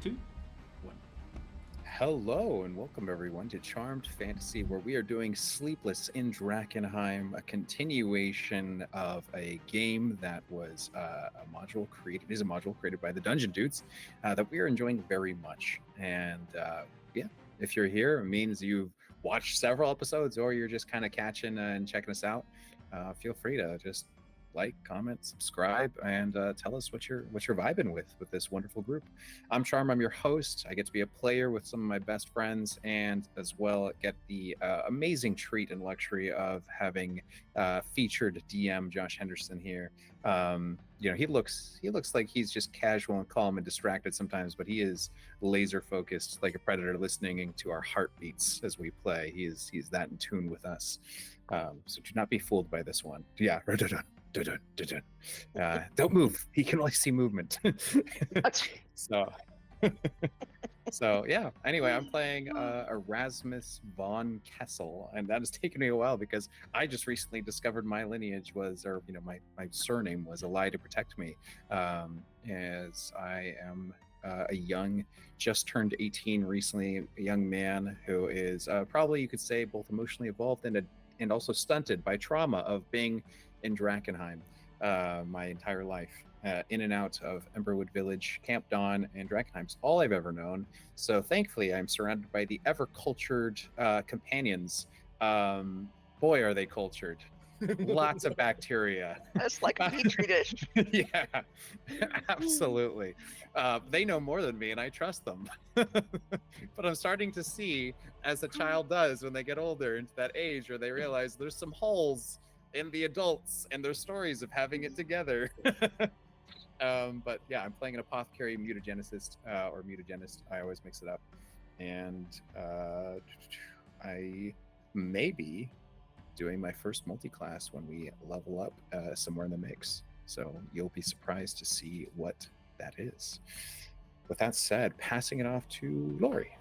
2, 1. Hello and welcome everyone to Charmed Fantasy, where we are doing Sleepless in Drakkenheim, a continuation of a game that was a module created by the Dungeon Dudes that we are enjoying very much. And yeah, if you're here, it means you've watched several episodes or you're just kind of catching and checking us out. Feel free to just like, comment, subscribe, and tell us what you're vibing with this wonderful group. I'm Charm. I'm your host. I get to be a player with some of my best friends, and as well get the amazing treat and luxury of having featured DM Josh Henderson here. He looks like he's just casual and calm and distracted sometimes, but he is laser focused, like a predator listening to our heartbeats as we play. He's that in tune with us. So do not be fooled by this one. Yeah. Don't move. He can only see movement. So yeah. Anyway, I'm playing Erasmus von Kessel, and that has taken me a while because I just recently discovered my lineage was, my surname was a lie to protect me, as I am a young, just turned 18 recently, a young man who is probably, you could say, both emotionally evolved and also stunted by trauma of being in Drakkenheim my entire life. In and out of Emberwood Village, Camp Dawn, and Drakkenheim's all I've ever known. So thankfully, I'm surrounded by the ever-cultured companions. Boy, are they cultured. Lots of bacteria. That's like a petri dish. Yeah, absolutely. They know more than me, and I trust them. But I'm starting to see, as a child does when they get older, into that age where they realize there's some holes in the adults and their stories of having it together. But yeah, I'm playing an apothecary mutagenicist, or mutagenist. I always mix it up. And I may be doing my first multi-class when we level up somewhere in the mix. So you'll be surprised to see what that is. With that said, passing it off to Laurie.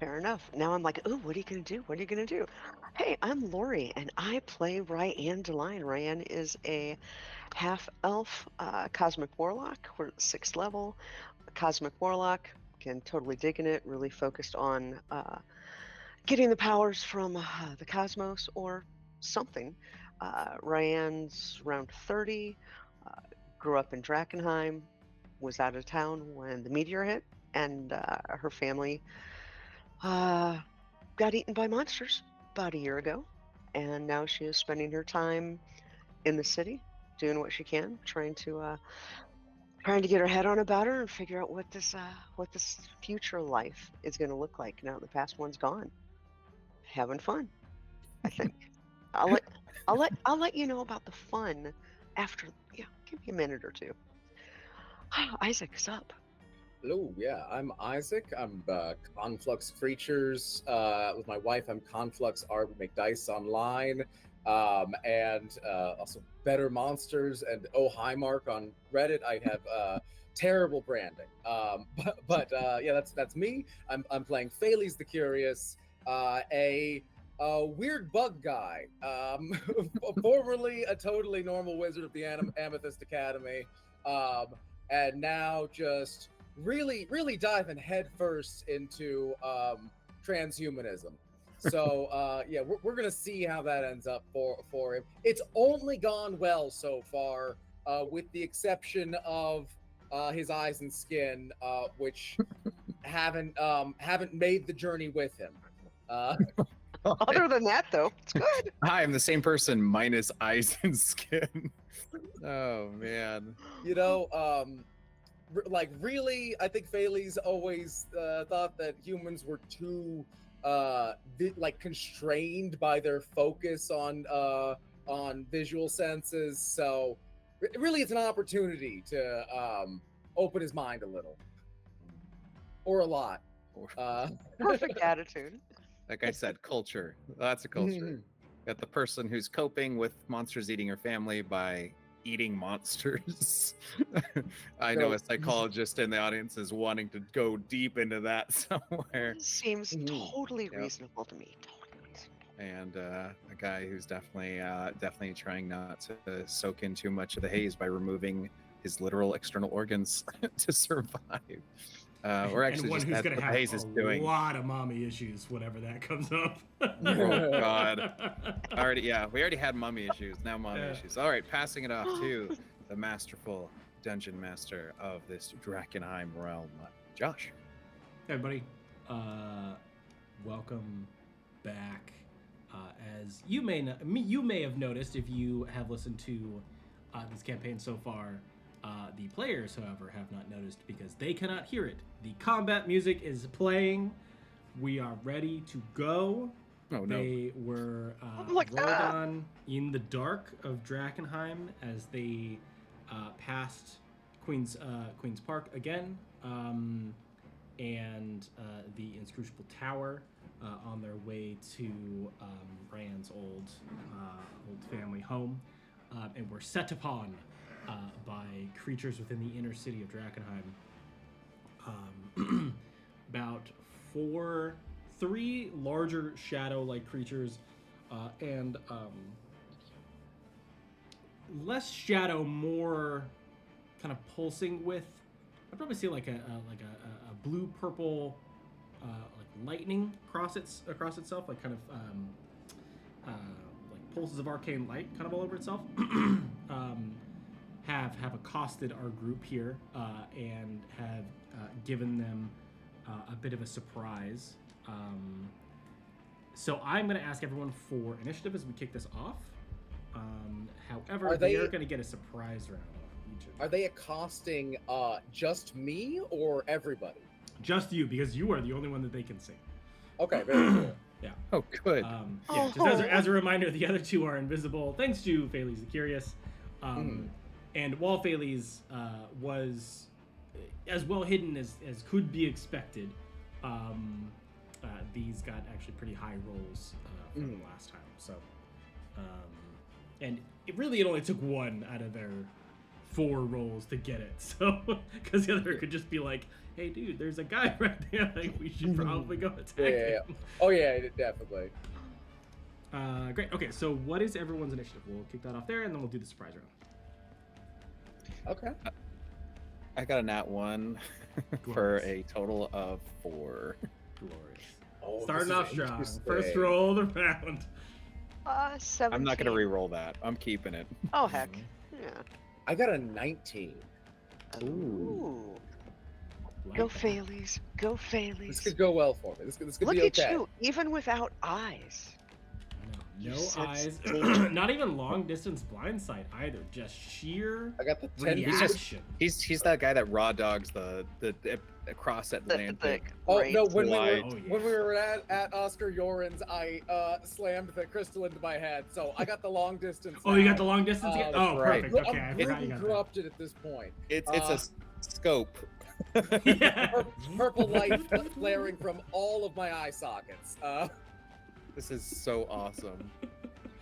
Fair enough. Now I'm like, oh, what are you going to do? What are you going to do? Hey, I'm Laurie, and I play Ryan DeLine. Ryan is a half-elf cosmic warlock. We're at 6th level. A cosmic warlock, again, totally digging it, really focused on getting the powers from the cosmos or something. Ryan's around 30, grew up in Drakkenheim, was out of town when the meteor hit, and her family got eaten by monsters about a year ago, and now she is spending her time in the city, doing what she can, trying to get her head on about her and figure out what this future life is going to look like now the past one's gone. Having fun, I think. I'll let you know about the fun after. Yeah, give me a minute or two. Isaac's up. Hello, yeah, I'm Isaac. I'm Conflux Creatures. With my wife, I'm Conflux Art. We make dice online, and also Better Monsters and Oh Hi Mark on Reddit. I have terrible branding, but yeah, that's me. I'm playing Phalles the Curious, a weird bug guy, formerly a totally normal wizard of the Amethyst Academy, and now just really diving headfirst into transhumanism. So yeah, we're gonna see how that ends up for him. It's only gone well so far, with the exception of his eyes and skin, which haven't made the journey with him. Other than that, though, it's good. Hi, I'm the same person minus eyes and skin. Oh man. Really, I think Phalles always thought that humans were too constrained by their focus on visual senses. So really, it's an opportunity to open his mind a little, or a lot. Perfect attitude. Like I said, culture. Lots of culture. Got the person who's coping with monsters eating her family by eating monsters. I know a psychologist in the audience is wanting to go deep into that somewhere. Seems totally reasonable to me. Totally reasonable. And a guy who's definitely trying not to soak in too much of the haze by removing his literal external organs to survive. We're And actually one just who's that's going to what have Haze is a doing. lot of mommy issues whenever that comes up. Oh God! We already had mummy issues. Now mommy issues. All right, passing it off to the masterful dungeon master of this Drakkenheim realm, Josh. Hey everybody, welcome back. As you may have noticed if you have listened to this campaign so far, the players, however, have not noticed because they cannot hear it. The combat music is playing. We are ready to go. Oh no! They were Like, rolled on in the dark of Drakkenheim as they passed Queen's Park again, and the Inscrutable Tower on their way to Rand's old family home, and were set upon by creatures within the inner city of Drakkenheim. About three larger shadow-like creatures, and less shadow, more kind of pulsing with. I'd probably say like a blue-purple like lightning across itself, like kind of like pulses of arcane light, kind of all over itself. Have accosted our group here and have given them a bit of a surprise. So I'm going to ask everyone for initiative as we kick this off. However, they are going to get a surprise round on each of them. Are they accosting just me or everybody? Just you, because you are the only one that they can see. Okay, very cool. Yeah. Oh, good. Just as a reminder, the other two are invisible, thanks to Phalese the Curious. And while Phalese was as well hidden as could be expected, these got actually pretty high rolls from the last time. So, and it only took one out of their 4 rolls to get it. So, because the other could just be like, "Hey, dude, there's a guy right there. Like, we should probably go attack him." Oh yeah, definitely. Great. Okay, so what is everyone's initiative? We'll kick that off there, and then we'll do the surprise round. Okay. I got a nat 1 for a total of 4. Glorious. Oh, Starting off strong. interesting. First roll of the round. 17. I'm not gonna re-roll that. I'm keeping it. Oh heck, yeah. I got a 19. Ooh. Like Go that. Phalese. Go This Phalese. could go well for me. This could Look be okay. at you, even without eyes. No You said eyes. Not even long distance blind sight either. Just sheer I got the 10. reaction. He's that guy that raw dogs the across Atlantic. Oh right. no! When Light. we were at Oscar Yoren's, I slammed the crystal into my head. So I got the long distance. Oh, you got the long distance again? That's Oh, right. perfect. Okay, I I'm forgot really you got corrupted at this point. It's a scope. that. Yeah. Purple light flaring from all of my eye sockets. This is so awesome.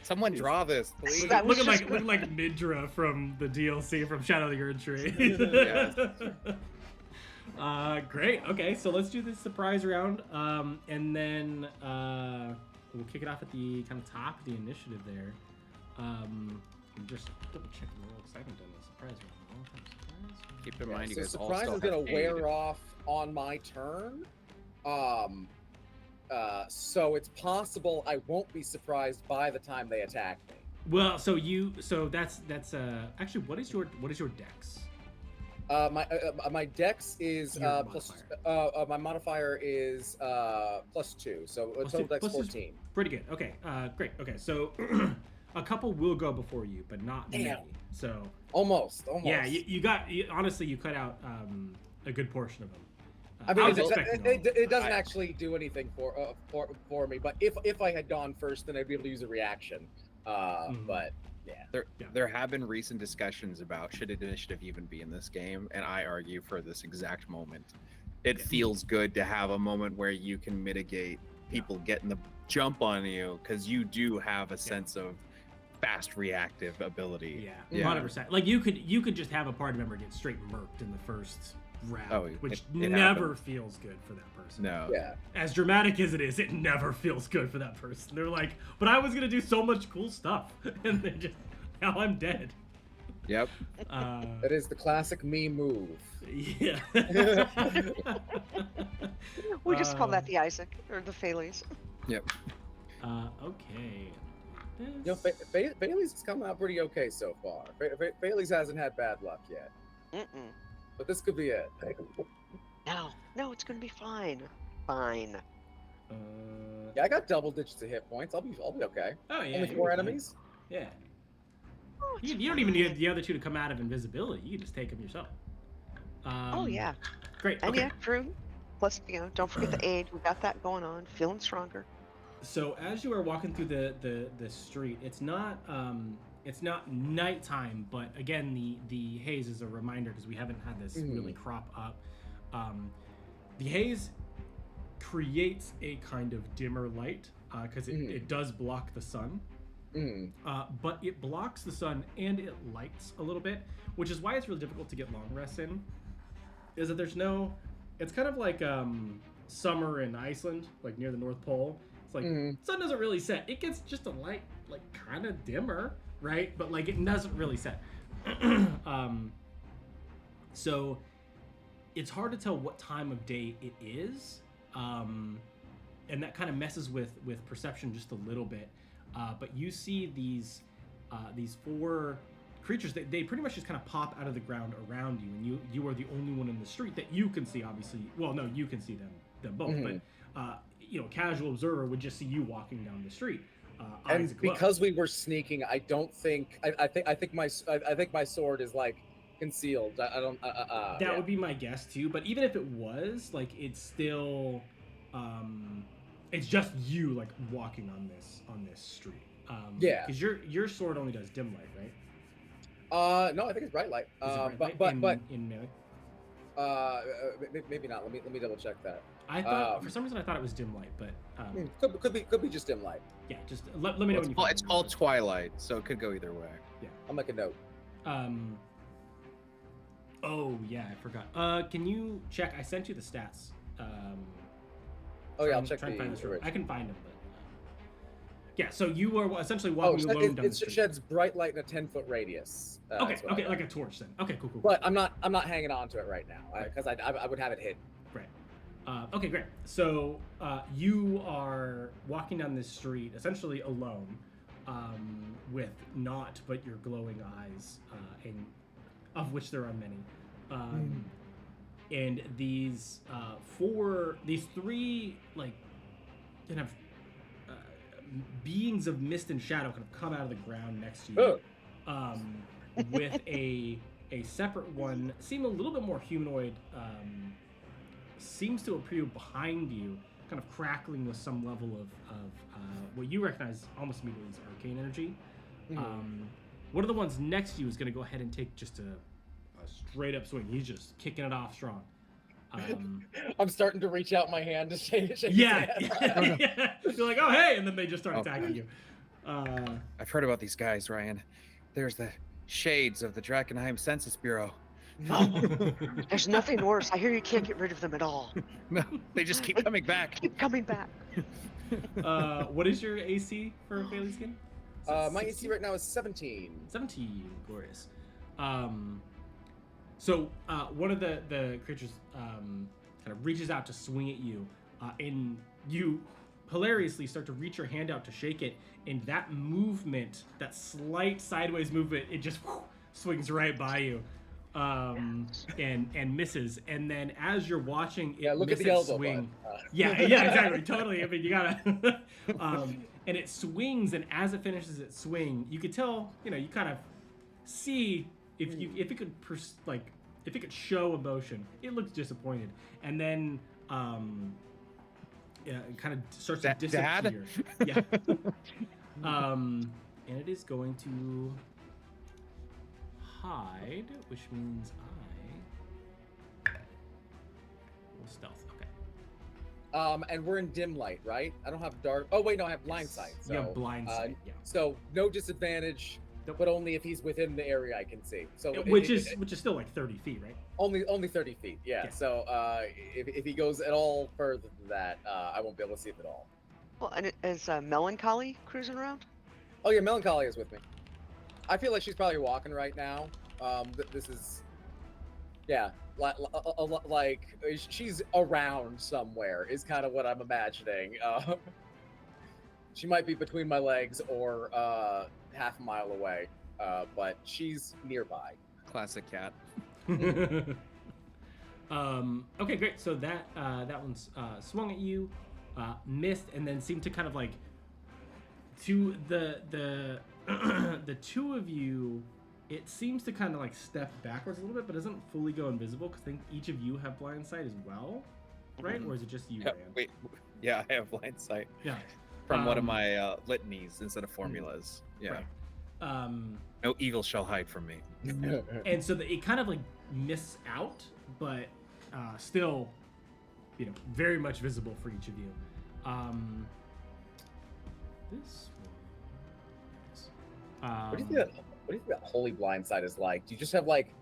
Someone draw this, please. That was Looking like Midra from the DLC from Shadow of the Erd Tree. Yes. Great. Okay, so let's do this surprise round, and then we'll kick it off at the kind of top of the initiative there. Just double check the roll because I haven't done the surprise round in a long time. Surprise. Keep in mind, you So guys all surprise still is gonna have aid. wear off on my turn. So it's possible I won't be surprised by the time they attack me. Well, so that's actually what is your dex? My dex is Your plus. My modifier is +2, so a Plus total two- dex plus two is 14. Pretty good. Okay. Great. Okay. So a couple will go before you, but not many. Damn. So Almost. yeah, honestly you cut out a good portion of them. I mean, was expecting them. it doesn't actually do anything for me. But if I had gone first, then I'd be able to use a reaction. But yeah. There have been recent discussions about should initiative even be in this game, and I argue for this exact moment. It feels good to have a moment where you can mitigate people getting the jump on you because you do have a sense of fast reactive ability. Yeah, 100%. Like you could just have a party member get straight murked in the first round, Oh, which it never happened. feels good for that person. No. Yeah. As dramatic as it is, it never feels good for that person. They're like, but I was gonna do so much cool stuff, and then just now I'm dead. Yep. That is the classic me move. Yeah. We just call that the Isaac or the Phales. Yep. Okay. You know, Bailey's is coming out pretty okay so far. Bailey's hasn't had bad luck yet. Mm-mm. But this could be it. No, it's gonna be fine. Fine. Yeah, I got double digits of hit points. I'll be okay. Oh yeah. Only you'll 4 be fine. enemies. Yeah. Oh, it's You don't even fine. need the other two to come out of invisibility. You can just take them yourself. Oh yeah. Great. And Okay. yeah, true. Plus, don't forget the age. We got that going on. Feeling stronger. So as you are walking through the street, it's not nighttime, but again the haze is a reminder because we haven't had this really crop up. The haze creates a kind of dimmer light because it does block the sun. But it blocks the sun and it lights a little bit, which is why it's really difficult to get long rests in. Is that it's kind of like summer in Iceland, like near the North Pole. It's like sun doesn't really set. It gets just a light, like kind of dimmer, right? But like it doesn't really set. So it's hard to tell what time of day it is, and that kind of messes with perception just a little bit. But you see these 4 creatures. They pretty much just kind of pop out of the ground around you, and you are the only one in the street that you can see. Obviously, well, no, you can see them both, but a casual observer would just see you walking down the street. And because we were sneaking, I don't think I think my sword is like concealed. I don't. That would be my guess too. But even if it was, like, it's still, it's just you like walking on this street. Yeah. Because your sword only does dim light, right? No, I think it's bright light. Is it bright But light in melee? Maybe not. Let me double check that. I thought for some reason I thought it was dim light, but could be just dim light. yeah, just let me know when you. It's called Twilight, so it could go either way. Yeah. I'll make a note. Oh yeah, I forgot. Can you check? I sent you the stats. Oh yeah, I'll check try and the find this real- original. I can find them, but yeah. So you are essentially walking alone down the it street. sheds bright light in a 10-foot radius. Okay, that's what I got. like a torch then. Okay, cool. But I'm not hanging on to it right now because I would have it hidden. Right. Okay, great. So you are walking down this street essentially alone, with naught but your glowing eyes, and of which there are many. And these 3 like kind of beings of mist and shadow kind of come out of the ground next to you, with a separate one, seem a little bit more humanoid, seems to appear behind you, kind of crackling with some level of what you recognize almost immediately as arcane energy. One of the ones next to you is going to go ahead and take just a straight up swing. He's just kicking it off strong. I'm starting to reach out my hand to shake Yeah. his hand. Yeah. You're like, oh hey, and then they just start attacking you. I've heard about these guys, Ryan. There's the shades of the Drakkenheim Census Bureau. There's nothing worse. I hear you can't get rid of them at all. No, they just keep coming back. Keep coming back. What is your AC for Bailey Skin? My AC right now is 17. 17, glorious. So one of the creatures kind of reaches out to swing at you, and you hilariously start to reach your hand out to shake it, and that movement, that slight sideways movement, it just swings right by you, and misses. And then as you're watching it look miss at the elbow swing, bud. yeah, exactly, totally. I mean, you gotta. And it swings, and as it finishes its swing, you could tell, you kind of see if it could if it could show emotion. It looks disappointed, and then it kind of starts to disappear. Yeah. And it is going to hide, which means I will stealth. Okay. And we're in dim light, right? I don't have dark. Oh wait, no, I have blind sight. So, you have blind sight. Yeah. So no disadvantage, Nope. but only if he's within the area I can see. So Which is still like 30 feet, right? only 30 feet. Yeah. Yeah. So if he goes at all further than that, I won't be able to see it at all. Well, and is Melancholy cruising around? Oh yeah, Melancholy is with me. I feel like she's probably walking right now. This is, yeah, like she's around somewhere is kind of what I'm imagining. She might be between my legs or half a mile away, but she's nearby. Classic cat. Okay, great. So that one's swung at you, missed, and then seemed to kind of like to the the two of you. It seems to kind of like step backwards a little bit, but doesn't fully go invisible because I think each of you have blind sight as well, right? Mhm. Or is it just you, Yeah, Rand? wait, yeah, I have blind sight Yeah. from one of my litanies instead of formulas. Yeah. Right. No evil shall hide from me. And so it kind of like misses out, but still, you know, very much visible for each of you. This one. What do you think that holy blind side is like? Do you just have like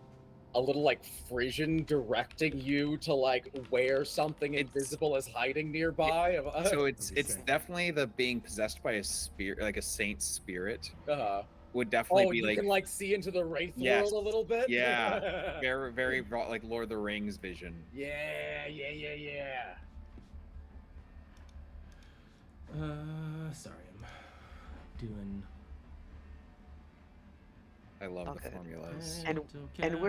a little like Frisian directing you to like where something invisible is hiding nearby? So it's Interesting. definitely the being possessed by a spirit, like a saint spirit, Uh-huh. would definitely Oh, be you like can like see into the wraith Yes. world a little bit. Yeah. very very like Lord of the Rings vision. Yeah. Sorry, I'm doing. I love Okay. the formulas. And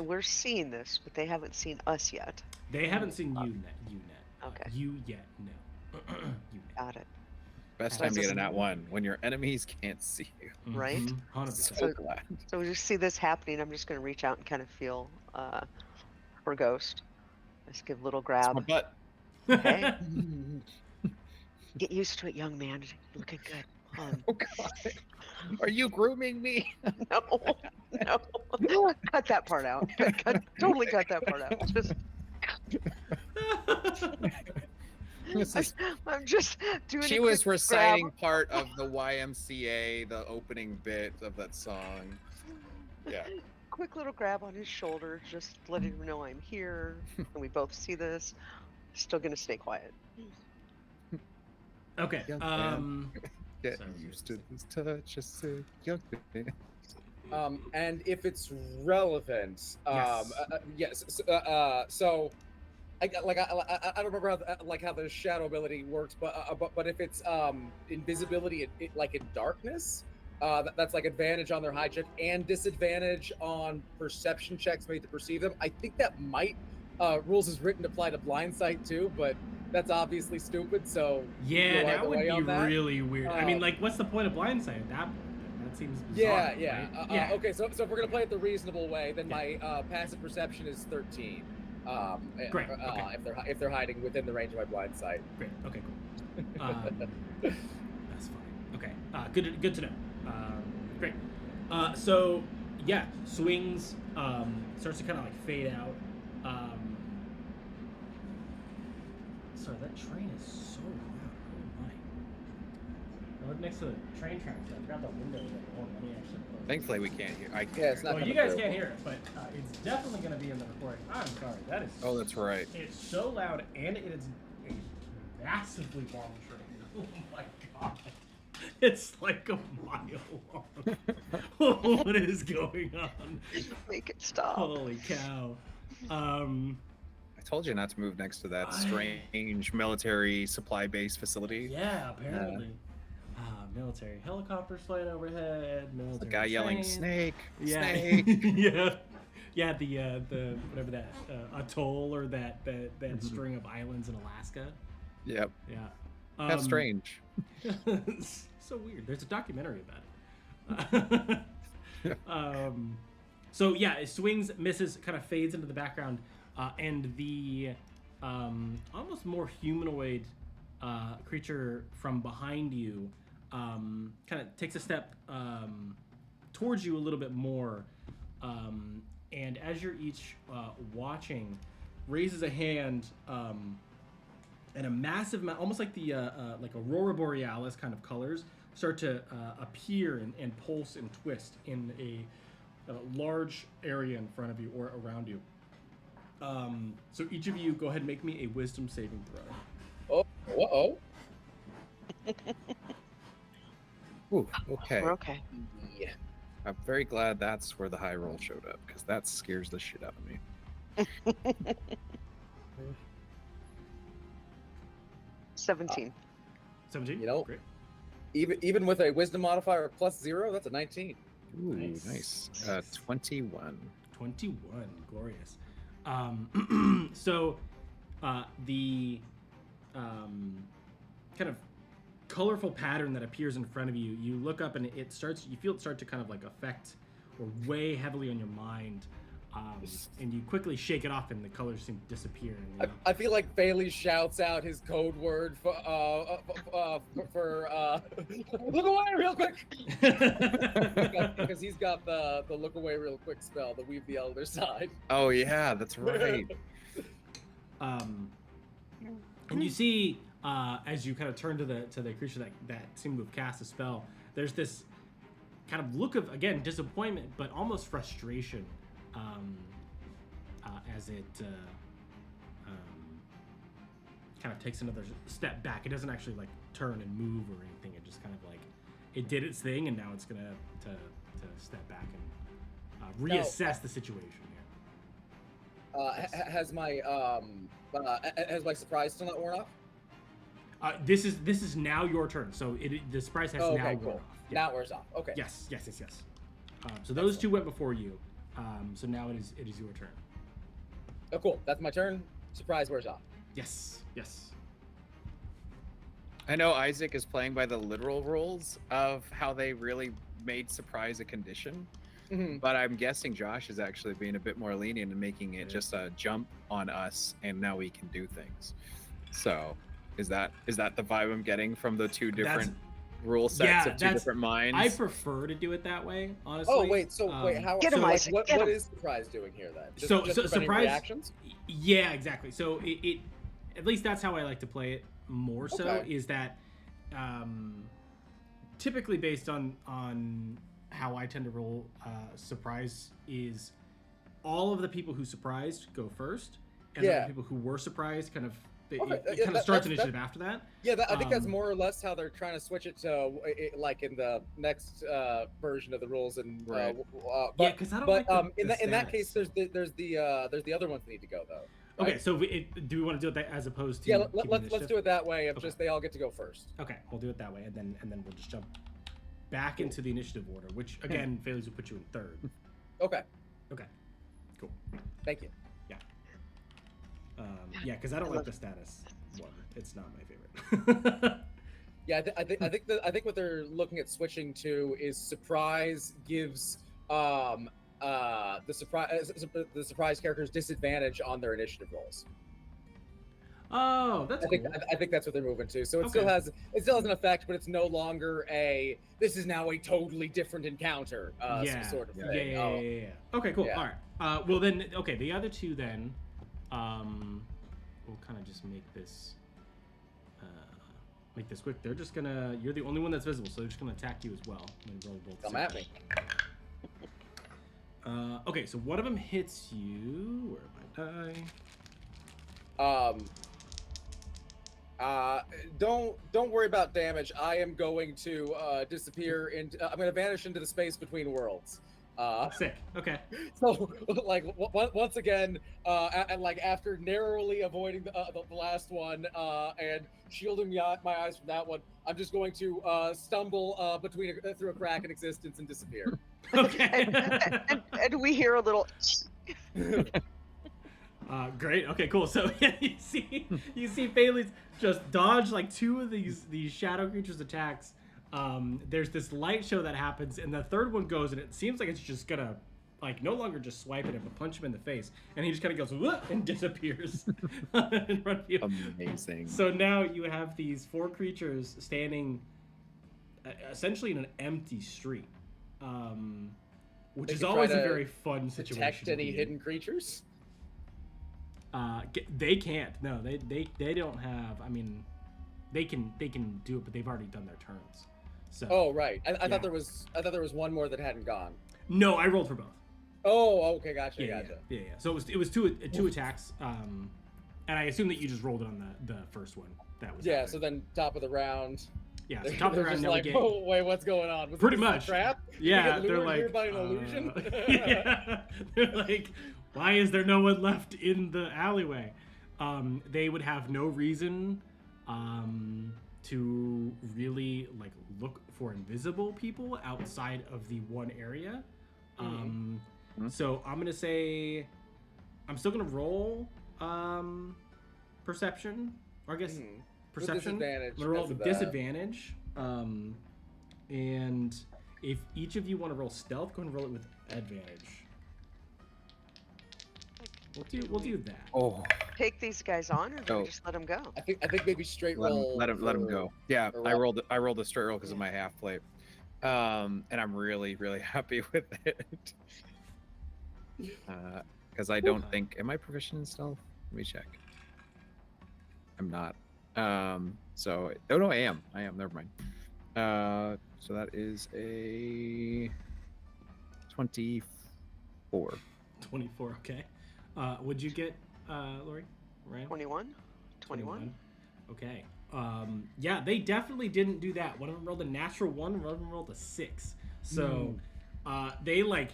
we're seeing this, but they haven't seen us yet. They haven't seen you net. Okay. You yet, no. You net. Got it. Best That's time to get just- an at one when your enemies can't see you. Right? 100%. So glad. So we just see this happening. I'm just going to reach out and kind of feel for Ghost. Just give a little It's grab. my butt. Hey, get used to it, young man. You're looking good. Oh God. Are you grooming me? No. Cut that part out. Totally cut that part out. Just, This is- I'm just doing. she a was quick reciting grab. part of the YMCA, the opening bit of that song. Yeah. Quick little grab on his shoulder, just letting him know I'm here, and we both see this. Still gonna stay quiet. Okay. Young man. Get Sorry. used to this touch. I said, young man. And if it's relevant, Yes. so I don't remember how the shadow ability works, but if it's invisibility, like in darkness, that's like advantage on their high check and disadvantage on perception checks made to perceive them. I think that might rules is written to apply to blind sight too, but that's obviously stupid. So Yeah, go that either would way be on that. really weird. I mean, like, what's the point of blindside at that point? That seems bizarre. Right? Okay, so if we're gonna play it the reasonable way, then my passive perception is 13. Great, okay. If they're hiding within the range of my blind sight. Great. Okay. Cool. That's fine. Okay. Good to know. Great. So yeah, swings starts to kind of like fade out. Sorry, that train is so loud. Oh my! I live next to the train tracks. I forgot the window was open. Let me actually close it. Thankfully, we can't hear. I can't. Yeah, it's hear. not Well, you coming guys through. can't hear it, but it's definitely going to be in the recording. I'm sorry. That is. Oh, that's right. It's so loud, and it is a massively long train. Oh my god! It's like a mile long. What is going on? Make it stop. Holy cow! I told you not to move next to that strange military supply base facility. Yeah, apparently. Military helicopters flying overhead. Military The guy yelling, train. "Snake! Yeah. Snake!" Yeah, the whatever that atoll or that string of islands in Alaska. Yep. Yeah. How strange. So weird. There's a documentary about it. So yeah, it swings, misses, kind of fades into the background, and the almost more humanoid creature from behind you kind of takes a step towards you a little bit more, and as you're each watching, raises a hand, and a massive amount, almost like the like aurora borealis kind of colors, start to appear and pulse and twist in a large area in front of you or around you. So each of you, go ahead and make me a wisdom saving throw. Oh, Ooh, okay. We're okay. yeah. I'm very glad that's where the high roll showed up, because that scares the shit out of me. 17. 17. You know, Great. even with a wisdom modifier of +0, that's a 19. Ooh, Nice. nice. 21. 21. Glorious. So the kind of colorful pattern that appears in front of you, you look up and you feel it start to kind of like affect or weigh heavily on your mind. And you quickly shake it off, and the colors seem to disappear. And, I feel like Bailey shouts out his code word for look away real quick, because he's got the look away real quick spell, the weave the elder side. Oh yeah, that's right. and you see as you kind of turn to the creature that seemed to have cast a spell, there's this kind of look of, again, disappointment, but almost frustration. As it kind of takes another step back. It doesn't actually like turn and move or anything. It just kind of like it did its thing, and now it's gonna to step back and reassess the situation here. Has my surprise still not worn off? This is now your turn. So the surprise has now worn off. Yeah. Now it wears off. Okay. Yes. So those two went before you. So now it is your turn. Oh, cool. That's my turn. Surprise wears off. Yes. I know Isaac is playing by the literal rules of how they really made surprise a condition, but I'm guessing Josh is actually being a bit more lenient and making it just a jump on us, and now we can do things. So, is that the vibe I'm getting from the two different rule sets of two different minds? I prefer to do it that way, honestly. Oh wait, how? Get him, Isaac, what get him. is surprise doing here then? Just preventing surprise reactions? Yeah, exactly. So it at least that's how I like to play it more so, Okay. is that typically based on how I tend to roll surprise is all of the people who surprised go first, and then the people who were surprised kind of it kind of starts initiative after that. Yeah, I think that's more or less how they're trying to switch it to like in the next version of the rules. And Right. Because I don't like the in that case, status. there's the other ones that need to go though. Okay, right? so do we want to do it that as opposed to let's do it that way. Of just they all get to go first. Okay, we'll do it that way, and then we'll just jump back into the initiative order, which again failures will put you in third. Okay. Cool. Thank you. Yeah, because I don't like the status one. It's not my favorite. Yeah, I think what they're looking at switching to is surprise gives the surprise characters disadvantage on their initiative rolls. Oh, that's cool. I think that's what they're moving to. So it Okay. still has an effect, but it's no longer this is now a totally different encounter sort of thing. Yeah. Okay, cool. Yeah. All right. Well then, okay, the other two then, we'll kind of just make this quick. They're just gonna. You're the only one that's visible, so they're just gonna attack you as well. I'm gonna roll both. Come at me. Okay, so one of them hits you. Where am I die? Don't worry about damage. I am going to disappear into. I'm going to vanish into the space between worlds. Sick. Okay. So like once again, and like after narrowly avoiding the last one and shielding my eyes from that one, I'm just going to stumble through a crack in existence and disappear. Okay. And we hear a little. Great. Okay, cool. So you see Bailey's just dodge like two of these shadow creatures' attacks. There's this light show that happens, and the third one goes, and it seems like it's just gonna like no longer just swipe at him, but punch him in the face, and he just kind of goes "Whoop," and disappears in front of you. Amazing. So now you have these four creatures standing essentially in an empty street, which They is can always a try to very fun situation. Detect to any be in. hidden creatures? They can't. No, they don't have. I mean, they can do it, but they've already done their turns. So. Oh right, I thought there was one more that hadn't gone. No, I rolled for both. Oh, okay, gotcha. Yeah. So it was two attacks. And I assume that you just rolled it on the first one. That was Yeah. So then top of the round. Yeah, so top of the They're round, just no like, game. oh, wait, what's going on? Was Pretty this a much. trap? Yeah, Did we get they're lured like, here by an illusion? yeah, they're like, why is there no one left in the alleyway? They would have no reason to really like look for invisible people outside of the one area. So I'm gonna say I'm still gonna roll perception, or I guess perception. Disadvantage. I'm gonna roll with because of that. disadvantage. And if each of you want to roll stealth, go ahead and roll it with advantage. We'll do that. Oh, Take these guys on, or do we just let them go? I think maybe straight roll. let him go. Yeah, for I roll. rolled a straight roll because of my half plate, and I'm really happy with it. Because I don't think, am I proficient in stealth? Let me check. I'm not. So oh no, I am. Never mind. So that is a 24. 24. Okay. Would you get, Laurie? Ryan? 21? 21? Okay. Yeah, they definitely didn't do that. One of them rolled a natural 1, one of them rolled a 6. So they like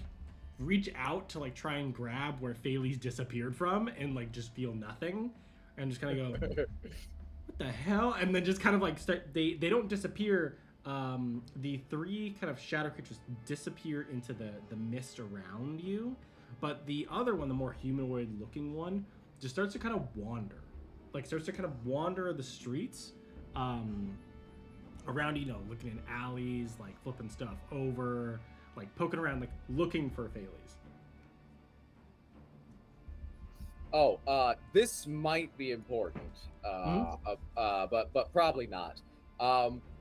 reach out to like try and grab where Phalese disappeared from and like just feel nothing and just kind of go, what the hell? And then just kind of like start, they don't disappear. The 3 kind of shadow creatures disappear into the mist around you, but the other one, the more humanoid looking one, just starts to kind of wander. Like starts to kind of wander the streets around, you know, looking in alleys, like flipping stuff over, like poking around, like looking for Phalese. Oh, this might be important, but probably not.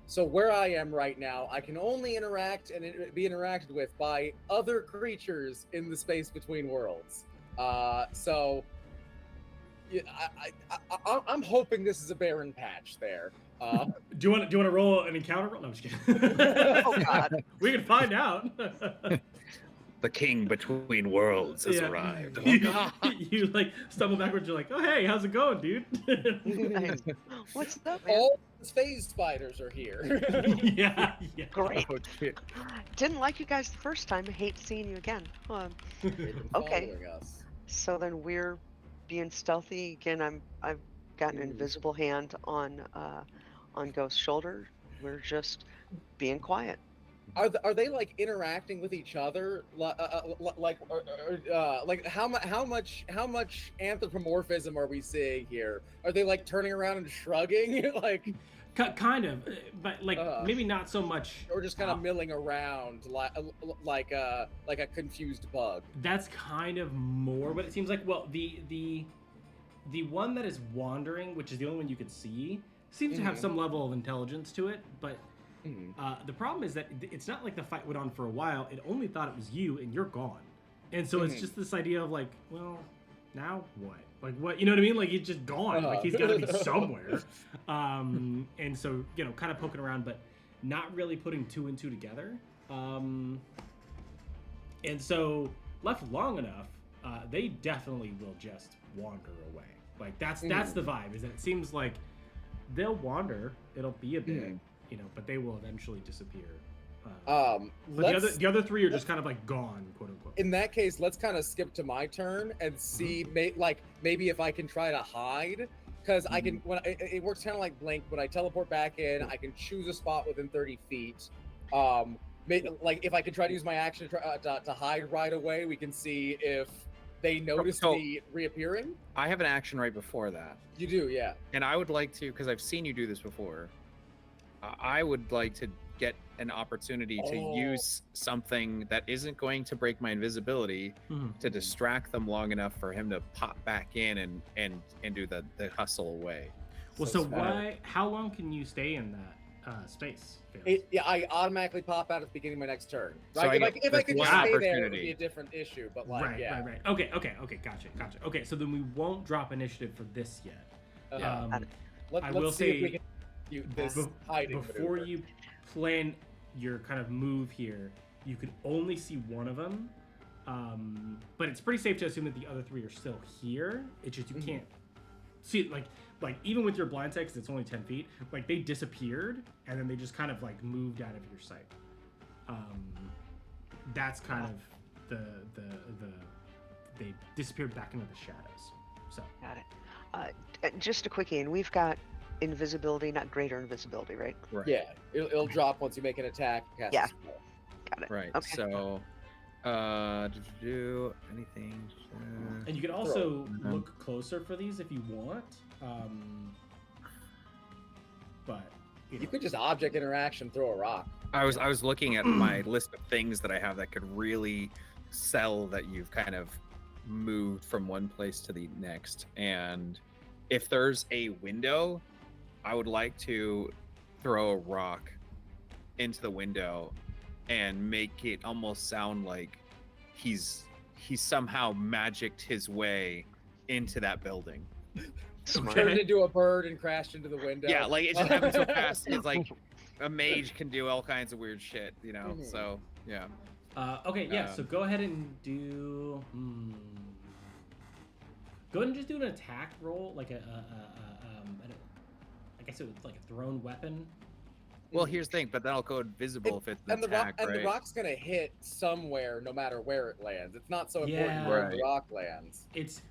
So where I am right now, I can only interact and be interacted with by other creatures in the space between worlds. So yeah, I'm hoping this is a barren patch there. Do you want to roll an encounter roll? No, I'm just kidding. Oh, God. We can find out. The king between worlds has arrived. You like stumble backwards. You're like, oh hey, how's it going, dude? Nice. What's up, man? All phase spiders are here. yeah. Great. Oh, shit. Didn't like you guys the first time. I hate seeing you again. They've been Okay. following us. So then we're being stealthy again. I've got an invisible hand on Ghost's shoulder. We're just being quiet. Are they like interacting with each other? Like how much anthropomorphism are we seeing here? Are they like turning around and shrugging, like kind of, but like maybe not so much, or just kind of milling around like a confused bug? That's kind of more what it seems like. Well, the one that is wandering, which is the only one you could see, seems to have some level of intelligence to it, but. The problem is that it's not like the fight went on for a while. It only thought it was you, and you're gone. And so it's just this idea of like, well, now what? Like what? You know what I mean? Like he's just gone. Like he's got to be somewhere. And so kind of poking around, but not really putting 2 and 2 together. And so left long enough, they definitely will just wander away. Like that's the vibe. Is that it seems like they'll wander. It'll be a bit. But they will eventually disappear. The other 3 are just kind of like gone, quote unquote. In that case, let's kind of skip to my turn and see, maybe if I can try to hide, because I can. When it works kind of like Blink. When I teleport back in, I can choose a spot within 30 feet. Like if I can try to use my action to hide right away, we can see if they notice me reappearing. I have an action right before that. You do, yeah. And I would like to, because I've seen you do this before. I would like to get an opportunity to use something that isn't going to break my invisibility to distract them long enough for him to pop back in and do the hustle away. Well, so why? How long can you stay in that space? I automatically pop out at the beginning of my next turn. So if I could just stay there, it would opportunity. be a different issue. But Right. Okay, gotcha. Okay, so then we won't drop initiative for this yet. Let's see if we can hiding before maneuver. you plan your kind of move here, you could only see one of them, but it's pretty safe to assume that the other 3 are still here. It's just you can't see it. Like like even with your blind sight, 'cause it's only 10 feet, like they disappeared and then they just kind of like moved out of your sight. That's kind of the they disappeared back into the shadows. So Got it. Just a quickie, and we've got invisibility, not greater invisibility, right? Right. Yeah, it'll drop once you make an attack. Cast Yeah. a spell. Got it. Right. Okay. So, do anything? and you can also look closer for these if you want. But You could just object interaction, throw a rock. I was looking at my list of things that I have that could really sell that you've kind of moved from one place to the next. And if there's a window, I would like to throw a rock into the window and make it almost sound like he's somehow magicked his way into that building. Smart. Turned into a bird and crashed into the window. Yeah, like it just happened so fast. It's like a mage can do all kinds of weird shit, you know. Mhm. So yeah. Okay, yeah. So go ahead and do. Go ahead and just do an attack roll, like I guess it was like a thrown weapon. Well, here's the thing, but that'll go invisible if it's an and attack, the right? rock's gonna hit somewhere, no matter where it lands. It's not so important Yeah. where Right. the rock lands.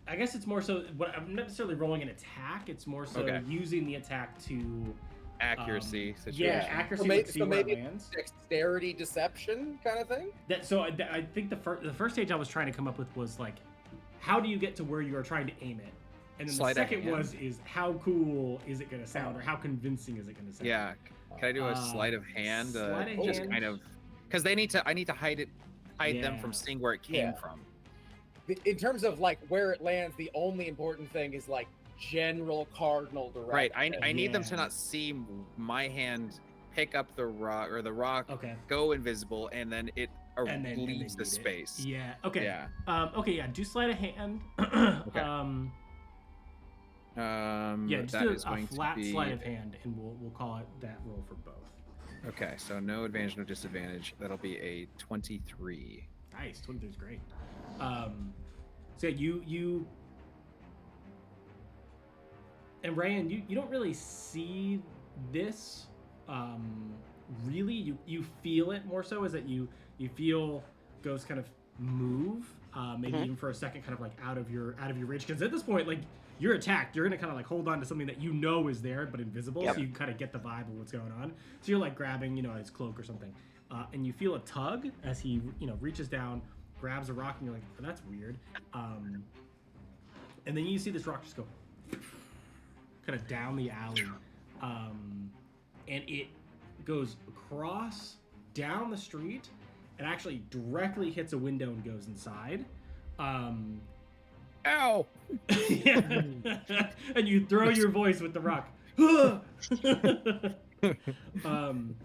I guess it's more so. What I'm not necessarily rolling an attack. It's more so Okay. using the attack to Accuracy yeah, situation. accuracy. So Like, may- see so where it maybe- lands. Dexterity deception kind of thing. I think the first stage I was trying to come up with was like, how do you get to where you are trying to aim it? And then Sleight the of second hand. is how cool is it going to sound, or how convincing is it going to sound? Yeah. Can I do a sleight of hand? Sleight of just hand. kind of, because I need to hide them Yeah. from seeing where it came Yeah. from. In terms of like where it lands, the only important thing is like general cardinal direction. Right. I need them to Yeah. not see my hand pick up the rock, or the rock Okay. go invisible, and then it And then leaves the need it. space. Yeah. Okay. Yeah. Okay. Yeah. Do sleight of hand. Okay. Yeah. Just that do is a going to flat be sleight of hand, and we'll call it that roll for both. okay. So no advantage, no disadvantage. That'll be a 23. Nice. 23 is great. So yeah, you and Ryan, you don't really see this. Really, you feel it more so. Is that you feel Ghost kind of move, maybe even for a second, kind of like out of your reach. Because at this point, like you're attacked, you're gonna kind of like hold on to something that you know is there but invisible, Yep. so you can kind of get the vibe of what's going on. So you're like grabbing, his cloak or something, and you feel a tug as he, reaches down, grabs a rock, and you're like, oh, that's weird. And then you see this rock just go kind of down the alley, and it goes across down the street and actually directly hits a window and goes inside. Ow! Yeah. And you throw your voice with the rock. And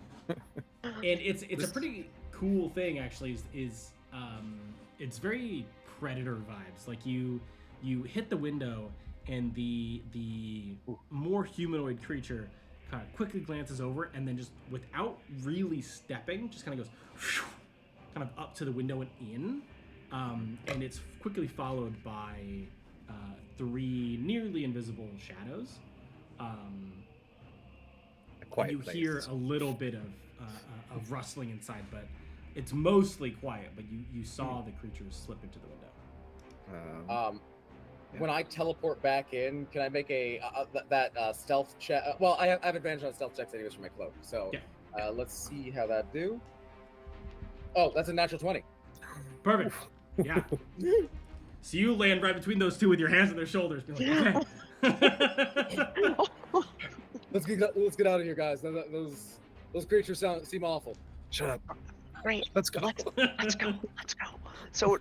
it's a pretty cool thing actually. It's very Predator vibes. Like you hit the window and the more humanoid creature kind of quickly glances over and then just without really stepping, just kind of goes kind of up to the window and in. And it's quickly followed by 3 nearly invisible shadows. Quiet You place. hear a little bit of rustling inside, but it's mostly quiet. But you saw the creatures slip into the window. When I teleport back in, can I make that stealth check? Well, I have advantage on stealth checks anyways for my cloak. So Yeah. let's see how that do. Oh, that's a natural 20. Perfect. Yeah. So you land right between those two with your hands on their shoulders. Be like, okay. Let's get out of here, guys. Those creatures seem awful. Shut up. Great. Let's go. Let's go. So,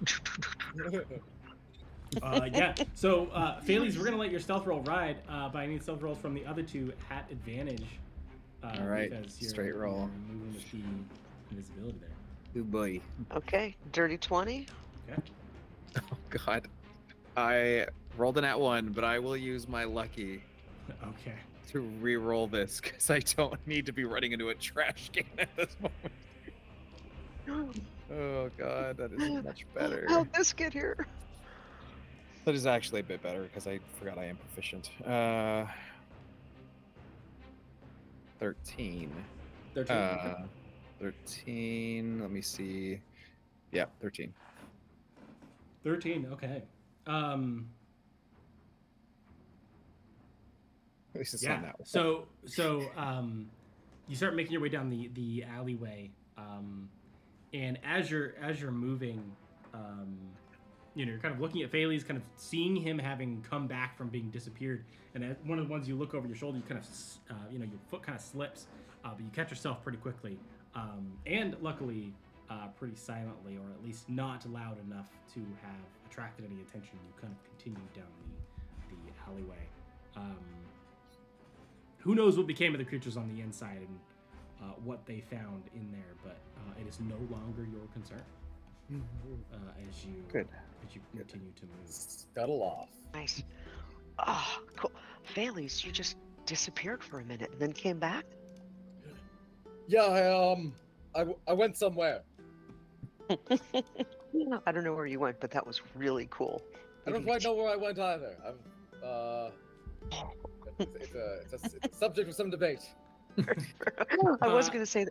Yeah. So, Phalys, we're gonna let your stealth roll ride, but I need stealth rolls from the other two at advantage. All right, because straight roll. You're moving with the invisibility there. Good boy. okay, dirty 20. Okay. Oh God. I rolled an at 1, but I will use my lucky Okay. to re-roll this because I don't need to be running into a trash can at this moment. Oh God, that is much better. How'd this get here? That is actually a bit better because I forgot I am proficient. 13. 13. Okay. 13. Let me see. Yeah, 13. 13. Okay. At least it's Yeah. not that one. So you start making your way down the alleyway, and as you're moving, you're kind of looking at Phaley's, kind of seeing him having come back from being disappeared, and at one of the ones you look over your shoulder, you kind of your foot kind of slips, but you catch yourself pretty quickly, and luckily pretty silently, or at least not loud enough to have attracted any attention. You kind of continue down the alleyway. Who knows what became of the creatures on the inside and what they found in there, but it is no longer your concern as you continue to move. Scuttle off. Nice. Oh, cool. Phaley's, you just disappeared for a minute and then came back? Yeah, I went somewhere. I don't know where you went, but that was really cool. I don't quite know where I went either. It's a subject of some debate. I was gonna say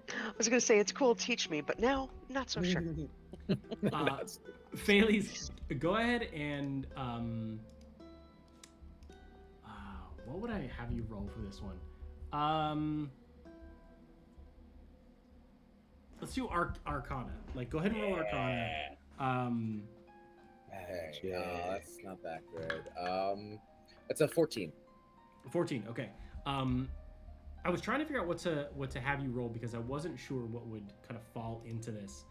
it's cool. Teach me, but now not so sure. Phaley's, go ahead and what would I have you roll for this one? Let's do Arcana. Like, go ahead and roll Arcana. That's not that good. It's a 14. 14. Okay. I was trying to figure out what to have you roll because I wasn't sure what would kind of fall into this.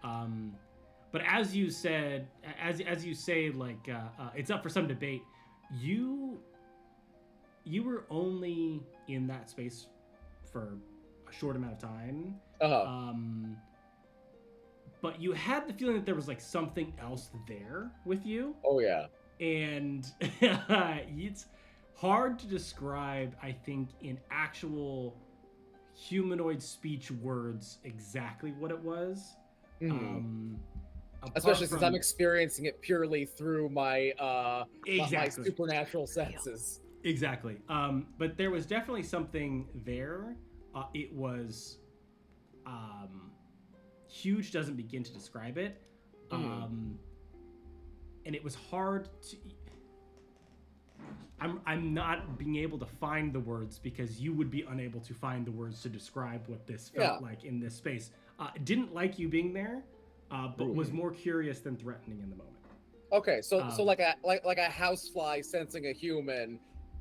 But as you said, as you say, like it's up for some debate. You were only in that space for a short amount of time. But you had the feeling that there was like something else there with you. Oh yeah. And it's hard to describe, I think, in actual humanoid speech words exactly what it was. Especially since I'm experiencing it purely through my my Exactly. supernatural senses. Exactly. But there was definitely something there. It was huge, doesn't begin to describe it. And it was hard to... I'm not being able to find the words because you would be unable to find the words to describe what this felt like in this space. Didn't like you being there, but was more curious than threatening in the moment. Okay, so like a housefly sensing a human,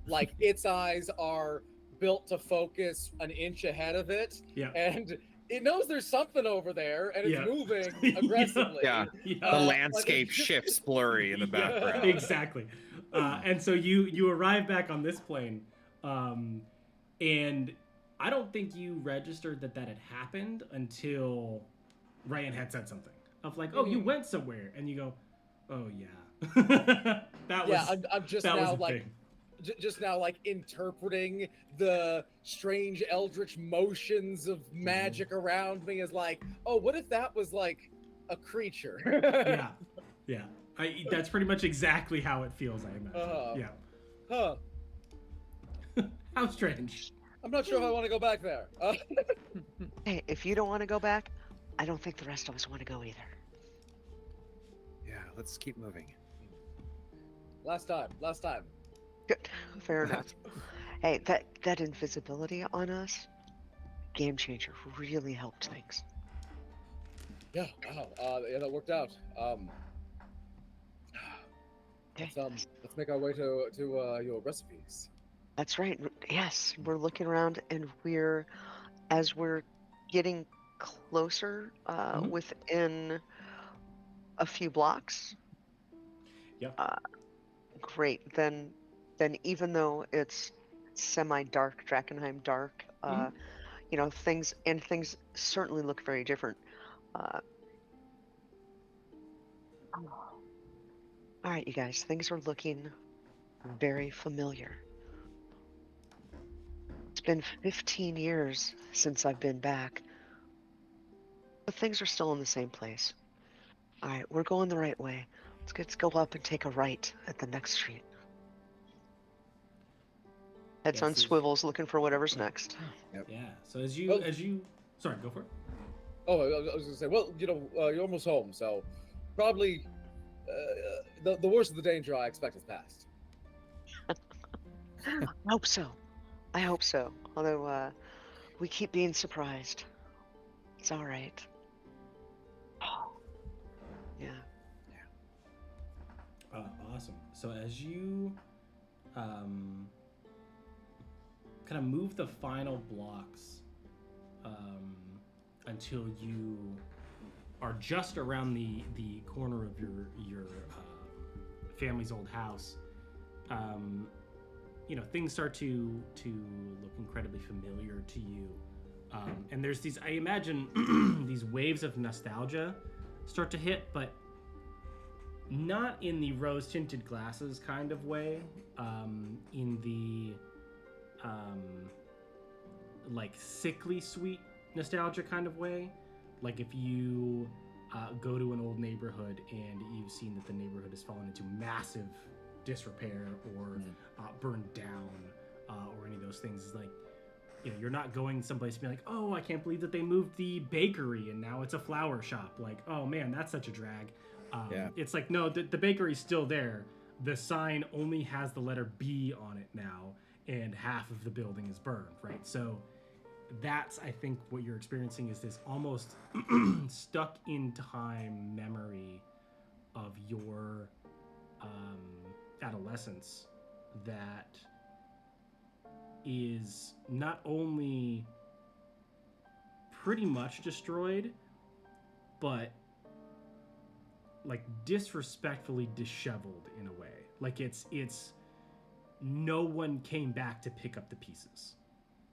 like its eyes are built to focus an inch ahead of it, and it knows there's something over there, and it's moving aggressively. The landscape shifts blurry in the background. Exactly. And so you arrive back on this plane, and I don't think you registered that had happened until Ryan had said something of like, "Oh, you went somewhere," and you go, "Oh yeah." I'm just now like. Just now, like, interpreting the strange eldritch motions of magic around me as like, oh, what if that was like a creature? Yeah. That's pretty much exactly how it feels, I imagine. How strange. I'm not sure if I want to go back there. Hey, if you don't want to go back, I don't think the rest of us want to go either. Yeah, let's keep moving. Last time. Good. Fair enough. Hey, that invisibility on us, game changer, really helped things. Yeah, wow. That worked out. Let's make our way to your recipes. That's right. Yes, we're looking around, and as we're getting closer, within a few blocks. Great. Then even though it's semi-dark, Drakkenheim dark, things certainly look very different. All right, you guys, things are looking very familiar. It's been 15 years since I've been back, but things are still in the same place. All right, we're going the right way. Let's go up and take a right at the next street. Heads on Yes, swivels, looking for whatever's next. Yep. Yeah. So as Well- you sorry, go for it. Oh, I was gonna say, well, you're almost home, so probably the worst of the danger I expect is past. I hope so. I hope so. Although we keep being surprised. It's all right. Yeah. Awesome. So as you kind of move the final blocks until you are just around the corner of your family's old house, things start to look incredibly familiar to you. And there's these, I imagine, these waves of nostalgia start to hit, but not in the rose-tinted glasses kind of way, in the like sickly sweet nostalgia kind of way. Like if you go to an old neighborhood and you've seen that the neighborhood has fallen into massive disrepair or burned down, or any of those things, is like, you're not going someplace to be like, oh, I can't believe that they moved the bakery and now it's a flower shop. Like, oh man, that's such a drag. It's like, no, the bakery's still there. The sign only has the letter B on it now, and half of the building is burned, right? So that's, I think, what you're experiencing is this almost stuck in time memory of your adolescence that is not only pretty much destroyed, but like disrespectfully disheveled in a way. Like it's no one came back to pick up the pieces,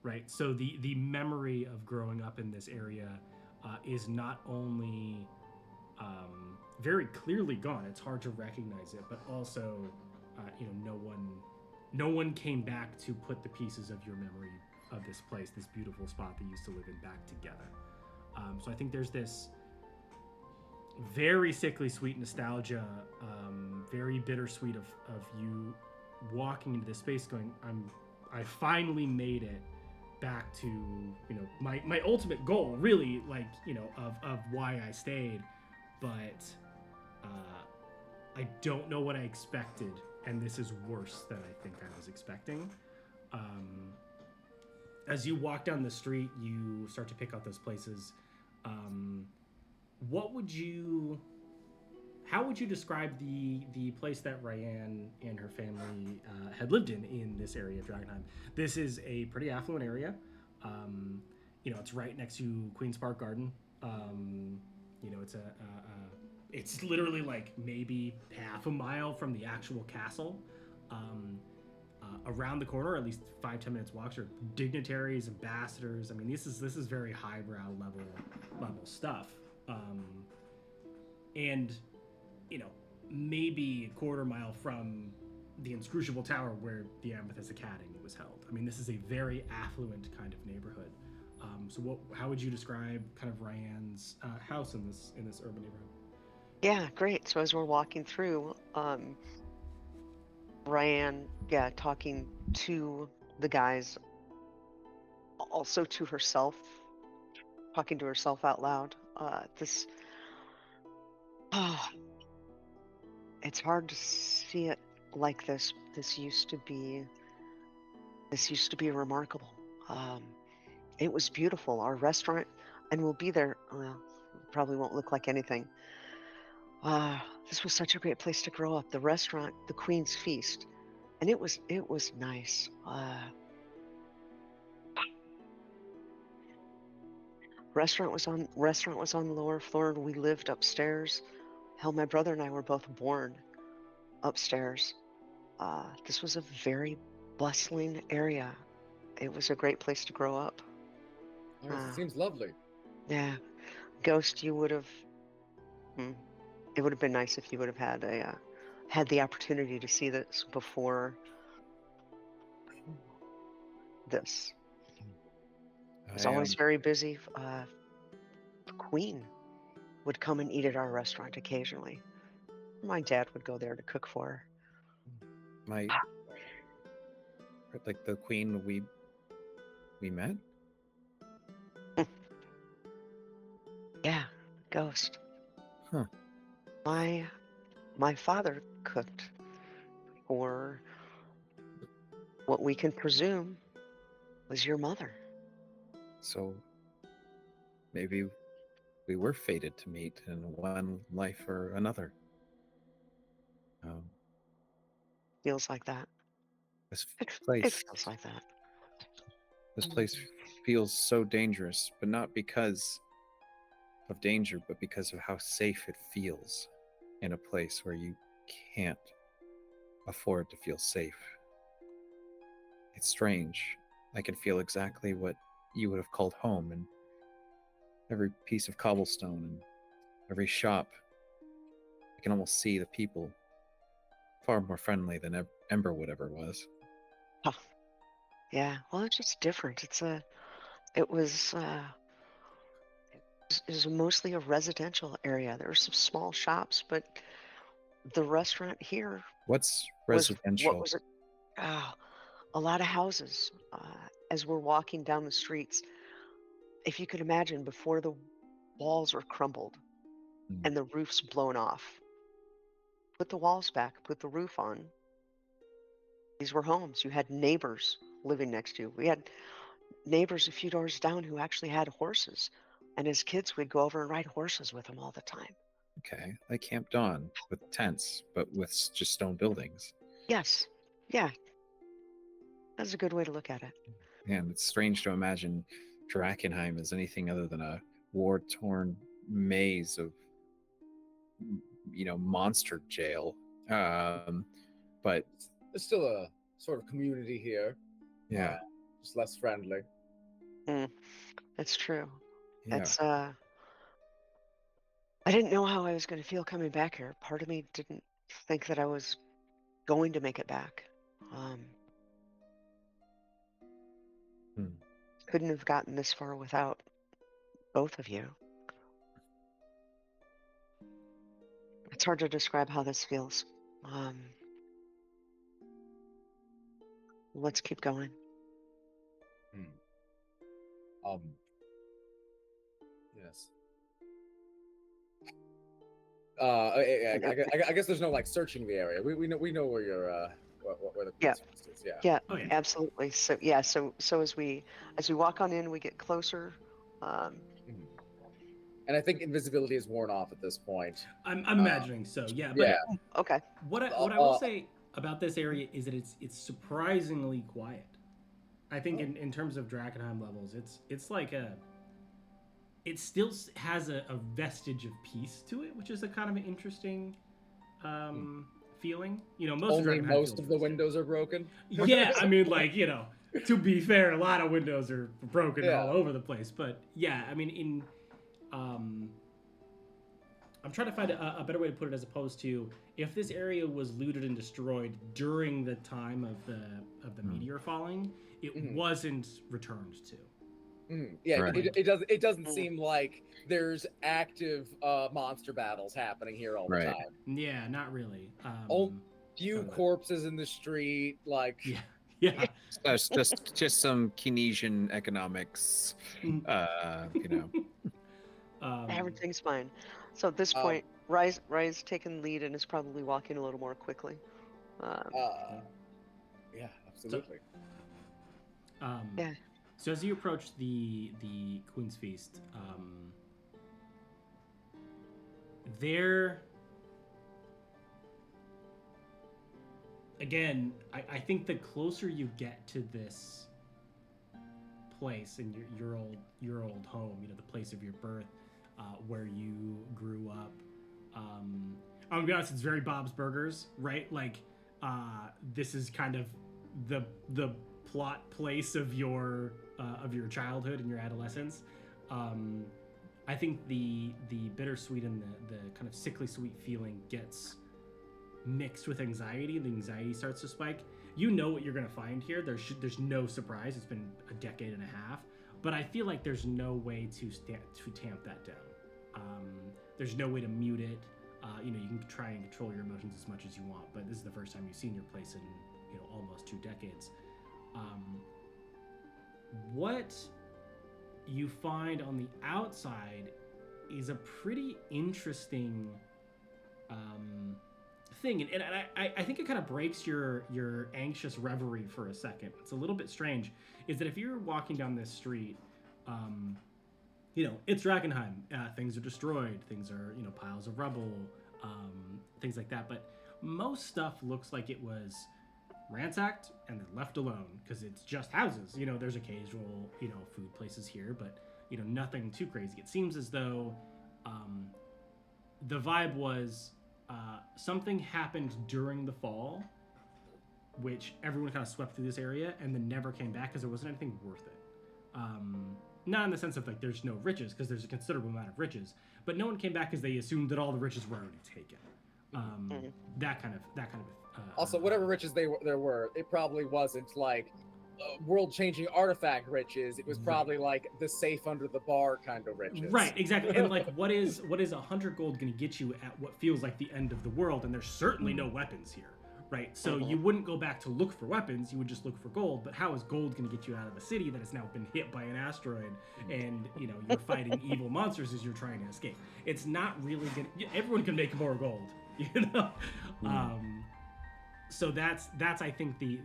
right? So the memory of growing up in this area is not only very clearly gone. It's hard to recognize it, but also no one came back to put the pieces of your memory of this place, this beautiful spot that you used to live in, back together. So I think there's this very sickly sweet nostalgia, very bittersweet of you walking into this space going, I finally made it back to my ultimate goal, really, like, of why I stayed, but I don't know what I expected, and this is worse than I think I was expecting. As you walk down the street, you start to pick out those places. How would you describe the place that Ryan and her family had lived in this area of Drakkenheim? This is a pretty affluent area. It's right next to Queen's Park Garden. It's literally like maybe half a mile from the actual castle. Around the corner, at least 5-10 minutes walks, are dignitaries, ambassadors. I mean, this is very highbrow level stuff. And maybe a quarter mile from the inscrutable tower where the Amethyst Academy was held. I mean, this is a very affluent kind of neighborhood. So how would you describe kind of Ryan's house in this urban neighborhood? Yeah, great. So as we're walking through, Ryan, talking to the guys, also to herself, talking to herself out loud. It's hard to see it like this. This used to be remarkable. It was beautiful. Our restaurant, and we'll be there. Well, probably won't look like anything. This was such a great place to grow up. The restaurant, the Queen's Feast, and it was nice. Restaurant was on the lower floor, and we lived upstairs. Hell, my brother and I were both born upstairs. This was a very bustling area. It was a great place to grow up. It seems lovely. Yeah, Ghost, you would have. It would have been nice if you would have had the opportunity to see this before this. It's always very busy. The Queen would come and eat at our restaurant occasionally. My dad would go there to cook for her. Like the queen we met? Yeah, ghost. Huh. My father cooked for what we can presume was your mother. So maybe we were fated to meet in one life or another. Um, Feels like that. this It place, feels like that. this place feels so dangerous, but not because of danger, but because of how safe it feels in a place where you can't afford to feel safe. It's strange. I can feel exactly what you would have called home, and every piece of cobblestone and every shop. I can almost see the people, far more friendly than Emberwood ever was. Huh. Yeah, well, it's just different. It was mostly a residential area. There were some small shops, but the restaurant here What's was what residential? was it? Ah, a lot of houses. As we're walking down the streets, if you could imagine, before the walls were crumbled Hmm. and the roof's blown off, put the walls back, put the roof on. These were homes. You had neighbors living next to you. We had neighbors a few doors down who actually had horses. And as kids, we'd go over and ride horses with them all the time. Okay, like Camp Dawn with tents, but with just stone buildings. Yes. Yeah. That's a good way to look at it. Man, it's strange to imagine Drakkenheim as anything other than a war-torn maze of, monster jail. But There's still a sort of community here. yeah, Just less friendly. That's true. yeah. It's I didn't know how I was going to feel coming back here. Part of me didn't think that I was going to make it back. Hmm. Couldn't have gotten this far without both of you. It's hard to describe how this feels. Let's keep going. Yes. I guess there's no like searching the area. We know where your where the Yeah. Queen's is. Yeah. Yeah, Oh, yeah. absolutely. So yeah, so as we walk on in, we get closer. And I think invisibility is worn off at this point. I'm imagining so. Yeah, but Yeah. Okay. what I will say about this area is that it's surprisingly quiet. I think in terms of Drakkenheim levels, it's like it still has a vestige of peace to it, which is a kind of an interesting feeling. Only most of the windows are broken. Yeah, I mean, like, to be fair, a lot of windows are broken Yeah. all over the place. But yeah, I mean, I'm trying to find a better way to put it, as opposed to if this area was looted and destroyed during the time of the meteor falling, it wasn't returned to. Yeah, Right. it doesn't seem like there's active monster battles happening here all the Right. time. Yeah, not really. Few so corpses in the street, like yeah. just some Keynesian economics, Everything's fine. So at this point, Rise taking lead and is probably walking a little more quickly. Yeah, absolutely. Yeah. So as you approach the Queen's Feast, there again, I think the closer you get to this place and your old home, the place of your birth, where you grew up, I'm gonna be honest, it's very Bob's Burgers, right? Like, this is kind of the plot place of your childhood and your adolescence. I think the bittersweet and the kind of sickly sweet feeling gets mixed with anxiety. The anxiety starts to spike. You know what you're gonna find here. There's no surprise. It's been a decade and a half, but I feel like there's no way to tamp that down. There's no way to mute it. You can try and control your emotions as much as you want, but this is the first time you've seen your place in almost 2 decades. What you find on the outside is a pretty interesting thing, and I think it kind of breaks your anxious reverie for a second. It's a little bit strange. Is that if you're walking down this street, it's Drakkenheim. Things are destroyed. Things are piles of rubble, things like that. But most stuff looks like it was ransacked and then left alone because it's just houses. There's occasional food places here, but nothing too crazy. It seems as though the vibe was something happened during the fall, which everyone kind of swept through this area and then never came back because there wasn't anything worth it. Not in the sense of like there's no riches, because there's a considerable amount of riches, but no one came back because they assumed that all the riches were already taken. That kind of. Also, whatever riches there were, it probably wasn't like world-changing artifact riches. It was probably like the safe under the bar kind of riches. Right, exactly. And like, what is 100 gold going to get you at what feels like the end of the world? And there's certainly no weapons here, right? So you wouldn't go back to look for weapons. You would just look for gold. But how is gold going to get you out of a city that has now been hit by an asteroid, and you're fighting evil monsters as you're trying to escape? It's not really good. Everyone can make more gold, So that's I think the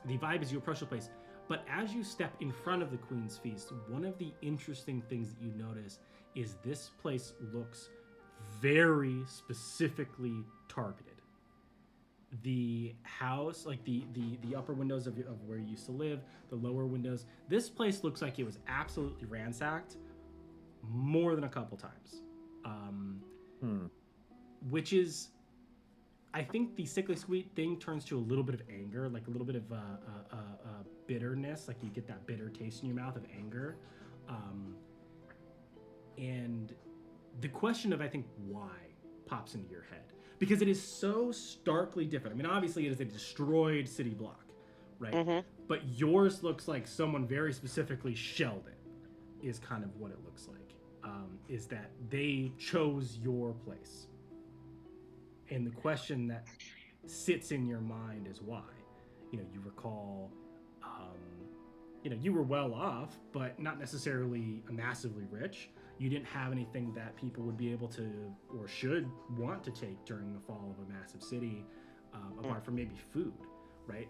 vibe as you approach the place. But as you step in front of the Queen's Feast, one of the interesting things that you notice is this place looks very specifically targeted. The house, like the upper windows of where you used to live, the lower windows, this place looks like it was absolutely ransacked more than a couple times. Which is, I think the sickly sweet thing turns to a little bit of anger, like a little bit of bitterness, like you get that bitter taste in your mouth of anger. And the question of, I think, why pops into your head. Because it is so starkly different. I mean, obviously it is a destroyed city block, right? But yours looks like someone very specifically shelled it, is kind of what it looks like. Is that they chose your place. And the question that sits in your mind is why. You recall, you were well off, but not necessarily massively rich. You didn't have anything that people would be able to or should want to take during the fall of a massive city, apart from maybe food, right?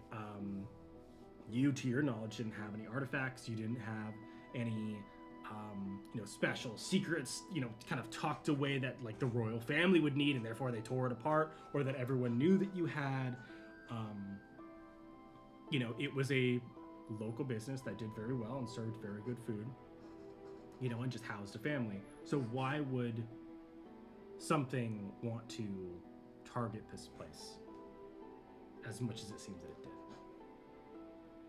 You, to your knowledge, didn't have any artifacts. You didn't have any special secrets, kind of tucked away that like the royal family would need, and therefore they tore it apart, or that everyone knew that you had. It was a local business that did very well and served very good food, and just housed a family. So why would something want to target this place as much as it seems that it did?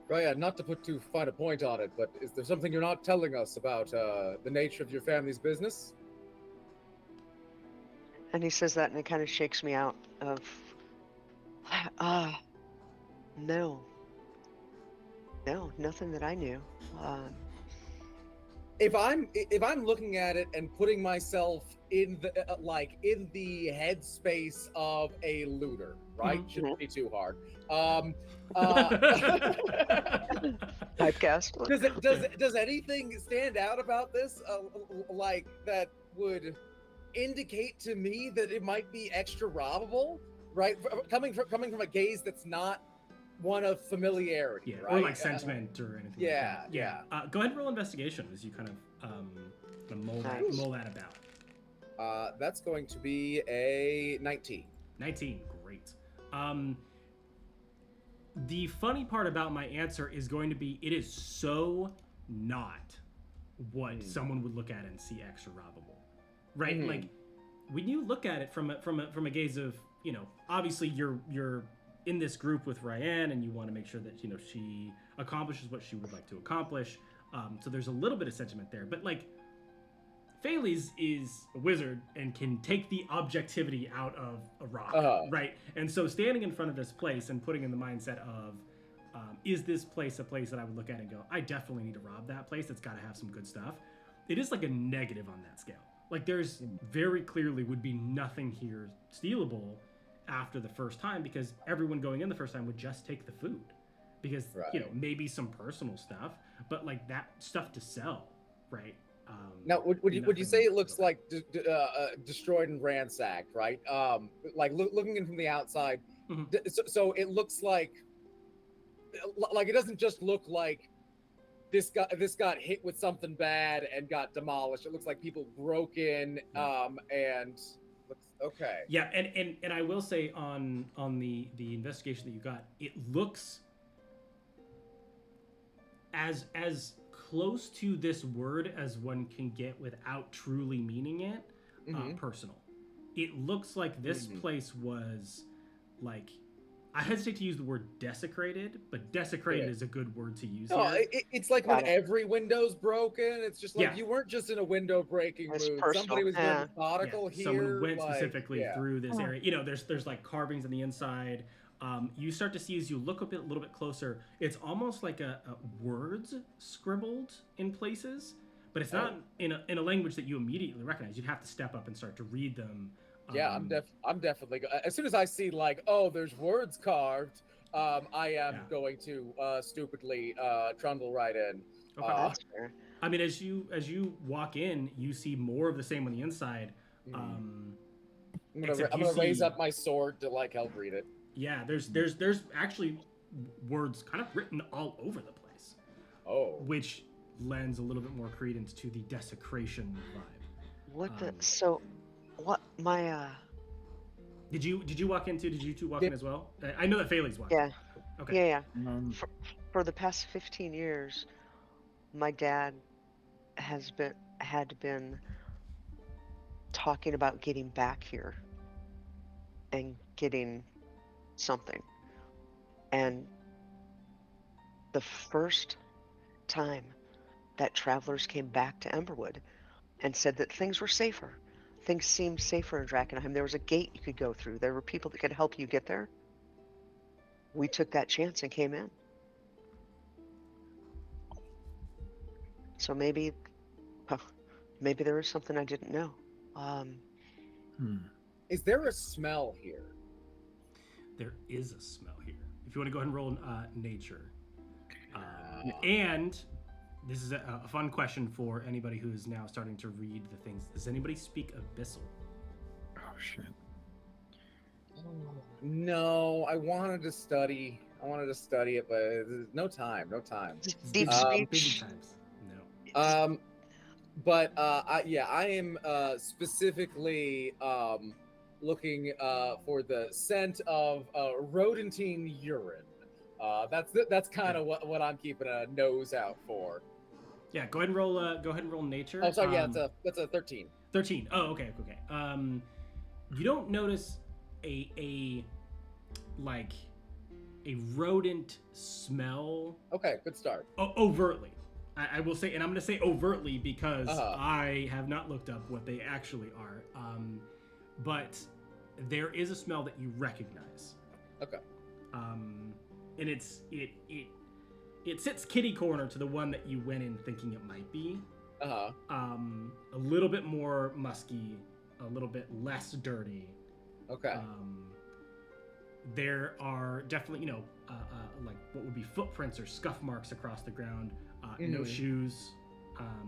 Right, yeah, not to put too fine a point on it, but is there something you're not telling us about the nature of your family's business? And he says that, and it kind of shakes me out of, no, nothing that I knew. If I'm looking at it and putting myself in the in the headspace of a looter, right? Shouldn't be too hard. Typecast. Does anything stand out about this, like that would indicate to me that it might be extra robbable, right? Coming from a gaze that's not one of familiarity, right? Or like sentiment or anything. Yeah. Go ahead and roll investigation as you kind of mull that about. That's going to be a 19. 19, great. The funny part about my answer is going to be it is so not what someone would look at and see extra robbable, right? Like when you look at it from a gaze of, obviously you're in this group with Ryan and you want to make sure that she accomplishes what she would like to accomplish. So there's a little bit of sentiment there, but like Phalles is a wizard and can take the objectivity out of a rock, right? And so standing in front of this place and putting in the mindset of, is this place a place that I would look at and go, I definitely need to rob that place. It's got to have some good stuff. It is like a negative on that scale. Like there's very clearly would be nothing here stealable after the first time, because everyone going in the first time would just take the food, because Right. maybe some personal stuff, but like that stuff to sell, right? Now, would you say nothing it looks real bad. like destroyed and ransacked, right? Like looking in from the outside, Mhm. so it looks like it doesn't just look like this got hit with something bad and got demolished. It looks like people broke in, Yeah. and looks okay. Yeah, and I will say on the investigation that you got, it looks as close to this word as one can get without truly meaning it. Mhm. Personal. It looks like this Mhm. place was like, I hesitate to use the word desecrated, but desecrated Yeah. is a good word to use No, here. it's like when Got it. every window's broken. It's just Yeah, like you weren't just in a window breaking It's mood. Somebody personal. was very Yeah. yeah. methodical Someone here. went Like, specifically yeah. through this Mhm. area. There's like carvings on the inside. You start to see as you look a little bit closer, it's almost like a words scribbled in places, but it's not Oh, in a language that you immediately recognize. You'd have to step up and start to read them. yeah. I'm definitely. As soon as I see like, oh, there's words carved, I Yeah. am going to stupidly trundle right in. Okay. That's fair. I mean, as you walk in, you see more of the same on the inside. Mhm. Um, I'm except you gonna raise see, up my sword to like help read it. yeah, there's actually words kind of written all over the place, Oh, which lends a little bit more credence to the desecration vibe. What the? Um, So, what my did you walk into? Did you two walk yeah. in as well? I know that Faley's walked Yeah, in. Okay. yeah. Um, For the past 15 years, my dad had been talking about getting back here and getting something. And the first time that travelers came back to Emberwood and said that things were safer, things seemed safer in Drakkenheim. There was a gate you could go through. There were people that could help you get there. We took that chance and came in. So huh, maybe there was something I didn't know. Um, Is there a smell here? There is a smell here. If you want to go ahead and roll nature, and this is a fun question for anybody who is now starting to read the things. Does anybody speak Abyssal? oh shit. No, I wanted to study. I wanted to study it, but there's no time. No time. deep Busy speech. times. No. But I am specifically looking for the scent of rodentine urine. That's kind of what I'm keeping a nose out for. Yeah, go ahead and roll. Go ahead and roll nature. Oh, sorry. Yeah, that's a 13. 13. Oh, okay. You don't notice a like a rodent smell Okay, good start. overtly. I will say, and I'm going to say overtly because Uh-huh. I have not looked up what they actually are. But there is a smell that you recognize. Okay. And it sits kitty corner to the one that you went in thinking it might be. Uh huh. A little bit more musky, a little bit less dirty. Okay. There are definitely, like what would be footprints or scuff marks across the ground. No shoes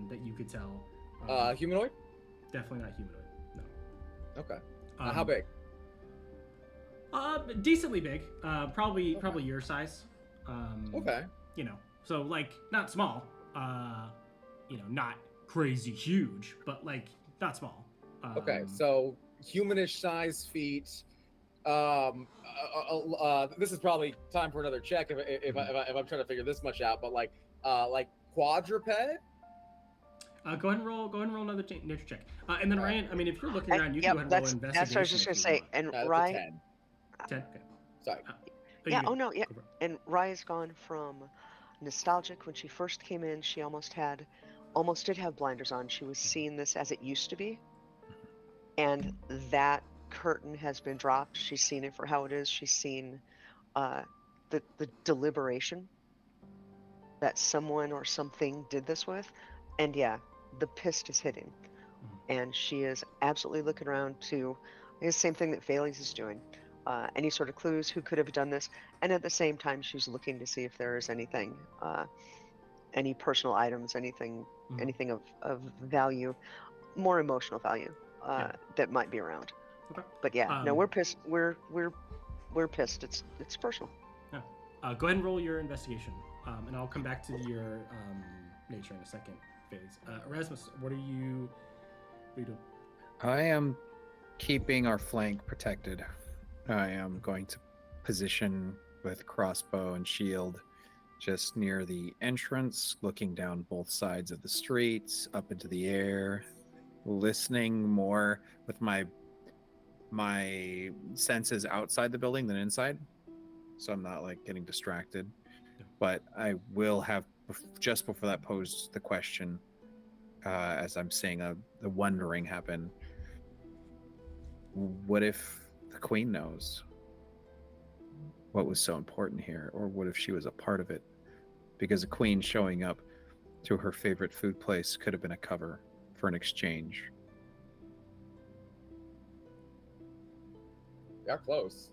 that you could tell. Humanoid? Definitely not humanoid. No. Okay. How big? Decently big. Probably your size. Okay. So like not small. Not crazy huge, but like not small. Okay. So humanish size feet. This is probably time for another check if I'm trying to figure this much out. But like quadruped. Go ahead and roll another nature check. And then Ryan, I mean, if you're looking around, you Yep, can go ahead and roll investigation. that's what I was just gonna say. And That's Rye, a 10. 10. Okay. Sorry. yeah, you oh go. no, yeah. Go for it. And Rye's gone from nostalgic. When she first came in, she almost did have blinders on. She was seeing this as it used to be, and that curtain has been dropped. She's seen it for how it is. She's seen the deliberation that someone or something did this with, and yeah, the pist is hitting, and she is absolutely looking around to the same thing that Faley's is doing. any sort of clues, who could have done this, and at the same time, she's looking to see if there is anything, any personal items, anything, Mhm. anything of value, more emotional value, Yeah. that might be around. Okay. But yeah, no, Um, we're pissed. We're pissed. It's personal. Yeah. Go ahead and roll your investigation, and I'll come back to your nature in a second phase. Erasmus, what are you doing? I am keeping our flank protected. I am going to position with crossbow and shield just near the entrance, looking down both sides of the streets, up into the air, listening more with my senses outside the building than inside, so I'm not like getting distracted. Yeah. But I will have, just before that, posed the question, as I'm seeing the wondering happen. What if the queen knows what was so important here? Or what if she was a part of it? Because a queen showing up to her favorite food place could have been a cover for an exchange. Yeah, close.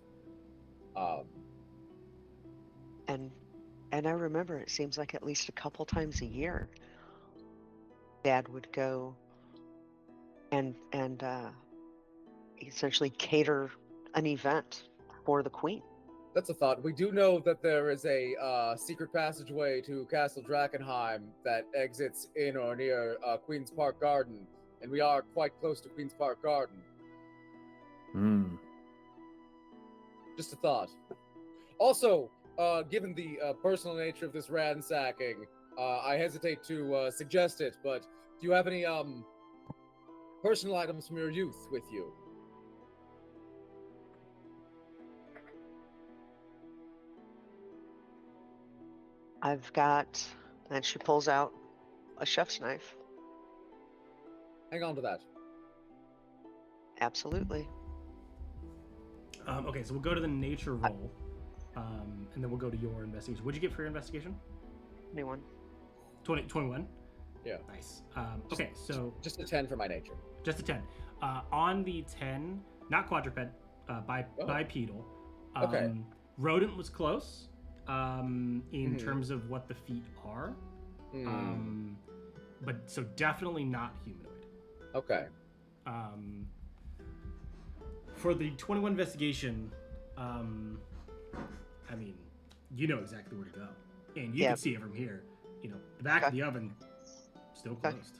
And I remember it seems like at least a couple times a year, Dad would go and essentially cater an event for the Queen. That's a thought. We do know that there is a secret passageway to Castle Drakkenheim that exits in or near Queen's Park Garden, and we are quite close to Queen's Park Garden. Hmm. Just a thought. Also, given the personal nature of this ransacking, I hesitate to suggest it, but do you have any personal items from your youth with you? I've got, and she pulls out a chef's knife. Hang on to that. Absolutely. Okay, so we'll go to the nature roll, and then we'll go to your investigation. What'd you get for your investigation? Anyone? 21? Yeah. Nice. Okay, so Just a 10 for my nature. just a 10. On the 10, not quadruped, bipedal. Okay. Rodent was close in terms of what the feet are, but so definitely not humanoid. Okay. For the 21 investigation, I mean, you know exactly where to go, and you can see it from here. You know, the back of the oven still closed.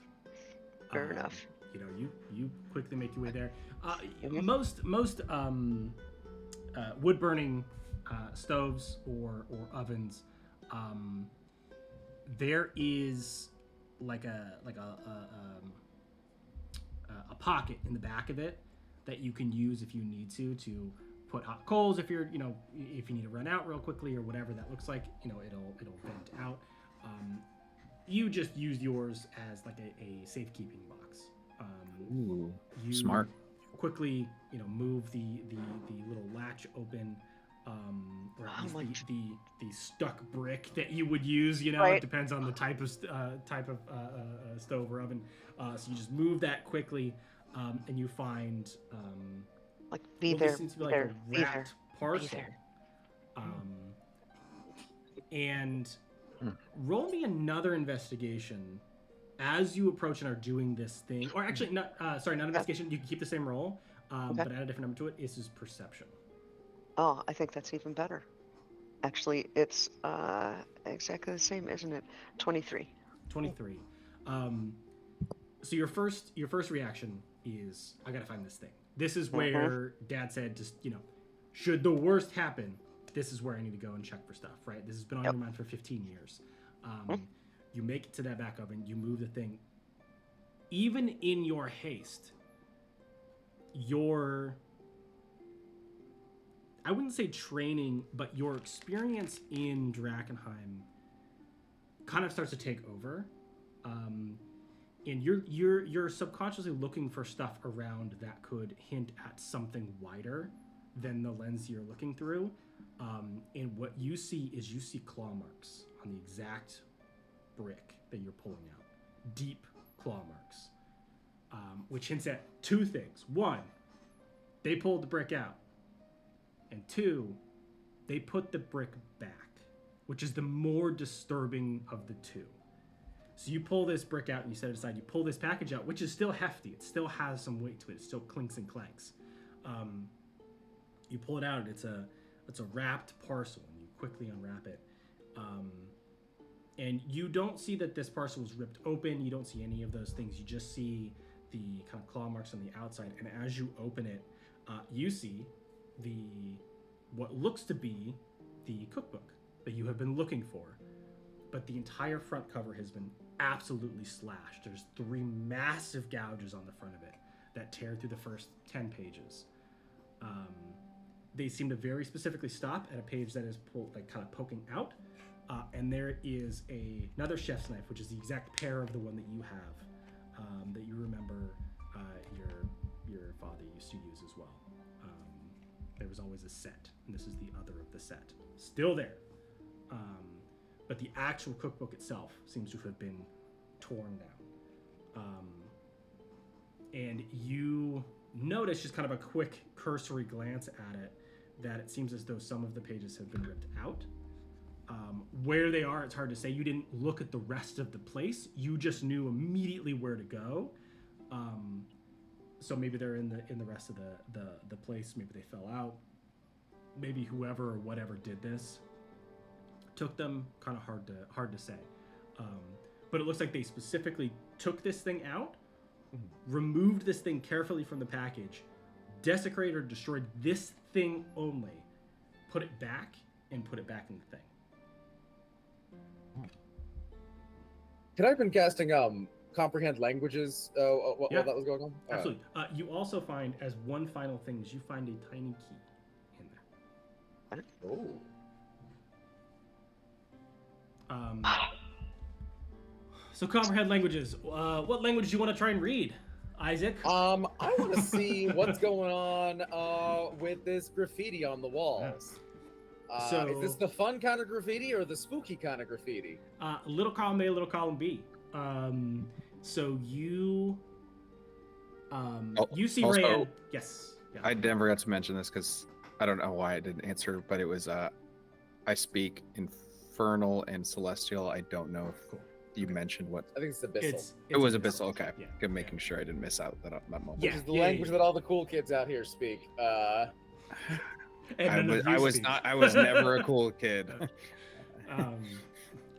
Fair enough. You know, you quickly make your way there. Most wood burning stoves or ovens, there is like a pocket in the back of it that you can use if you need to put hot coals if you're, if you need to run out real quickly or whatever that looks like. It'll vent out. You just use yours as like a safekeeping box. Ooh, You smart. quickly, move the little latch open, or at least the stuck brick that you would use. Right. It depends on the type of stove or oven. So you just move that quickly, and you find Like be what there, seems to be be like there, a be there, wrapped be parcel. there. And roll me another investigation as you approach and are doing this thing. Or actually, not investigation. You can keep the same roll, but add a different number to it. This is perception. Oh, I think that's even better. Actually, it's exactly the same, isn't it? 23. 23. So your first reaction is, I gotta find this thing. This is where Dad said, just should the worst happen, this is where I need to go and check for stuff. Right? This has been on your mind for 15 years. You make it to that back oven. You move the thing. Even in your haste, I wouldn't say training, but your experience in Drakkenheim kind of starts to take over, and you're subconsciously looking for stuff around that could hint at something wider than the lens you're looking through. And what you see is claw marks on the exact brick that you're pulling out, deep claw marks, which hints at two things. One, they pulled the brick out And 2, they put the brick back, which is the more disturbing of the 2. So you pull this brick out and you set it aside. You pull this package out, which is still hefty. It still has some weight to it. It still clinks and clanks. You pull it out. It's a wrapped parcel, and you quickly unwrap it. And you don't see that this parcel was ripped open. You don't see any of those things. You just see the kind of claw marks on the outside. And as you open it, you see what looks to be the cookbook that you have been looking for. But the entire front cover has been absolutely slashed. There's 3 massive gouges on the front of it that tear through the first 10 pages. They seem to very specifically stop at a page that is kind of poking out. And there is another chef's knife, which is the exact pair of the one that you have, that you remember your father used to use as well. There was always a set, and this is the other of the set. Still there. But the actual cookbook itself seems to have been torn down. And you notice, just kind of a quick cursory glance at it, that it seems as though some of the pages have been ripped out. Where they are, it's hard to say. You didn't look at the rest of the place. You just knew immediately where to go. So maybe they're in the rest of the place. Maybe they fell out. Maybe whoever or whatever did this took them. Kind of hard to say. But it looks like they specifically took this thing out, removed this thing carefully from the package, desecrated or destroyed this thing only, put it back, and put it back in the thing. Could I have been casting comprehend languages while that was going on? Absolutely. You also find, as one final thing, is you find a tiny key in there. So comprehend languages. What language do you want to try and read, Isaac? I want to see what's going on with this graffiti on the walls. So, is this the fun kind of graffiti or the spooky kind of graffiti? Little column A, little column B. So you see also, Rayan. Yes. Yeah. I never got to mention this because I don't know why I didn't answer, but it was I speak Infernal and Celestial. I don't know if you mentioned what. I think it's Abyssal. It was Abyssal. Okay. Yeah. Good, making sure I didn't miss out that moment. Which is the language that all the cool kids out here speak. I was never a cool kid.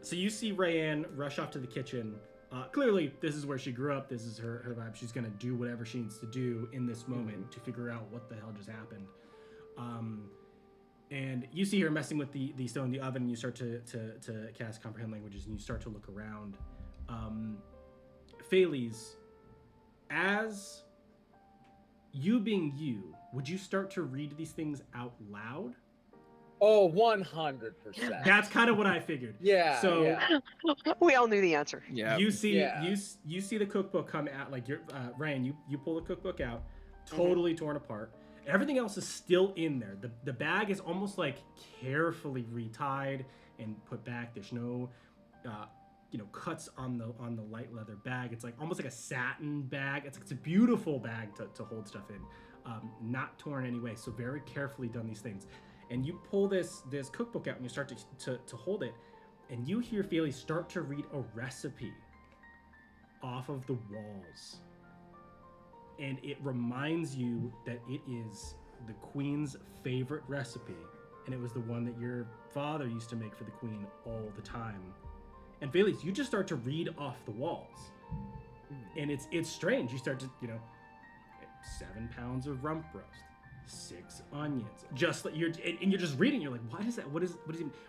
So you see Rayan rush off to the kitchen. Clearly, this is where she grew up. This is her vibe. She's going to do whatever she needs to do in this moment to figure out what the hell just happened. And you see her messing with the stone in the oven. And you start to cast comprehend languages, and you start to look around. Pheles, as you being you, would you start to read these things out loud? Oh, 100%. That's kind of what I figured. Yeah. So yeah. We all knew the answer. Yeah. you see the cookbook come out, like you're Ryan. You pull the cookbook out, totally torn apart. Everything else is still in there. The bag is almost like carefully retied and put back. There's no cuts on the light leather bag. It's like almost like a satin bag. It's a beautiful bag to hold stuff in. Not torn anyway, so very carefully done these things. And you pull this cookbook out and you start to hold it, and you hear Pheles start to read a recipe off of the walls. And it reminds you that it is the queen's favorite recipe, and it was the one that your father used to make for the queen all the time. And Pheles, you just start to read off the walls. And it's strange. You start to, 7 pounds of rump roast, 6 onions, just like you're just reading. You're like, what is that? What is it?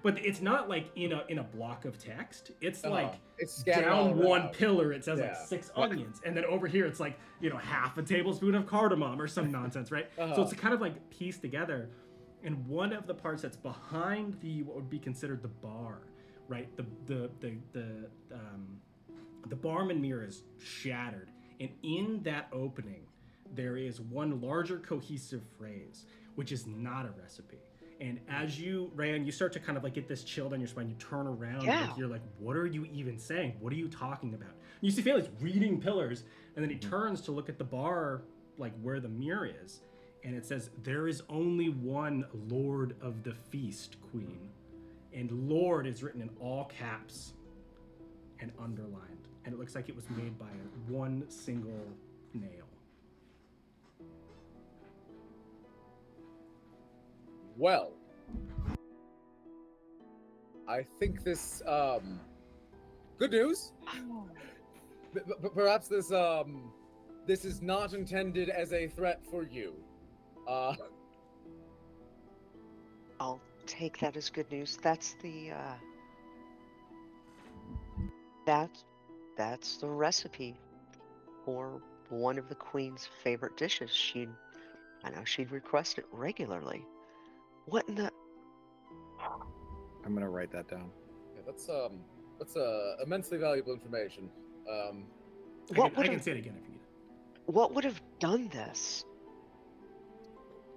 But it's not like in a block of text. It's like it's down one pillar. It says like 6 onions, and then over here it's like half a tablespoon of cardamom or some nonsense, right? So it's kind of like pieced together. And one of the parts that's behind what would be considered the bar, right? The barman mirror is shattered, and in that opening, there is one larger cohesive phrase, which is not a recipe. And as Rayan, you start to kind of like get this chill down your spine. You turn around, and you're like, what are you even saying? What are you talking about? And you see Pheles reading pillars, and then he turns to look at the bar, like where the mirror is, and it says, "There is only one Lord of the Feast, Queen." And Lord is written in all caps and underlined. And it looks like it was made by one single nail. Well, I think this, good news. Perhaps this is not intended as a threat for you. I'll take that as good news. That's the that's the recipe for one of the queen's favorite dishes. I know she'd request it regularly. What in the? I'm gonna write that down. Yeah, that's immensely valuable information. I can say it again if you need it. What would have done this?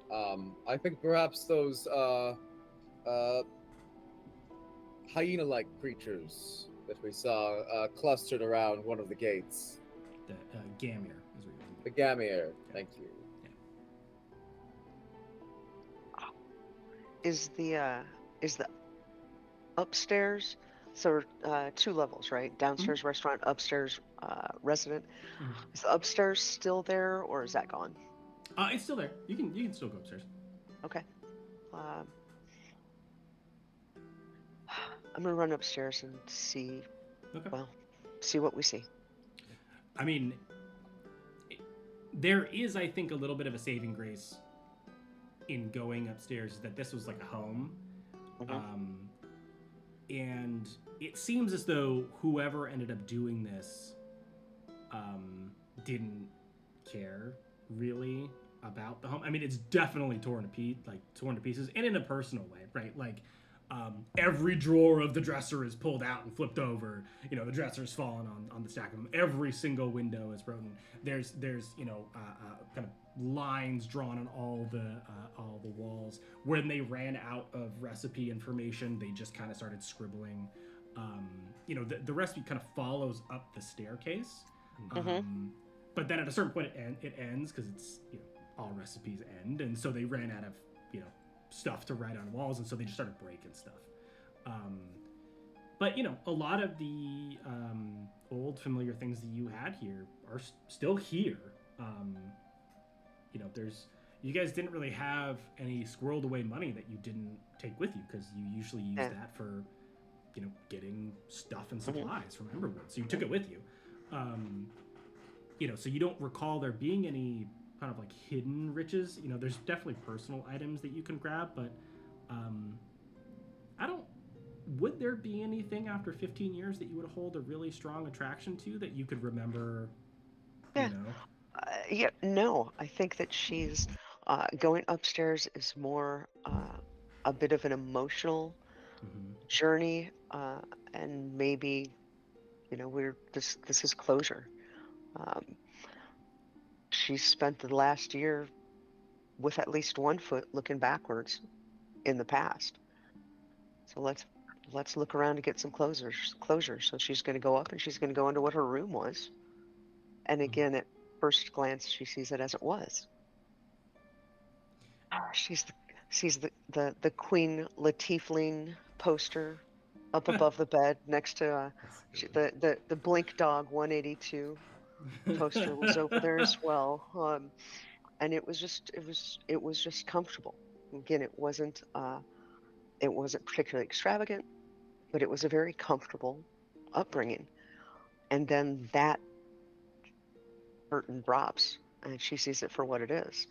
I think perhaps those hyena-like creatures that we saw clustered around one of the gates. The Gamir is what you're The Gamir. Thank you. Is the upstairs? So 2 levels, right? Downstairs restaurant, upstairs resident. Is the upstairs still there, or is that gone? It's still there. You can still go upstairs. Okay. I'm gonna run upstairs and see. Okay. Well, see what we see. I mean, there is, I think, a little bit of a saving grace in going upstairs, that this was like a home. And it seems as though whoever ended up doing this didn't care really about the home. I mean, it's definitely torn to pieces, and in a personal way, right? Like, every drawer of the dresser is pulled out and flipped over. You know, the dresser's fallen on the stack of them. Every single window is broken. There's kind of lines drawn on all the walls. When they ran out of recipe information, they just kind of started scribbling. The recipe kind of follows up the staircase. But then at a certain point it ends, because it's, all recipes end, and so they ran out of stuff to write on walls, and so they just started breaking stuff. But a lot of the old familiar things that you had here are still here. You guys didn't really have any squirreled away money that you didn't take with you, because you usually use that for getting stuff and supplies from Emberwood, so you took it with you. So you don't recall there being any kind of like hidden riches. There's definitely personal items that you can grab, but would there be anything after 15 years that you would hold a really strong attraction to, that you could remember? No, I think that she's going upstairs is more a bit of an emotional journey, and maybe this is closure. She spent the last year with at least one foot looking backwards in the past. So let's look around to get some closure. So she's going to go up and she's going to go into what her room was. And again, at first glance, she sees it as it was. She sees the Queen Latifling poster up above the bed next to the Blink Dog 182 poster was over there as well. And it was just comfortable. Again, it wasn't particularly extravagant, but it was a very comfortable upbringing. And then that curtain drops, and she sees it for what it is,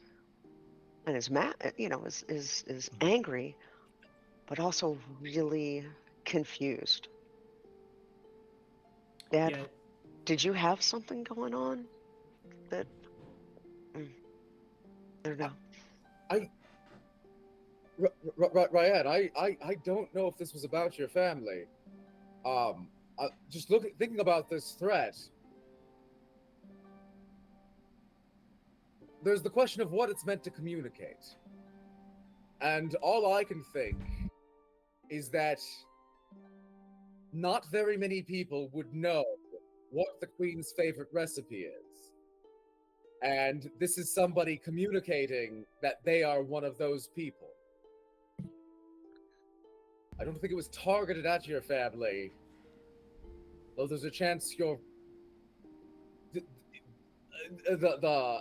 and is mad, is angry, but also really confused. Dad, Yeah. did you have something going on that I don't know? Ryan, I don't know if this was about your family. Just thinking about this threat. There's the question of what it's meant to communicate. And all I can think is that not very many people would know what the Queen's favorite recipe is. And this is somebody communicating that they are one of those people. I don't think it was targeted at your family. Though there's a chance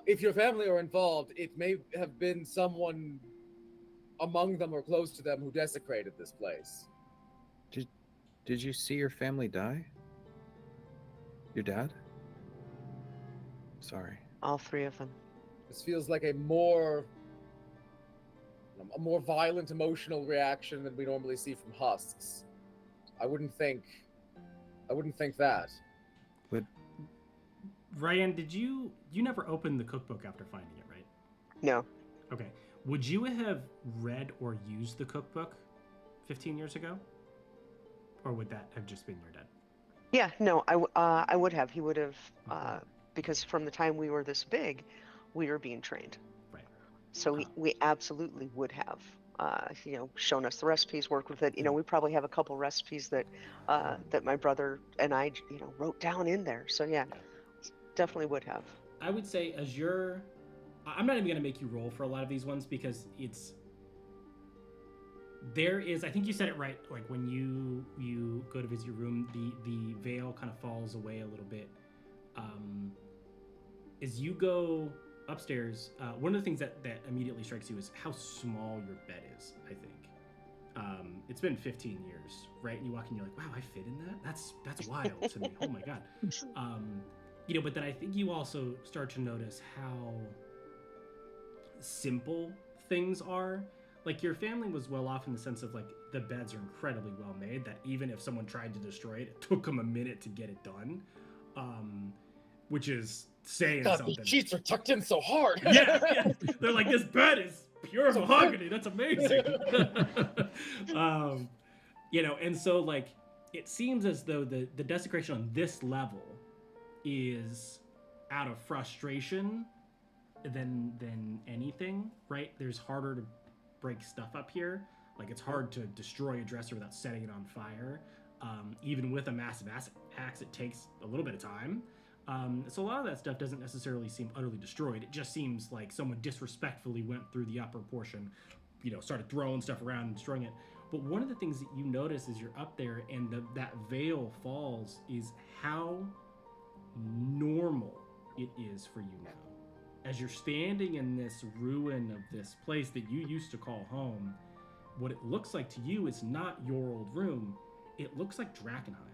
if your family are involved, it may have been someone among them or close to them who desecrated this place. Did you see your family die? Your dad? Sorry. All three of them. This feels like a more violent emotional reaction than we normally see from husks. I wouldn't think that. But Ryan, did you never opened the cookbook after finding it, right? No. Okay. Would you have read or used the cookbook 15 years ago? Or would that have just been your dad? Yeah, no, I would have. He would have, because from the time we were this big, we were being trained. Right. So we absolutely would have, shown us the recipes, worked with it. We probably have a couple recipes that my brother and I, wrote down in there. So yeah, definitely would have. I would say I'm not even going to make you roll for a lot of these ones because I think you said it right, like when you go to visit your room, the veil kind of falls away a little bit. As you go upstairs, one of the things that immediately strikes you is how small your bed is, I think. It's been 15 years, right? And you walk in, you're like, wow, I fit in that? That's wild to me. Oh my God. But then I think you also start to notice how simple things are. Like, your family was well off in the sense of, like, the beds are incredibly well made, that even if someone tried to destroy it, it took them a minute to get it done. Which is saying something. The sheets are tucked in so hard. Yeah. They're like, this bed is pure mahogany. That's amazing. And so, like, it seems as though the desecration on this level is out of frustration than anything, right? There's harder to break stuff up here. Like, it's hard to destroy a dresser without setting it on fire. Even with a massive axe, it takes a little bit of time. So a lot of that stuff doesn't necessarily seem utterly destroyed. It just seems like someone disrespectfully went through the upper portion, started throwing stuff around and destroying it. But one of the things that you notice as you're up there and that veil falls is how normal it is for you now. As you're standing in this ruin of this place that you used to call home, what it looks like to you is not your old room. It looks like Drakkenheim.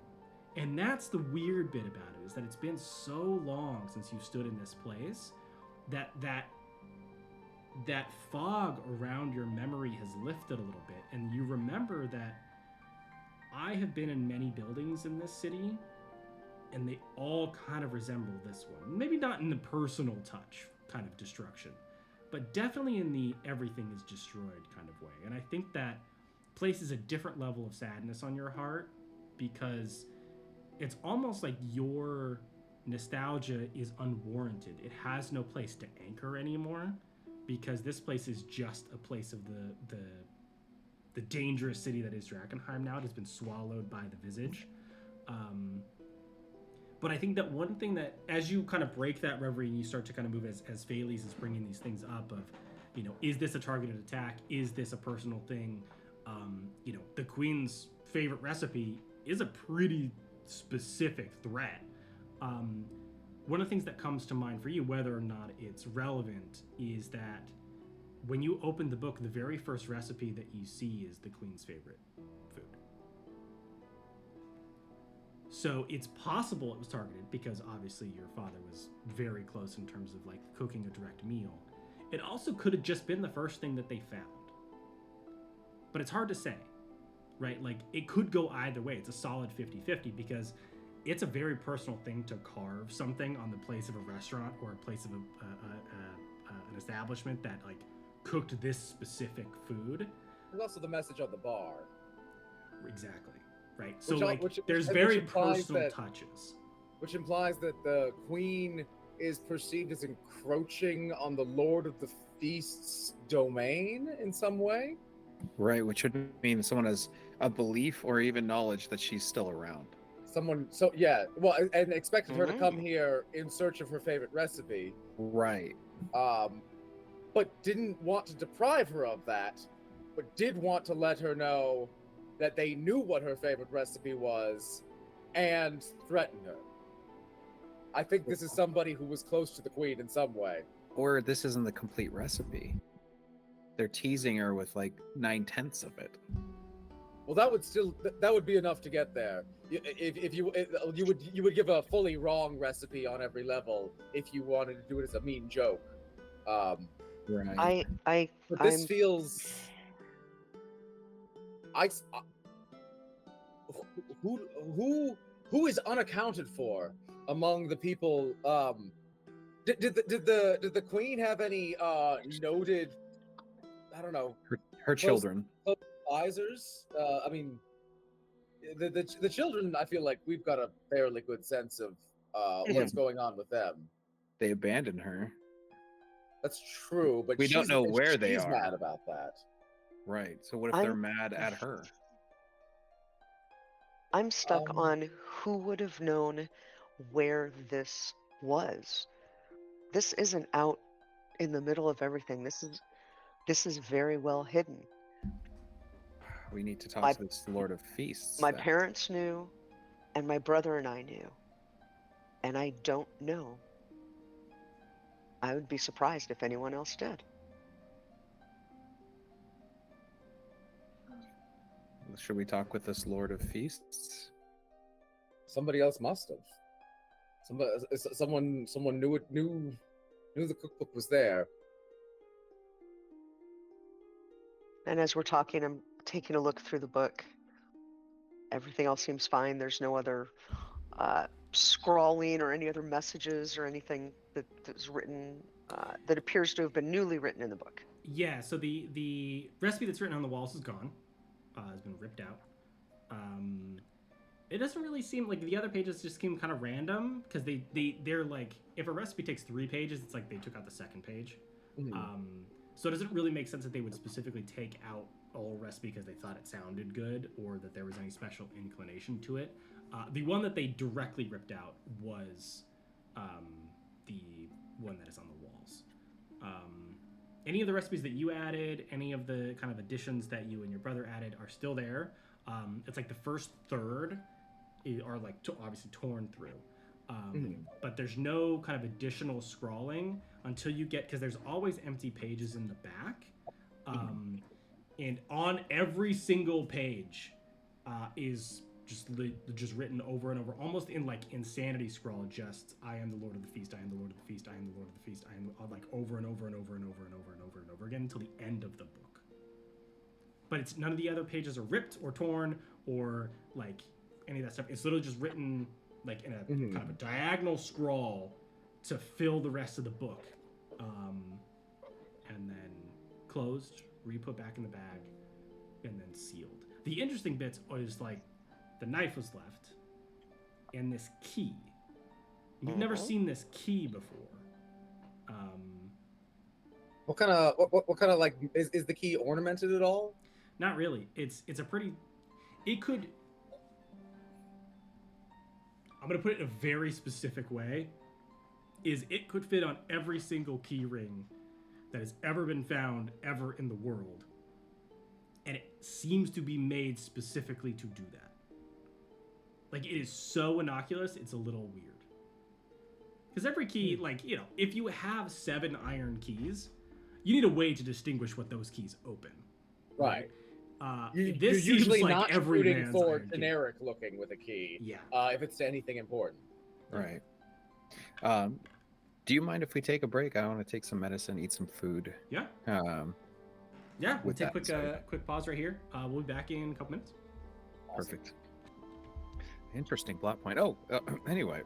And that's the weird bit about it, is that it's been so long since you stood in this place that fog around your memory has lifted a little bit. And you remember that I have been in many buildings in this city, and they all kind of resemble this one. Maybe not in the personal touch kind of destruction, but definitely in the everything is destroyed kind of way. And I think that places a different level of sadness on your heart, because it's almost like your nostalgia is unwarranted. It has no place to anchor anymore, because this place is just a place of the dangerous city that is Drakkenheim now. It has been swallowed by the visage. But I think that one thing that, as you kind of break that reverie and you start to kind of move as Scalise is bringing these things up of, is this a targeted attack? Is this a personal thing? The Queen's favorite recipe is a pretty specific threat. One of the things that comes to mind for you, whether or not it's relevant, is that when you open the book, the very first recipe that you see is the Queen's favorite food. So it's possible it was targeted because obviously your father was very close in terms of like cooking a direct meal. It also could have just been the first thing that they found. But it's hard to say, right? Like, it could go either way. It's a solid 50-50 because it's a very personal thing to carve something on the place of a restaurant or a place of an establishment that like cooked this specific food. There's also the message on the bar. Exactly. Right. So there's very personal touches. Which implies that the Queen is perceived as encroaching on the Lord of the Feast's domain in some way. Right, which would mean someone has a belief or even knowledge that she's still around. Someone, so yeah, well, and expected her to come here in search of her favorite recipe. Right. But didn't want to deprive her of that, but did want to let her know that they knew what her favorite recipe was and threatened her. I think this is somebody who was close to the queen in some way. Or this isn't the complete recipe. They're teasing her with like 9/10 of it. Well, that would be enough to get there. If you would give a fully wrong recipe on every level if you wanted to do it as a mean joke. Right. But this feels. Who is unaccounted for among the people? Did the queen have any noted? I don't know. Her children. Advisors. I mean, the children. I feel like we've got a fairly good sense of what's going on with them. They abandoned her. That's true, but we don't know where they are. She's mad about that. Right. So what if they're mad at her? I'm stuck on who would have known where this was. This isn't out in the middle of everything. This is very well hidden. We need to talk to this Lord of Feasts. My parents knew, and my brother and I knew. And I don't know. I would be surprised if anyone else did. Should we talk with this Lord of Feasts? Somebody else must have. Someone knew the cookbook was there. And as we're talking, I'm taking a look through the book. Everything else seems fine. There's no other scrawling or any other messages or anything that's written that appears to have been newly written in the book. Yeah, so the recipe that's written on the walls is gone. Has been ripped out. It doesn't really seem like the other pages just seem kind of random because they're like, if a recipe takes 3 pages, it's like they took out the second page. So it doesn't really make sense that they would specifically take out a whole recipe because they thought it sounded good or that there was any special inclination to it. The one that they directly ripped out was the one that is on the walls. Any of the recipes that you added, any of the kind of additions that you and your brother added are still there. It's like the first third are like obviously torn through. But there's no kind of additional scrawling until you get, because there's always empty pages in the back. And on every single page is just written over and over, almost in like insanity scrawl, just I am the Lord of the Feast, I am the Lord of the Feast, I am the Lord of the Feast, I am, like over and over and over and over and over and over and over again until the end of the book. But it's none of the other pages are ripped or torn or like any of that stuff. It's literally just written like in a kind of a diagonal scrawl to fill the rest of the book, and then closed, re-put back in the bag, and then sealed. The interesting bits is like the knife was left and this key. You've never seen this key before. What kind of like is the key ornamented at all? Not really. It's a pretty. It could. I'm gonna put it in a very specific way. It could fit on every single key ring that has ever been found ever in the world, and it seems to be made specifically to do that. Like, it is so innocuous, it's a little weird. Because every key, like, you know, if you have 7 iron keys, you need a way to distinguish what those keys open. Right. This you're usually like not every shooting for iron generic looking with a key. Yeah. If it's anything important. Right. Do you mind if we take a break? I want to take some medicine, eat some food. Yeah. Yeah, we'll take a quick pause right here. We'll be back in a couple minutes. Perfect. Interesting plot point. Oh, anyway,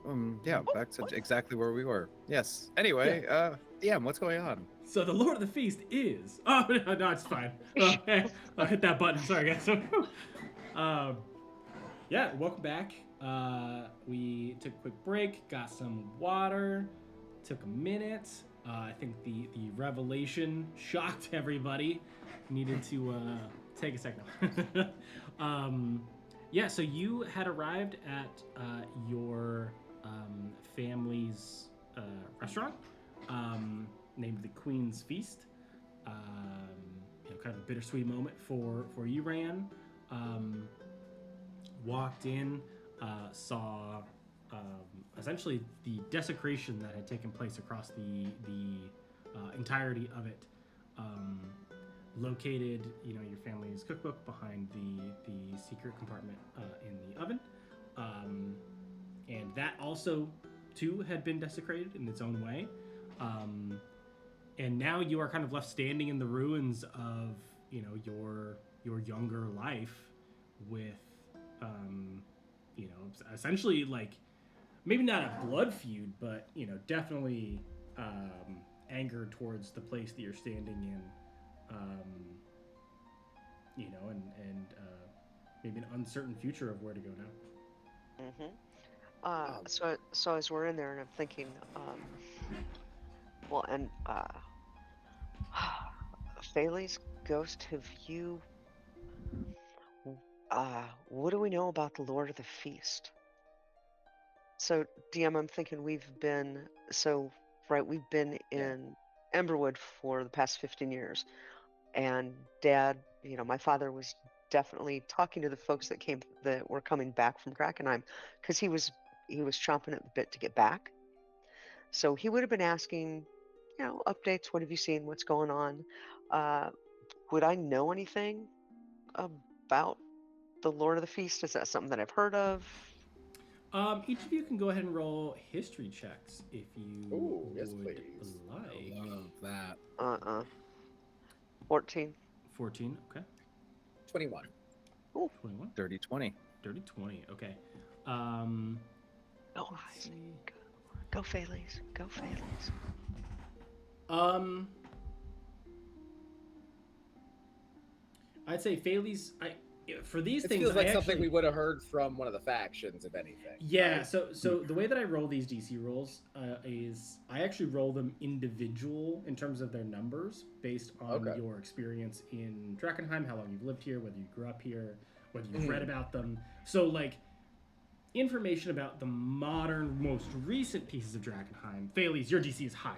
yeah, back to exactly where we were. Yes. Anyway, yeah, what's going on? So the Lord of the Feast is. Oh no, it's fine. Okay, I'll hit that button. Sorry, guys. Yeah, welcome back. We took a quick break, got some water, took a minute. I think the revelation shocked everybody. Needed to take a second. Yeah, so you had arrived at your family's restaurant, named the Queen's Feast. Kind of a bittersweet moment for you, Ran. Walked in, saw essentially the desecration that had taken place across the entirety of it. Located, your family's cookbook behind the secret compartment in the oven, and that also too had been desecrated in its own way. And now you are kind of left standing in the ruins of your younger life with essentially like maybe not a blood feud, but definitely anger towards the place that you're standing in. And maybe an uncertain future of where to go now. Mm-hmm. So as we're in there, and I'm thinking, Faley's ghost. Have you? What do we know about the Lord of the Feast? So DM, I'm thinking we've been in Emberwood for the past 15 years. And Dad, my father was definitely talking to the folks that were coming back from Drakkenheim, because he was chomping at the bit to get back. So he would have been asking, updates. What have you seen? What's going on? Would I know anything about the Lord of the Feast? Is that something that I've heard of? Each of you can go ahead and roll history checks if you yes, would please. like. I love that. 14. 14, okay. 21. Ooh. 21. Dirty 20. Dirty 20, okay. Go, Isaac. Go, Faley's. Go, Faley's. I'd say Faley's. For these It things, feels like something we would have heard from one of the factions, if anything. Yeah. Right? So the way that I roll these DC rolls is I actually roll them individual in terms of their numbers based on your experience in Drakkenheim, how long you've lived here, whether you grew up here, whether you've read about them. So like information about the modern, most recent pieces of Drakkenheim, Faley's, your DC is higher.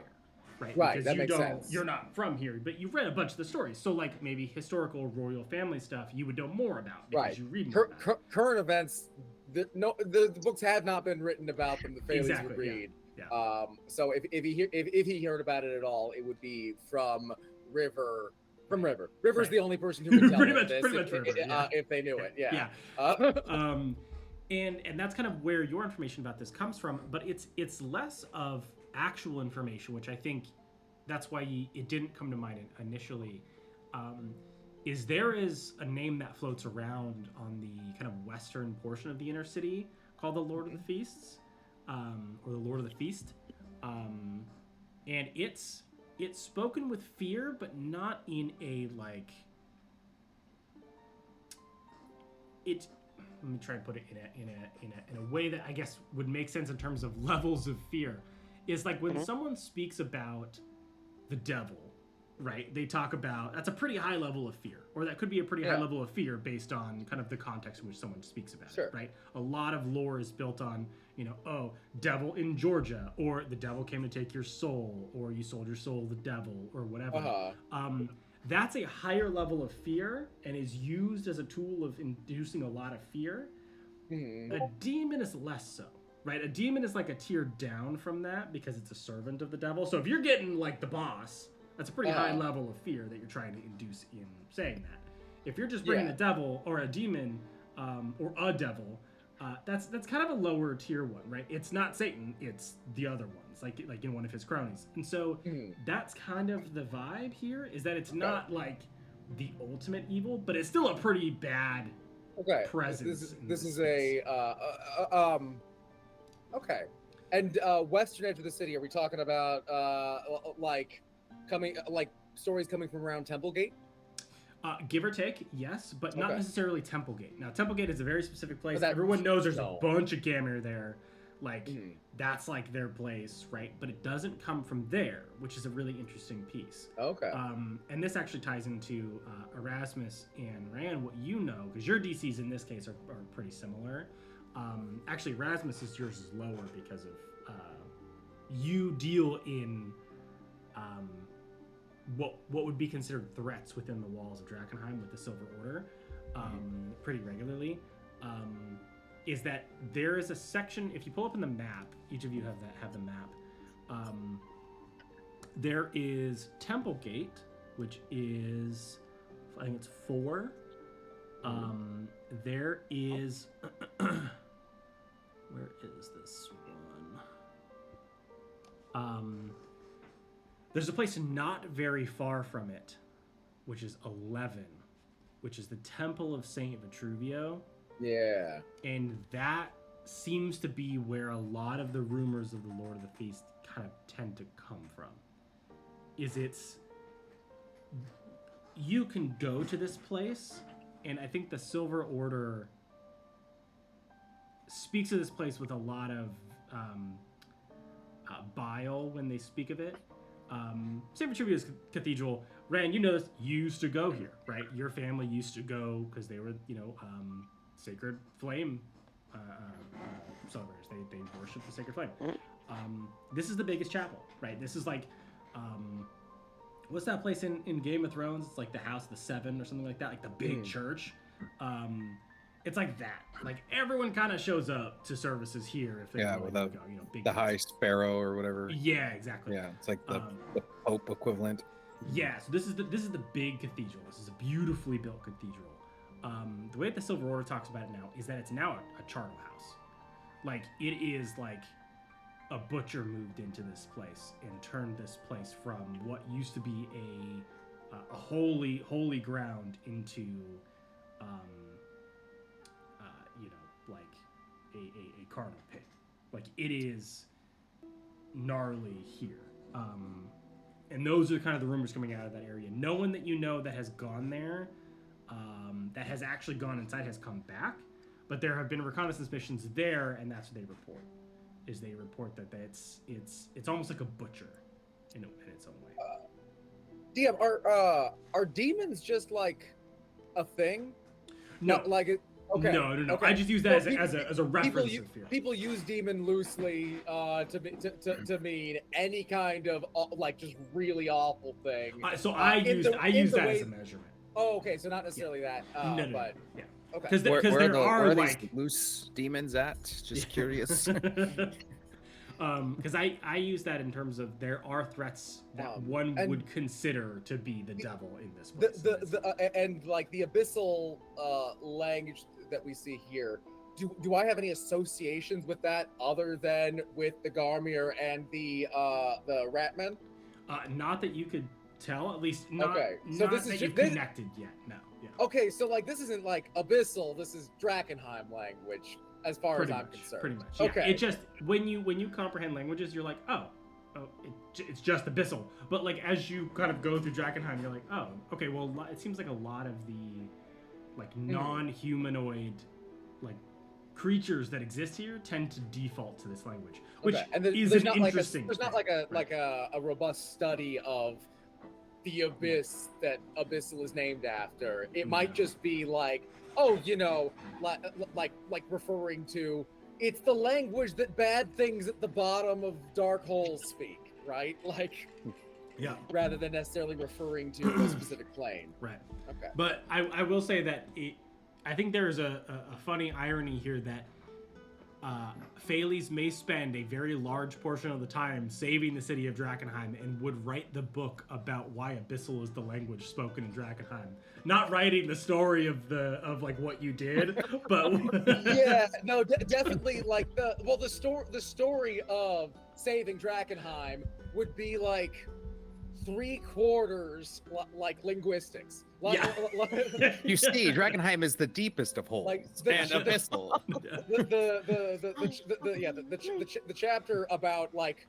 Right, because that makes sense. You're not from here, but you've read a bunch of the stories. So, like maybe historical royal family stuff, you would know more about because you read more about it. Current events, the books have not been written about them. The Faleys would read. Yeah. So if he heard about it at all, it would be from River. From River. River's the only person who would tell them this if they knew it. Yeah. And that's kind of where your information about this comes from, but it's less of actual information, which I think that's why it didn't come to mind initially. There is a name that floats around on the kind of western portion of the inner city called the Lord of the Feasts, or the Lord of the Feast, and it's spoken with fear, but not in a like. Let me try and put it in a way that I guess would make sense in terms of levels of fear. Is like when someone speaks about the devil, right? They talk about that's a pretty high level of fear, or that could be a pretty high level of fear based on kind of the context in which someone speaks about it, right? A lot of lore is built on, devil in Georgia, or the devil came to take your soul, or you sold your soul to the devil, or whatever. That's a higher level of fear and is used as a tool of inducing a lot of fear. A demon is less so. Right, a demon is like a tier down from that because it's a servant of the devil. So if you're getting like the boss, that's a pretty high level of fear that you're trying to induce in saying that. If you're just bringing a devil or a demon or a devil, that's kind of a lower tier one, right? It's not Satan, it's the other ones, like in one of his cronies. And so that's kind of the vibe here, is that it's not like the ultimate evil, but it's still a pretty bad presence. This is Okay, and western edge of the city. Are we talking about stories coming from around Templegate? Give or take, yes, but not necessarily Templegate. Now, Templegate is a very specific place. Everyone knows there's a bunch of Gamir there, Like Mhm. that's like their place, right? But it doesn't come from there, which is a really interesting piece. Okay. And this actually ties into Erasmus and Rand, what you know, because your DCs in this case are pretty similar. Actually, Erasmus yours is lower because of you deal in what would be considered threats within the walls of Drakkenheim with the Silver Order pretty regularly. Is that there is a section, if you pull up in the map, each of you have the map. There is Temple Gate, which is, I think it's 4. There is, where is this one? There's a place not very far from it, which is 11, which is the Temple of Saint Vitruvio. Yeah. And that seems to be where a lot of the rumors of the Lord of the Feast kind of tend to come from. You can go to this place, and I think the Silver Order speaks of this place with a lot of bile when they speak of it. St. Vitruvius Cathedral, Rand, you know this, used to go here, right? Your family used to go because they were, Sacred Flame celebators. They worship the Sacred Flame. This is the biggest chapel, right? This is like, what's that place in Game of Thrones? It's like the House of the Seven or something like that, like the big church. It's like that. Like everyone kind of shows up to services here if they with go, big the High Sparrow or whatever. Yeah, exactly. Yeah, it's like the Pope equivalent. Yeah, so this is the big cathedral. This is a beautifully built cathedral. The way that the Silver Order talks about it now is that it's now a charnel house. Like it is like a butcher moved into this place and turned this place from what used to be a holy ground into like a carnal pit. Like it is gnarly here. And those are kind of the rumors coming out of that area. No one that you know that has gone there, that has actually gone inside, has come back. But there have been reconnaissance missions there, and that's what they report. They report that it's almost like a butcher in its own way. DM, are demons just like a thing? No, like it. Okay. No. Okay. I just use that as a reference. People use demon loosely to mean any kind of like just really awful thing. So I use that as a measurement. Oh, okay. So not necessarily that. No. But yeah. Okay. Because there are these loose demons at? Just curious. Because I use that in terms of there are threats that one would consider to be the devil in this place. And like the abyssal language that we see here, do I have any associations with that other than with the Garmir and the Ratmen? Not that you could tell, at least not, okay. So not this that is you've connected yet. No. Yeah. Okay, so like this isn't like abyssal. This is Drakkenheim language, as far as I'm concerned. Pretty much. Yeah. Okay. It just when you comprehend languages, you're like, it's just abyssal. But like as you kind of go through Drakkenheim, you're like, oh, okay. Well, it seems like a lot of the like non-humanoid like creatures that exist here tend to default to this language, which is an interesting. There's not like a robust study of the abyss that abyssal is named after. It might just be like, like referring to, it's the language that bad things at the bottom of dark holes speak, right? Like, yeah. Rather than necessarily referring to a specific plane. Right. Okay. But I will say that I think there's a funny irony here that Phalles may spend a very large portion of the time saving the city of Drakkenheim and would write the book about why abyssal is the language spoken in Drakkenheim. Not writing the story of like what you did, but yeah, no, definitely like the story of saving Drakkenheim would be like 3/4 like linguistics. You see, Drakkenheim is the deepest of holes and abyssal. The chapter about like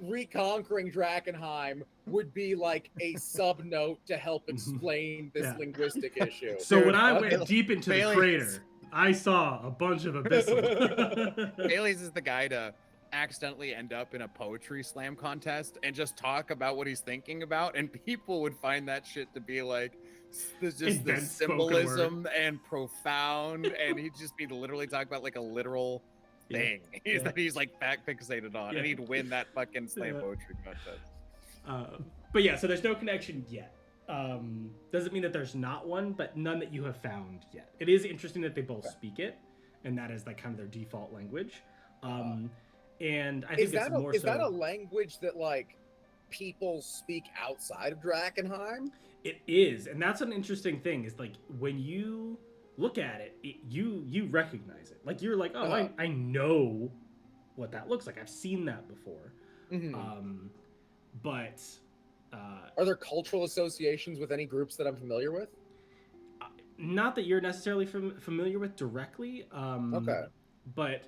reconquering Drakkenheim would be like a sub note to help explain this linguistic issue. So when I went deep into the crater, I saw a bunch of abyssal. Scalise is the guy to accidentally end up in a poetry slam contest and just talk about what he's thinking about, and people would find that shit to be like there's just the Advanced spoken word. symbolism and profound, and he'd just be literally talking about like a literal thing that he's like fact fixated on, and he'd win that fucking slam poetry contest. But yeah, so there's no connection yet. Doesn't mean that there's not one, but none that you have found yet. It is interesting that they both speak it, and that is like kind of their default language. And I think is that a language that like people speak outside of Drakkenheim? It is, and that's an interesting thing. Is like when you look at it, you recognize it. Like you're like, oh, I know what that looks like. I've seen that before. Mm-hmm. But are there cultural associations with any groups that I'm familiar with? Not that you're necessarily familiar with directly. Okay. But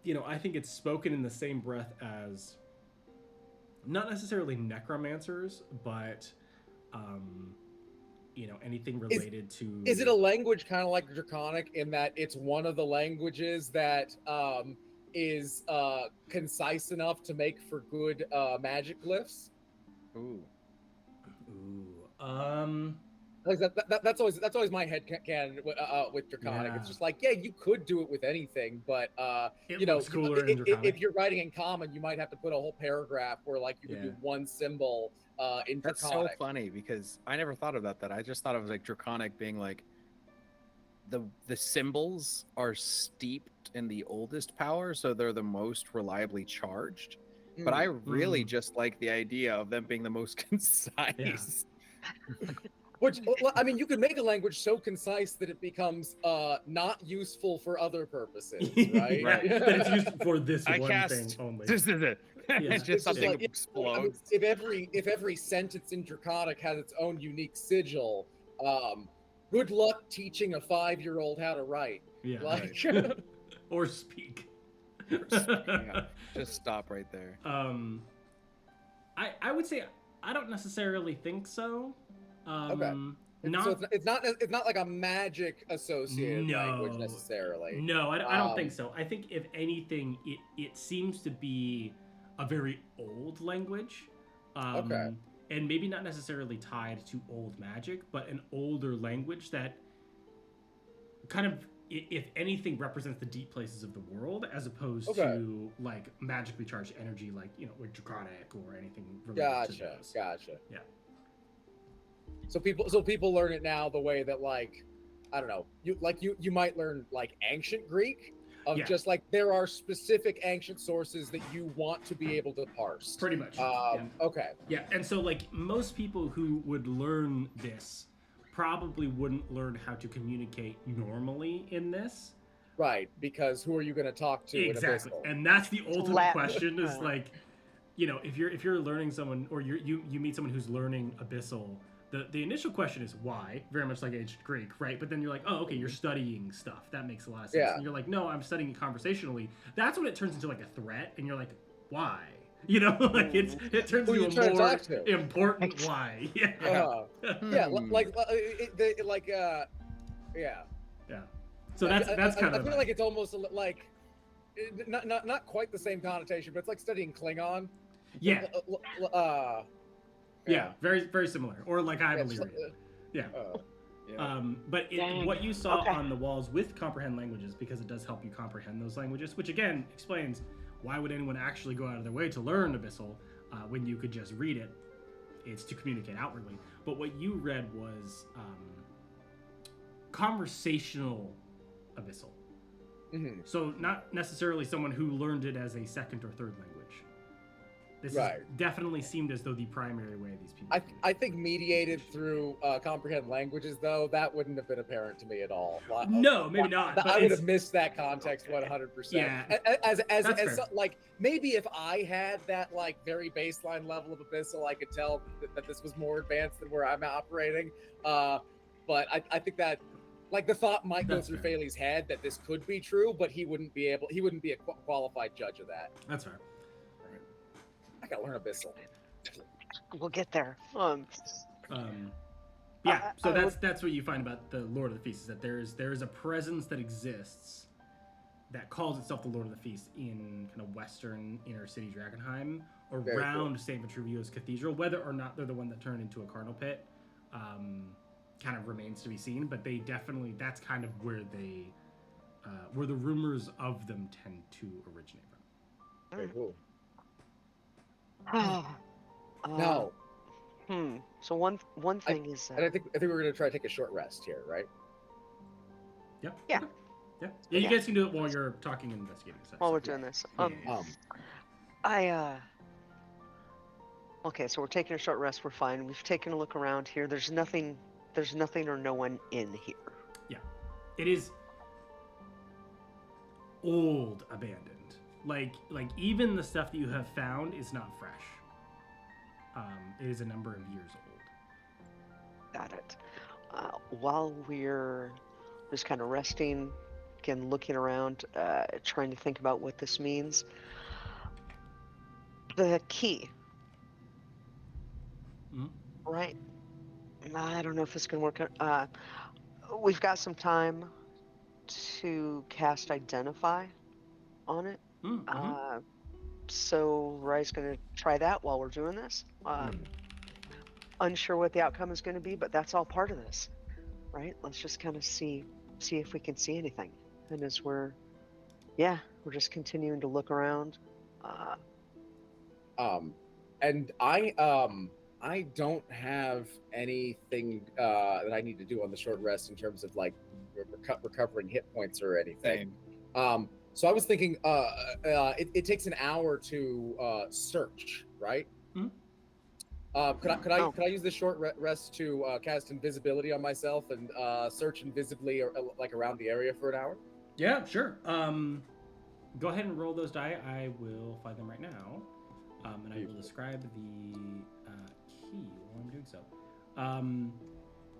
you know, I think it's spoken in the same breath as not necessarily necromancers, but you know, anything related to. Is it a language kind of like Draconic in that it's one of the languages that is concise enough to make for good magic glyphs? Ooh. Like that's always my head canon with Draconic. Yeah. It's just like, yeah, you could do it with anything, but It you know, looks cooler in Draconic. if you're writing in Common, you might have to put a whole paragraph where like you could do one symbol in Draconic. That's so funny because I never thought about that. I just thought of like Draconic being like the symbols are steeped in the oldest power, so they're the most reliably charged. But I really just like the idea of them being the most concise. Yeah. Which, I mean, you could make a language so concise that it becomes not useful for other purposes, right? Right. But it's useful for this I one cast, thing only. This is it. Yeah. It's just something like, explodes. I mean, if every sentence in Draconic has its own unique sigil, good luck teaching a 5-year-old how to write. Yeah. Like, or speak. Yeah, just stop right there. I would say I don't necessarily think so. okay. So it's not like a magic associated language necessarily. No, I don't think so. I think if anything, it seems to be a very old language. Okay. And maybe not necessarily tied to old magic, but an older language that kind of, if anything, represents the deep places of the world, as opposed to like magically charged energy, like, you know, with Draconic or anything related to those. Gotcha. Yeah. So people learn it now the way that, like, I don't know, you might learn like ancient Greek of just like there are specific ancient sources that you want to be able to parse. Pretty much. Okay. Yeah, and so like most people who would learn this probably wouldn't learn how to communicate normally in this. Right, because who are you going to talk to? Exactly, in Abyssal? and that's the ultimate Latin. question. Is like, you know, if you're learning someone, or you meet someone who's learning Abyssal, the initial question is why, very much like ancient Greek, right? But then you're like, oh, okay, you're studying stuff. That makes a lot of sense. Yeah. And you're like, no, I'm studying it conversationally. That's when it turns into like a threat, and you're like, why? You know, like it turns into a more important why. Yeah. Yeah, yeah. So that's kind of. I feel like it's almost like not quite the same connotation, but it's like studying Klingon. Yeah. Yeah, very very similar, or like Illyrian. Yeah. But what you saw on the walls with comprehend languages, because it does help you comprehend those languages, which again explains why would anyone actually go out of their way to learn Abyssal when you could just read it. It's to communicate outwardly. But what you read was conversational Abyssal. Mm-hmm. So not necessarily someone who learned it as a second or third language. This definitely seemed as though the primary way these people. I think mediated through comprehend languages, though, that wouldn't have been apparent to me at all. No, maybe not. But I would have missed that context 100%. Yeah, as like maybe if I had that like very baseline level of Abyssal, I could tell that this was more advanced than where I'm operating. But I think that like the thought might go through Faley's head that this could be true, but he wouldn't be a qualified judge of that. That's fair. I gotta learn Abyssal. We'll get there. But Yeah, so that's what you find about the Lord of the Feast, is that there is a presence that exists that calls itself the Lord of the Feast in kind of western inner city Drakkenheim, around St. Vitruvio's Cathedral. Whether or not they're the one that turned into a carnal pit kind of remains to be seen, but they definitely, that's kind of where they where the rumors of them tend to originate from. Very cool. Now, so one thing is, and I think we're gonna try to take a short rest here, right? Yep. Yeah. Okay. Yeah. You guys can do it while you're talking and investigating stuff. While we're doing this, okay, so we're taking a short rest. We're fine. We've taken a look around here. There's nothing or no one in here. Yeah, it is old, abandoned. Like even the stuff that you have found is not fresh. It is a number of years old. Got it. While we're just kind of resting, again, looking around, trying to think about what this means. The key. Right. I don't know if it's going to work. We've got some time to cast Identify on it. So Rye's going to try that while we're doing this. Unsure what the outcome is going to be, but that's all part of this, right? Let's just kind of see if we can see anything. And as we're just continuing to look around. And I don't have anything that I need to do on the short rest in terms of like recovering hit points or anything. So I was thinking it takes an hour to search, right? Could I use this short rest to cast invisibility on myself and search invisibly or like around the area for an hour? Yeah, sure. Go ahead and roll those die. I will find them right now, and I will describe the key while I'm doing so.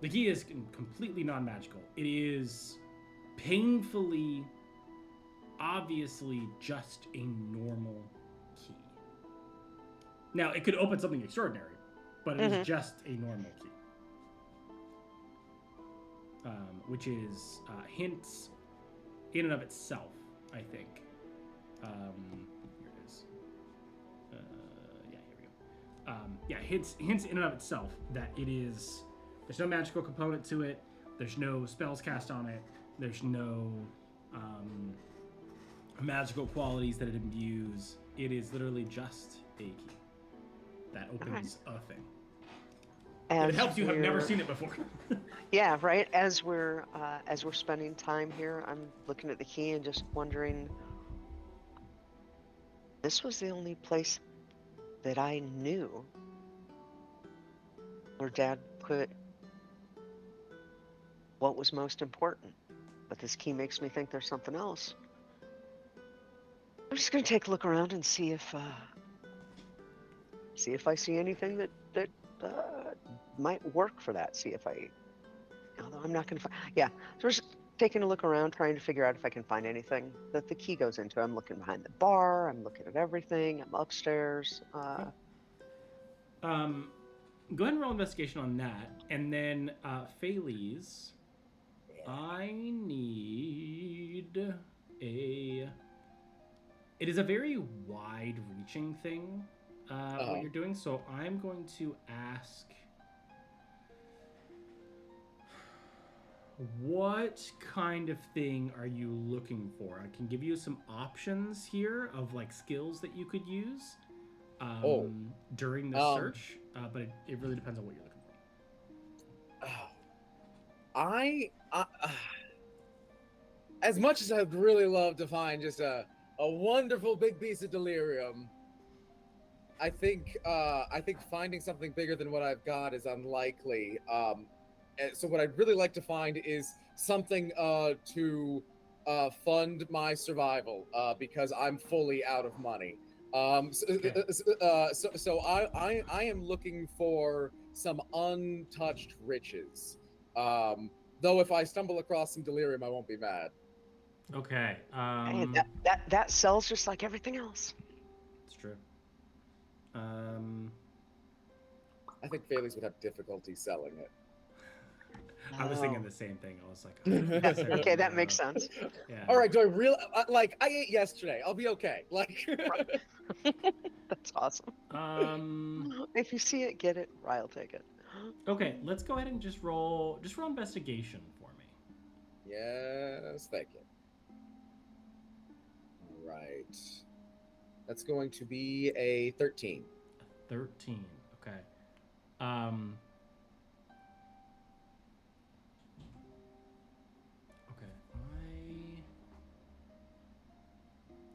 The key is completely non-magical. It is painfully, obviously, just a normal key. Now, it could open something extraordinary, but it is just a normal key. Which is hints in and of itself, I think. Here it is. Here we go. Hints in and of itself that it is. There's no magical component to it. There's no spells cast on it. There's no magical qualities that it imbues. It is literally just a key that opens a thing. It helps you have never seen it before. Yeah, right. As we're spending time here, I'm looking at the key and just wondering. This was the only place that I knew where Dad put what was most important. But this key makes me think there's something else. I'm just going to take a look around and see if I see anything that might work for that. Although I'm not going to find. Yeah, so we're just taking a look around, trying to figure out if I can find anything that the key goes into. I'm looking behind the bar. I'm looking at everything. I'm upstairs. Go ahead and roll investigation on that, and then Phales, I need a. It is a very wide-reaching thing, what you're doing. So I'm going to ask, what kind of thing are you looking for? I can give you some options here of like skills that you could use during the search, but it really depends on what you're looking for. As much as I'd really love to find just a wonderful big piece of delirium, I think finding something bigger than what I've got is unlikely. So what I'd really like to find is something to fund my survival because I'm fully out of money. So I am looking for some untouched riches. Though if I stumble across some delirium, I won't be mad. Okay. Hey, that sells just like everything else. It's true. I think Phales would have difficulty selling it. I was thinking Oh. the same thing. I was like, Yes, there we okay, that go. makes sense. Yeah. All right, do I really like? I ate yesterday. I'll be okay. Like, That's awesome. If you see it, get it. I'll take it. Okay, let's go ahead and just roll investigation for me. yes, thank you. All right, that's going to be a 13. 13. Okay. Okay.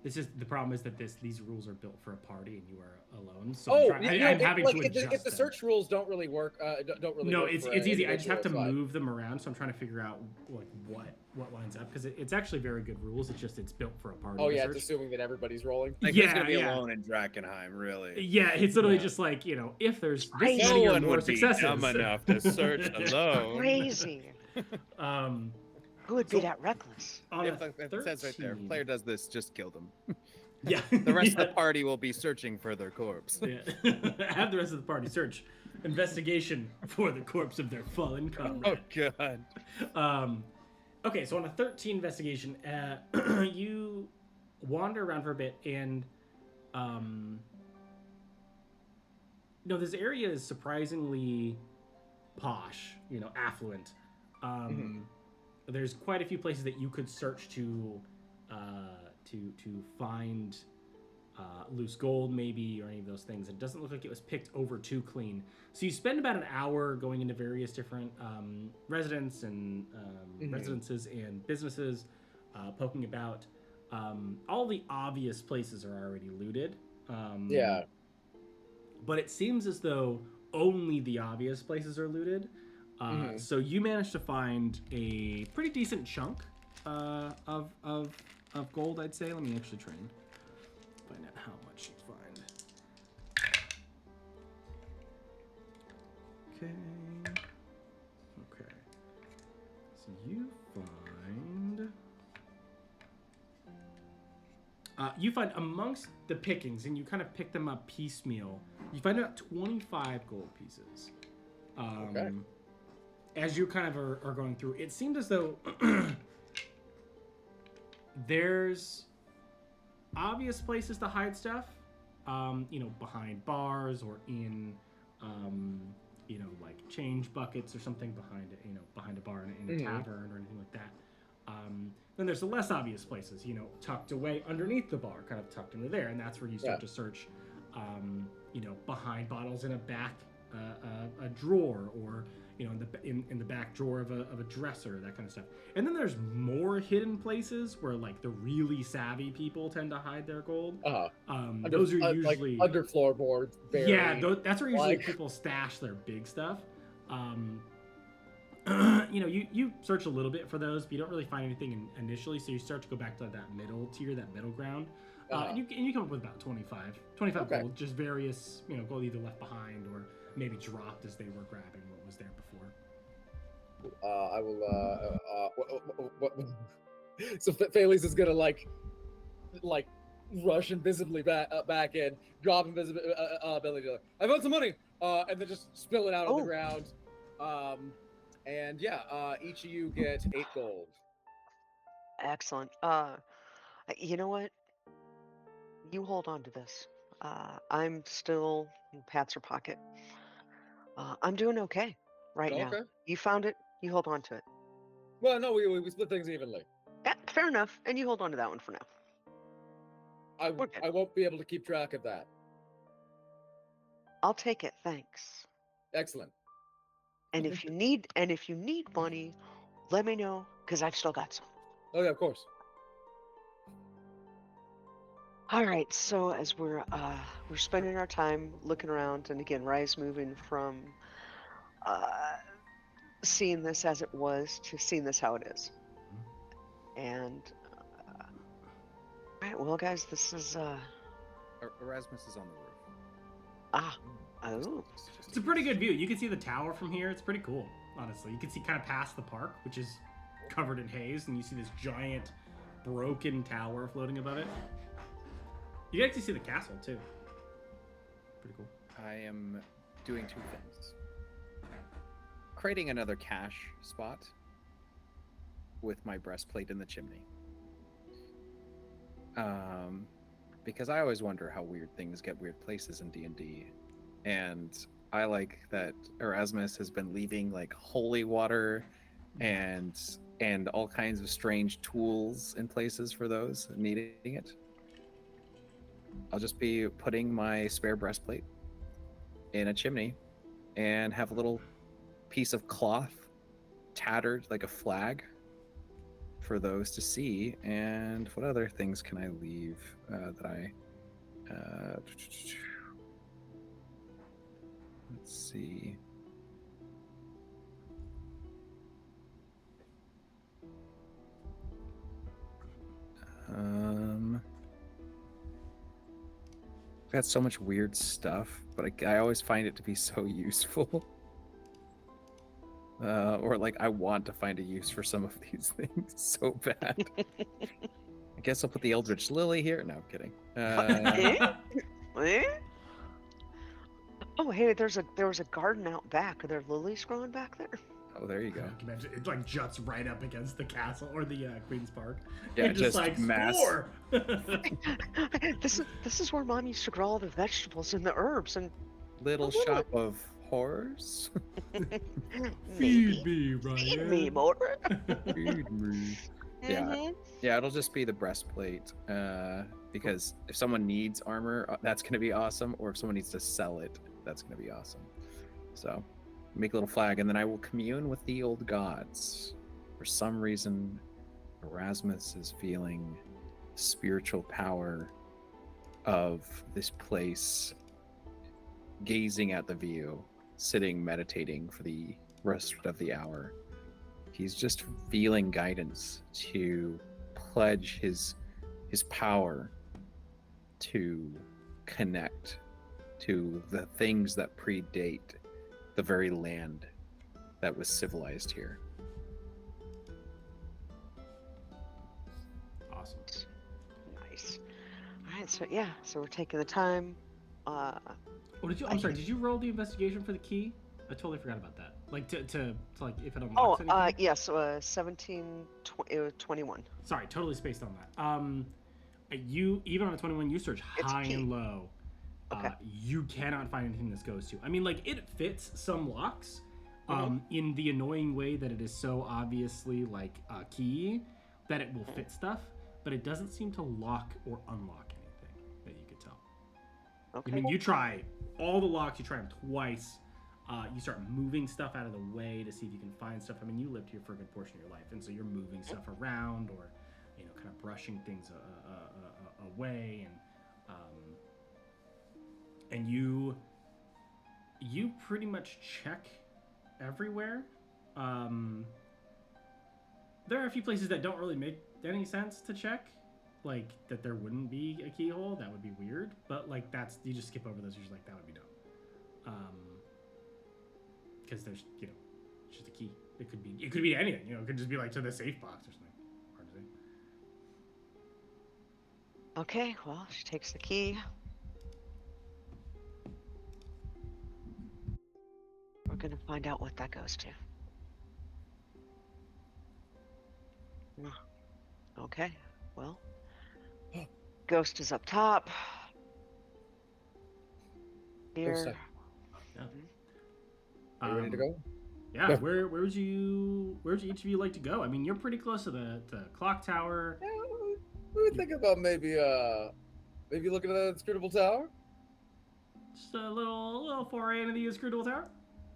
This is the problem is that these rules are built for a party and you are alone. So I'm having to adjust if the them. search rules don't really work, don't really. No, work it's for easy. I just have to individuals, move them around, so I'm trying to figure out like what lines up because it's actually very good rules. It's just it's built for a party. Oh yeah, search. it's assuming that everybody's rolling. Like, Yeah, who's gonna be yeah. alone in Drakkenheim, really? Yeah, it's literally Yeah. just like if there's this Crazy. many No or one more would be successes. dumb enough to search alone. Crazy. Who would be that reckless? On If a it says right there, 13. player does this, just kill them. Yeah. The rest yeah. of the party will be searching for their corpse. Yeah. Have the rest of the party search. Investigation for the corpse of their fallen comrade. Oh god. Okay, so on a 13 investigation, you wander around for a bit, and this area is surprisingly posh, affluent. There's quite a few places that you could search to find loose gold, maybe, or any of those things. It doesn't look like it was picked over too clean. So you spend about an hour going into various different residences and businesses, poking about. All the obvious places are already looted. Yeah. But it seems as though only the obvious places are looted. So you managed to find a pretty decent chunk of gold, I'd say. Let me actually try and find out how much you find. Okay. So you find amongst the pickings, and you kind of pick them up piecemeal. You find about 25 gold pieces. Okay. As you kind of are going through, it seemed as though there's obvious places to hide stuff, behind bars or in, like change buckets or something behind a bar in a tavern or anything like that. Then there's the less obvious places, tucked away underneath the bar, kind of tucked into there, and that's where you start to search, behind bottles in a back, a drawer, or in the back drawer of a dresser, that kind of stuff. And then there's more hidden places where like the really savvy people tend to hide their gold. Those are usually like under floorboards. That's where usually people stash their big stuff. You search a little bit for those, but you don't really find anything initially. So you start to go back to that middle tier, that middle ground, and you come up with about 25 gold, just various gold either left behind or maybe dropped as they were grabbing what was there before. I will. So Felice is gonna like rush invisibly back in, drop invisibility. I found some money, and then just spill it out on the ground. And yeah, each of you get 8 gold. Excellent. You know what? You hold on to this. I'm still in pats or pocket. I'm doing okay right now. You found it. You hold on to it. Well, no, we split things evenly. Yeah, fair enough. And you hold on to that one for now. I won't be able to keep track of that. I'll take it. Thanks. Excellent. And if you need money, let me know, because I've still got some. Oh yeah, of course. All right, so as we're spending our time looking around, and again, Rye's moving from seeing this as it was to seeing this how it is. And all right, well, guys, this is Erasmus is on the roof. It's a pretty good view. You can see the tower from here. It's pretty cool, honestly. You can see kind of past the park, which is covered in haze, and you see this giant broken tower floating above it. You can actually see the castle too. Pretty cool. I am doing 2 things. creating another cache spot with my breastplate in the chimney. Because I always wonder how weird things get weird places in D&D. And I like that Erasmus has been leaving like holy water and all kinds of strange tools in places for those needing it. I'll just be putting my spare breastplate in a chimney and have a little piece of cloth tattered like a flag for those to see. And what other things can I leave that I let's see. I've got so much weird stuff, but I always find it to be so useful. Or like I want to find a use for some of these things so bad. I guess I'll put the Eldritch Lily here. No, I'm kidding. Eh? Oh, hey, there was a garden out back. Are there lilies growing back there? Oh, there you go. I can imagine it like juts right up against the castle or the Queen's Park. Yeah, You're just like mass. score. This is where Mom used to grow all the vegetables and the herbs and Little shop of horrors. Feed me, Ryan. feed me more. Feed me. Yeah, yeah, it'll just be the breastplate. Because if someone needs armor, that's going to be awesome. Or if someone needs to sell it, that's going to be awesome. So make a little flag, and then I will commune with the old gods. For some reason, Erasmus is feeling spiritual power of this place, gazing at the view, sitting meditating for the rest of the hour. He's just feeling guidance to pledge his power to connect to the things that predate the very land that was civilized here. Awesome. Nice. All right, so yeah, so we're taking the time. Oh, I'm sorry. Did you roll the investigation for the key? I totally forgot about that. Like to like if it unlocks anything. Yes, 17, 21. Sorry, totally spaced on that. You even on a 21, you search high and low. Okay. You cannot find anything this goes to. I mean, like it fits some locks, in the annoying way that it is so obviously like a key that it will fit stuff, but it doesn't seem to lock or unlock anything that you could tell. Okay. I mean, you try all the locks, you try them twice. You start moving stuff out of the way to see if you can find stuff. I mean, you lived here for a good portion of your life, and so you're moving stuff around or, you know, kind of brushing things away, and you pretty much check everywhere. There are a few places that don't really make any sense to check, like that there wouldn't be a keyhole. That would be weird, but like that's you just skip over those. You're just like that would be dumb. Because there's, you know, it's just a key. It could be anything, you know, it could just be like to the safe box or something. Hard to say. Okay, well, she takes the key. We're gonna find out what that goes to. Okay, well, ghost is up top. Here. Yeah. Are you ready to go? Yeah. Where would you each of you like to go? I mean, you're pretty close to the clock tower. Yeah, we were thinking about maybe looking at that inscrutable tower. Just a little foray into the inscrutable tower.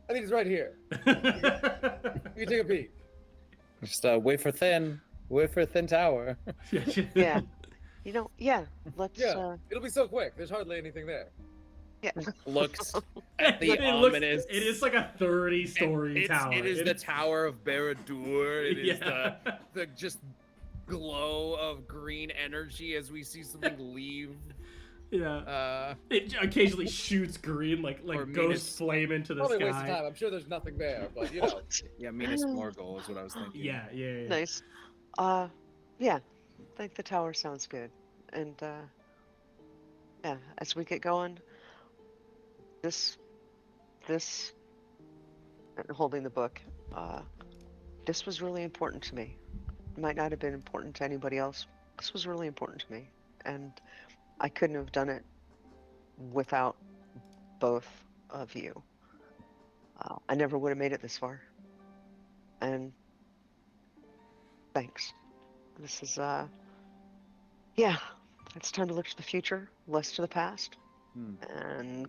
I think it's right here. You can take a peek. Just wafer thin tower. Yeah. You know, yeah, let's... Yeah, it'll be so quick. There's hardly anything there. Yeah. Looks at the ominous. It is like a 30-story tower. It is the Tower of Barad-dûr. It is Yeah. the just glow of green energy as we see something leave. Yeah. It occasionally shoots green, like ghosts flame into the Probably sky. a waste of time. I'm sure there's nothing there, but you know. Yeah, Minas Morgul is what I was thinking. Yeah. Nice. Yeah, I think the tower sounds good. And, yeah, as we get going, this and holding the book. This was really important to me. It might not have been important to anybody else. This was really important to me, and I couldn't have done it without both of you. I never would have made it this far. And thanks. This is, yeah, it's time to look to the future, less to the past. And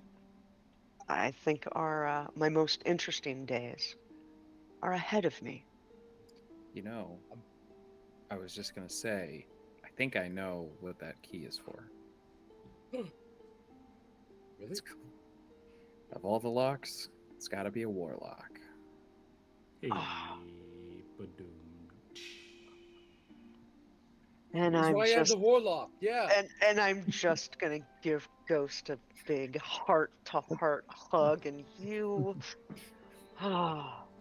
I think my most interesting days are ahead of me. You know, I was just gonna say, I think I know what that key is for. Really? Of all the locks, it's got to be a warlock. Hey, Ah. ba-doom. And That's I'm why I am just the warlock. Yeah. and I'm just gonna give Ghost a big heart-to-heart hug, and you,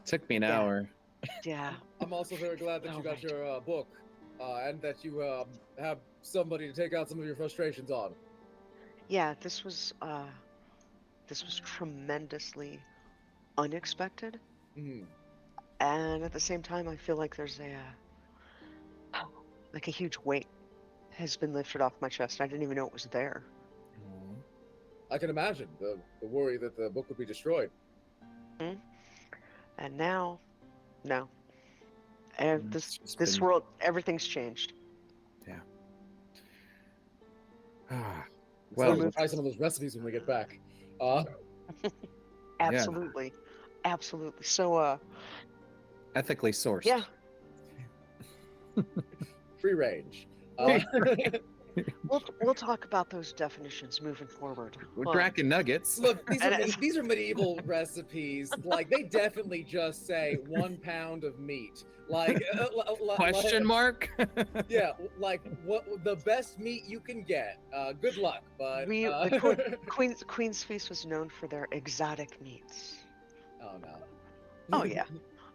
Took me an Yeah. hour. yeah, I'm also very glad that you got Alright. your book, and that you have somebody to take out some of your frustrations on. yeah. This was tremendously unexpected, Mhm. and at the same time, I feel like there's like a huge weight has been lifted off my chest. I didn't even know it was there. I can imagine the worry that the book would be destroyed. And now, no. It's just This been- world, everything's changed. Well, Well, Try some of those recipes when we get back. Absolutely, absolutely. So, ethically sourced. yeah. Free range. We'll talk about those definitions moving forward. We're Draken nuggets. Look, these are And these are medieval recipes. Like they definitely just say 1 pound of meat. Like Question mark? Yeah, like what the best meat you can get. Good luck, but the Queen's Feast was known for their exotic meats. oh no. Oh yeah,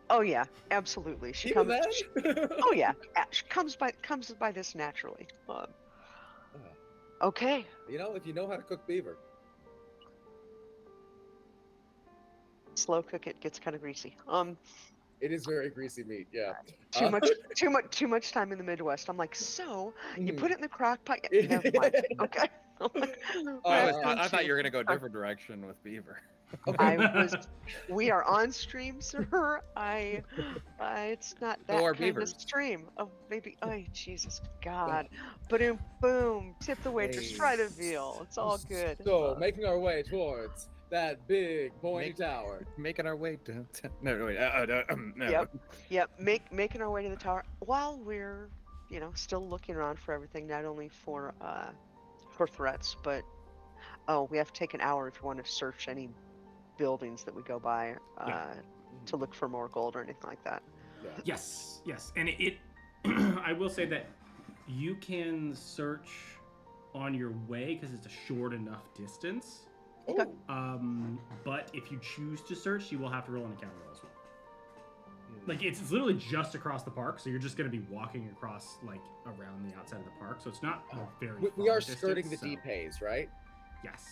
oh yeah, absolutely. She Even comes. then? Oh yeah, she comes by this naturally. Okay. You know, if you know how to cook beaver. Slow cook it, gets kind of greasy. It is very greasy meat, yeah. Too much time in the Midwest. I'm like, so you Mhm. put it in the crock pot. Never mind. Okay. I thought you were gonna go a different direction with beaver. We are on stream, sir. It's not that So are kind beavers. of stream. Oh, maybe. Oh, Jesus God. Boom. Tip the waitress. Hey. Try the veal. It's all good. So, making our way towards that big pointy Make- tower. Making our way to no wait no. Yep. Making our way to the tower while we're, still looking around for everything, not only for threats, but we have to take an hour if you want to search any buildings that we go by to look for more gold or anything like that. Yeah. Yes, and it I will say that you can search on your way because it's a short enough distance. Okay. But if you choose to search, you will have to roll an encounter roll as well. Like it's literally just across the park, so you're just going to be walking across like around the outside of the park. So it's not a very. We far are skirting the distance, deep haze, right? Yes.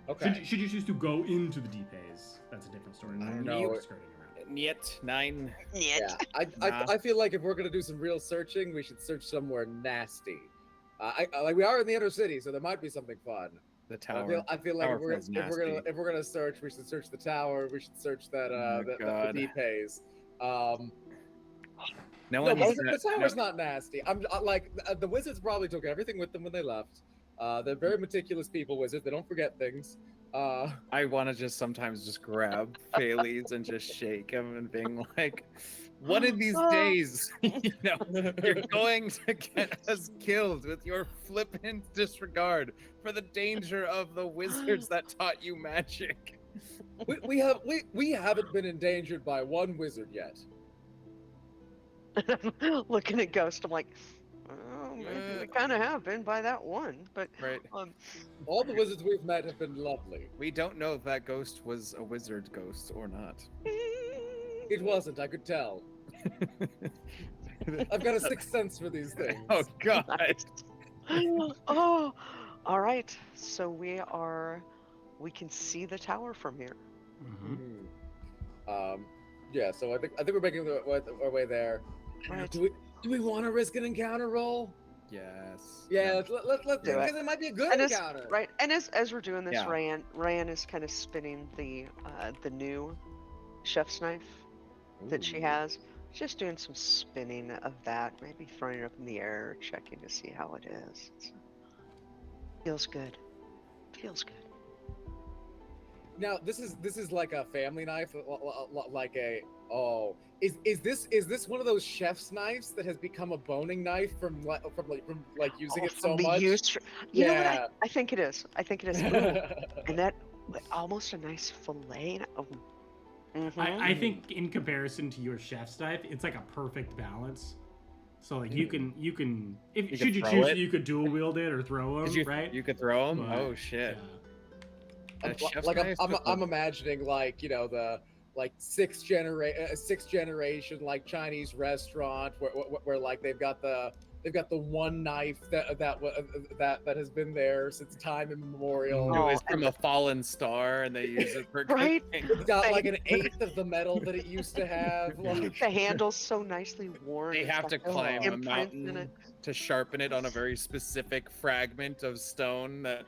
Okay. Should you choose to go into the deep haze, that's a different story. I don't You're know. skirting around. Yet 9. Yeah, Nah. I feel like if we're gonna do some real searching, we should search somewhere nasty. Like we are in the inner city, so there might be something fun. The I tower. feel like Tower if we're gonna search, we should search the tower. We should search that the God. deep haze. No No, one but needs the tower's not nasty. The wizards probably took everything with them when they left. They're very meticulous people, wizards. They don't forget things. I want to just sometimes just grab Phalese and just shake him and being like, one of these days, you're going to get us killed with your flippant disregard for the danger of the wizards that taught you magic. we haven't been endangered by one wizard yet. Looking at Ghost, I'm like, oh, maybe we kind of have been by that one, but Right. All the wizards we've met have been lovely. We don't know if that ghost was a wizard ghost or not. It wasn't. I could tell. I've got a sixth sense for these things. Oh God. Oh, all right. So we can see the tower from here. Mm-hmm. Yeah, so I think we're making our way there. Right. Do we want to risk an encounter roll? Yes. Yeah, let's Do it. because it might be a good And encounter. right, and as we're doing this, Yeah. Ryan is kind of spinning the new chef's knife that she Ooh. has. Just doing some spinning of that, maybe throwing it up in the air, checking to see how it is. Feels good. Feels good. Now this is like a family knife, like a is this one of those chef's knives that has become a boning knife from using it so From the much? use, you know what? Yeah. I think it is. I think it is. Ooh, and that almost a nice fillet. Oh. Mm-hmm. I think in comparison to your chef's knife, it's like a perfect balance. So like you can if You should could you throw choose it. you could dual wield it or throw them, right? You could throw them. But, Oh shit. yeah. A chef's Like knife? I'm imagining like the like sixth generation like Chinese restaurant where like they've got the one knife that has been there since time immemorial. It was Oh, from a fallen star, and they use it for Right? cooking. It's got like an eighth of the metal that it used to have. Like, the handle's so nicely worn. They it's have got to the climb a imprint in mountain it. to sharpen it on a very specific fragment of stone that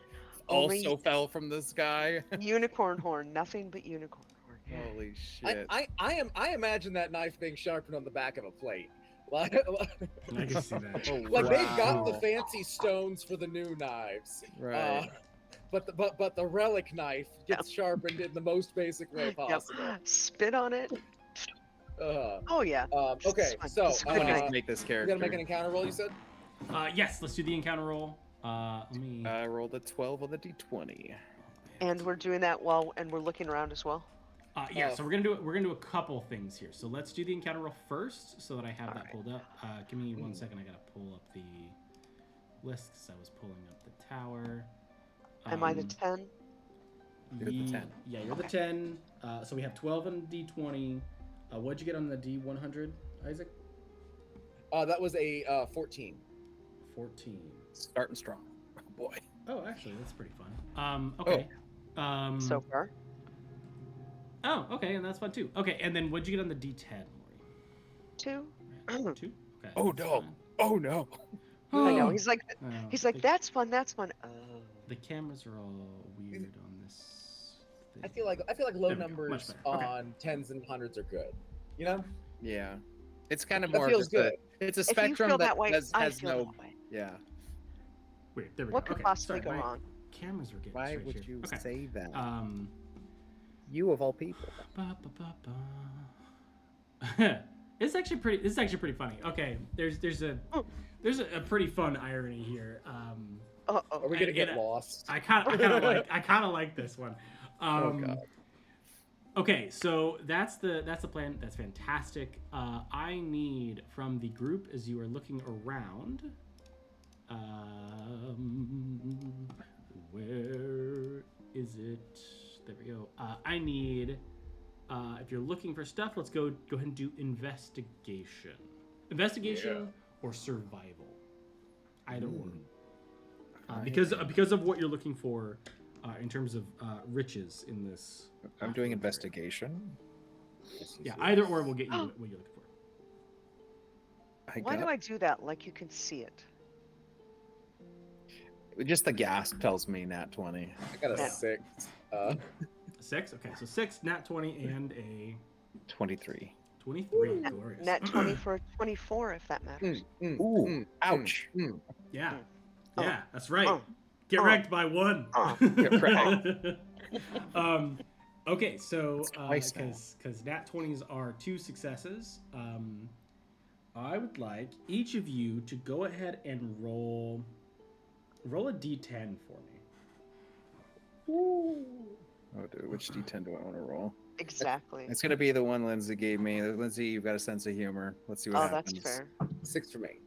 Only- also fell from the sky. Unicorn horn, nothing but unicorn horn. Holy shit. I imagine that knife being sharpened on the back of a plate. Like, I can see that. Oh, like they've got the wow. fancy stones for the new knives. Right. But the relic knife gets sharpened in the most basic way possible. Yep. Spit on it. Oh yeah. Okay, It's so it's a I good want knife. to make this you character. gotta make an encounter roll. You said. Yes, let's do the encounter roll. Let me. I rolled a 12 on the d20. And we're doing that and we're looking around as well. Yeah, so we're gonna do a couple things here. So let's do the encounter roll first, so that I have that Alright. pulled up. Give me 1 second. I gotta pull up the list because I was pulling up the tower. Am I the 10? You're the 10. Yeah, you're the Okay. 10. So we have 12 on the D20. What'd you get on the D100, Isaac? That was a 14. 14. Starting strong. Oh boy. Oh, actually, that's pretty fun. Okay. So far. Oh, okay, and that's fun too. Okay, and then what'd you get on the D10, Laurie? 2. Right, 2. Okay. Oh that's no. fine. Oh no. I know. Oh. He's like, The- that's fun. That's fun. Oh. The cameras are all weird on this thing. I feel like low There we go, much numbers better. Okay. on tens and hundreds are good. You know. Yeah. It's kind of That more of feels just good. it's a If you spectrum feel that that way, has I feel no that way. yeah. Weird. There we What go. could Okay, possibly sorry, go my wrong? Cameras were getting Why straight would here. you Okay. say that? You of all people. Ba, ba, ba, ba. This is actually pretty funny. Okay, there's a pretty fun irony here. Uh-oh. Are we gonna get and lost? I kind of like this one. Oh god. Okay, so that's the plan. That's fantastic. I need from the group as you are looking around. Where is it? There we go. I need. If you're looking for stuff, let's go ahead and do investigation. Investigation or survival. Either or. Because of what you're looking for in terms of riches in this. I'm doing investigation. Yeah, either or will get you what you're looking for. Why do I do that? Like you can see it. Just the gasp tells me nat 20. I got a Yeah. 6. 6. Okay, so 6, nat 20, and a 23. 23. Glorious. Net 20 for a 24, if that matters. Ooh, ouch. Yeah. Oh. Yeah, that's right. Oh. Get Oh. wrecked by 1. Oh. Get wrecked. Okay, so That's twice now. because nat 20s are 2 successes, I would like each of you to go ahead and roll a d10 for me. Oh, dude, which d10 do I want to roll? Exactly. It's gonna be the one Lindsay gave me. Lindsay, you've got a sense of humor. Let's see what Oh, happens. that's fair. 6 for me.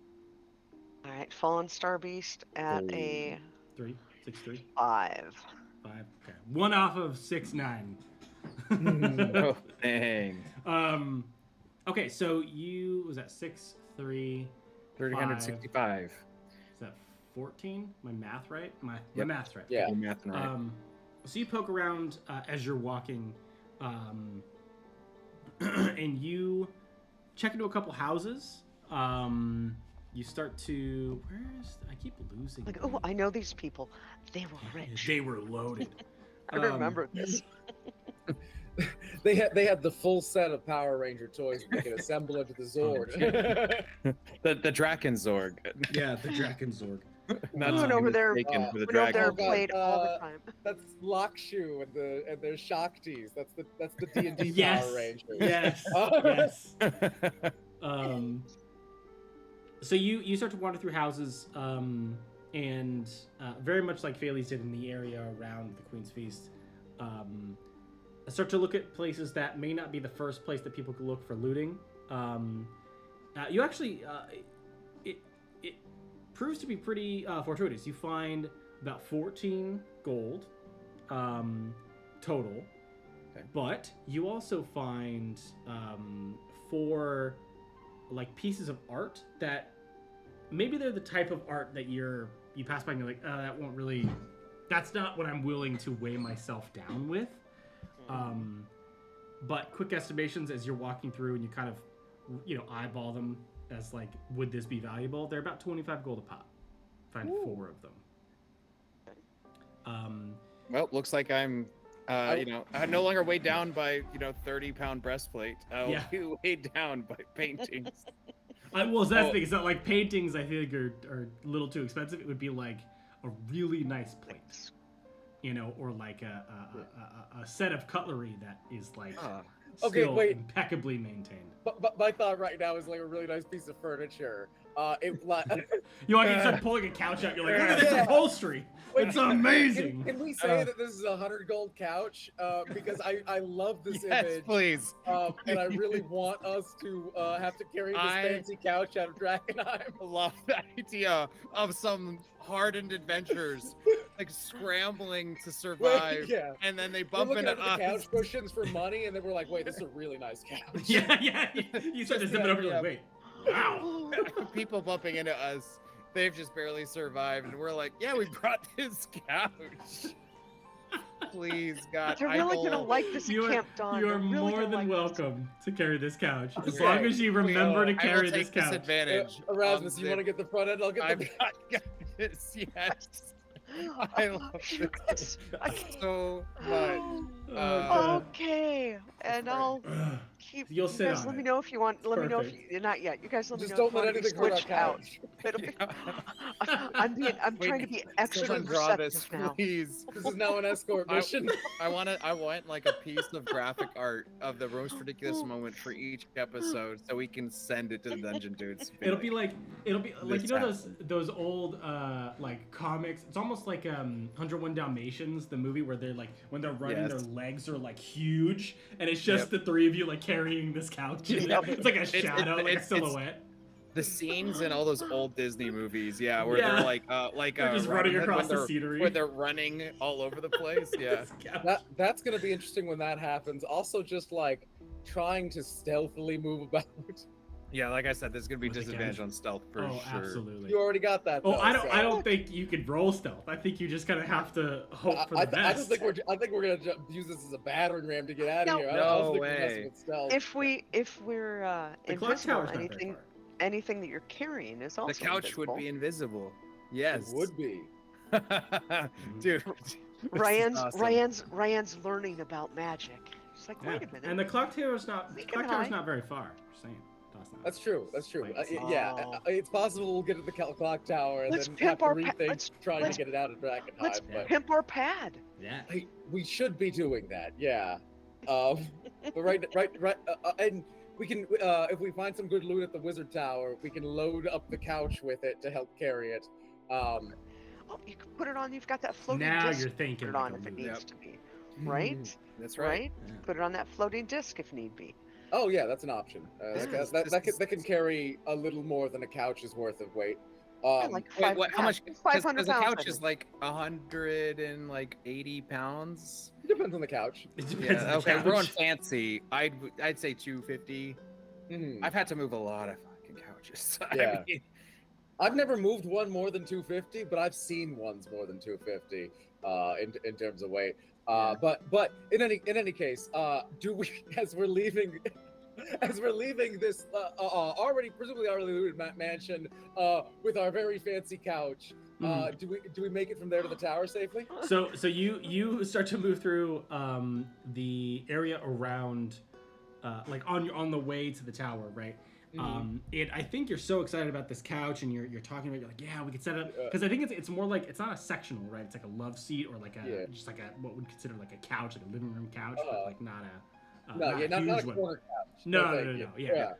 All right, Fallen Star Beast at a 3, 6, 3, 5. 5. Okay, 1 off of 6, 9. Oh, dang. Okay, so you was that 6, 3, 365. is that 14? My math right? My Yep. math's right. Yeah. You're mathing right. So you poke around as you're walking, and you check into a couple houses. You start to I keep losing. Like, oh, I know these people. They were rich. They were loaded. I remember this. They had the full set of Power Ranger toys they could assemble into the Zord. The Drakenzorg. Yeah, the Drakenzorg. Not Went to over be there. mistaken for the Went over there Dragon. and played all the time. That's Lockshoe and their Shaktis. That's the D&D Yes. Power Rangers. Yes. Yes. So you start to wander through houses, and very much like Phalese did in the area around the Queen's Feast, start to look at places that may not be the first place that people could look for looting. You actually, it proves to be pretty fortuitous. You find about 14 gold total, Okay. but you also find 4 like pieces of art that maybe they're the type of art that you pass by and you're like, that's not what I'm willing to weigh myself down with. But quick estimations as you're walking through and you kind of, eyeball them as like, would this be valuable? They're about 25 gold a pop. Find 4 of them. Well, looks like I'm no longer weighed down by 30-pound breastplate. I'll be weighed down by paintings. Well, that's the thing. It's not like paintings. I think are a little too expensive. It would be like a really nice plate, or like a set of cutlery that is like still impeccably maintained. But my thought right now is like a really nice piece of furniture. You start pulling a couch out. You're like, look at this upholstery. It's amazing. Can we say that this is a 100 gold couch? Because I love this Yes, image. please. And I really want us to have to carry this fancy couch out of Drakkenheim. I love the idea of some hardened adventurers like scrambling to survive, and then they bump into us. The couch cushions for money, and then we're like, wait, this is a really nice couch. Yeah. You start to zip it over. You're like, wait. Wow. People bumping into us, they've just barely survived, and we're like, yeah, we brought this couch. Please, God. They're really going to like this Camp Dawn. You are really more than welcome to carry this couch. As long as you remember to I will carry take this couch. Advantage. Erasmus, you want to get the front end? I'll get the got this, yes. I love this so much. Okay, and I'll keep. You'll you sit guys on let it. me know if you want. Let me know if Perfect. you. Not yet. You guys let me Just know. don't let anything hurt our switched out. couch. I'm trying to be extra Someone draw this, receptive now. please. This is now an escort mission. I want like a piece of graphic art of the most ridiculous moment for each episode, so we can send it to the dungeon dudes. It'll be like those old like comics. It's almost like 101 Dalmatians, the movie where they're like when they're running, their legs are like huge, and it's just the 3 of you like carrying this couch. It's like a shadow, like a silhouette. The scenes in all those old Disney movies, where they're they're just running across the scenery, where they're running all over the place. Yeah, that's gonna be interesting when that happens. Also, just like trying to stealthily move about. Yeah, like I said, there's gonna be disadvantage on stealth for sure. Absolutely. You already got that. Oh, I don't think you could roll stealth. I think you just kind of have to hope for the best. I think we're gonna use this as a battering ram to get out of here. No way. If we're invisible, anything that you're carrying is also the couch invisible. would be invisible. Yes, it would be. Dude, Ryan's learning about magic. It's like, wait a minute. And the clock tower's not very far. Just saying. That's true. It's possible we'll get to the clock tower and let's then pimp have to our rethink trying to get it out of Drakkenheim. Let's pimp our pad. Yeah. We should be doing that. Yeah. But right, and we can if we find some good loot at the wizard tower, we can load up the couch with it to help carry it. Oh, you can put it on. You've got that floating now disc. You're thinking. Put it on if it needs to be. Right. That's right. Right. Yeah. Put it on that floating disc if need be. Oh yeah, that's an option. That can carry a little more than a couch's worth of weight. Like how much? 500 Because the pounds. couch is like 180 pounds. It depends on the couch. It depends on the Okay, couch. we're on fancy. I'd say 250. Mm-hmm. I've had to move a lot of fucking couches. Yeah. I've never moved one more than 250, but I've seen ones more than 250 in terms of weight. But in any case, do we, as we're leaving as we're leaving this presumably already looted mansion with our very fancy couch, do we make it from there to the tower safely? So you start to move through the area around, like on the way to the tower, right? I think you're so excited about this couch, and you're talking about, you're like, yeah, we could set it up, because I think it's more like, it's not a sectional, right? It's like a love seat, or like a just like a what would consider like a couch, like a living room couch, but like not a not a corner couch. No, yeah.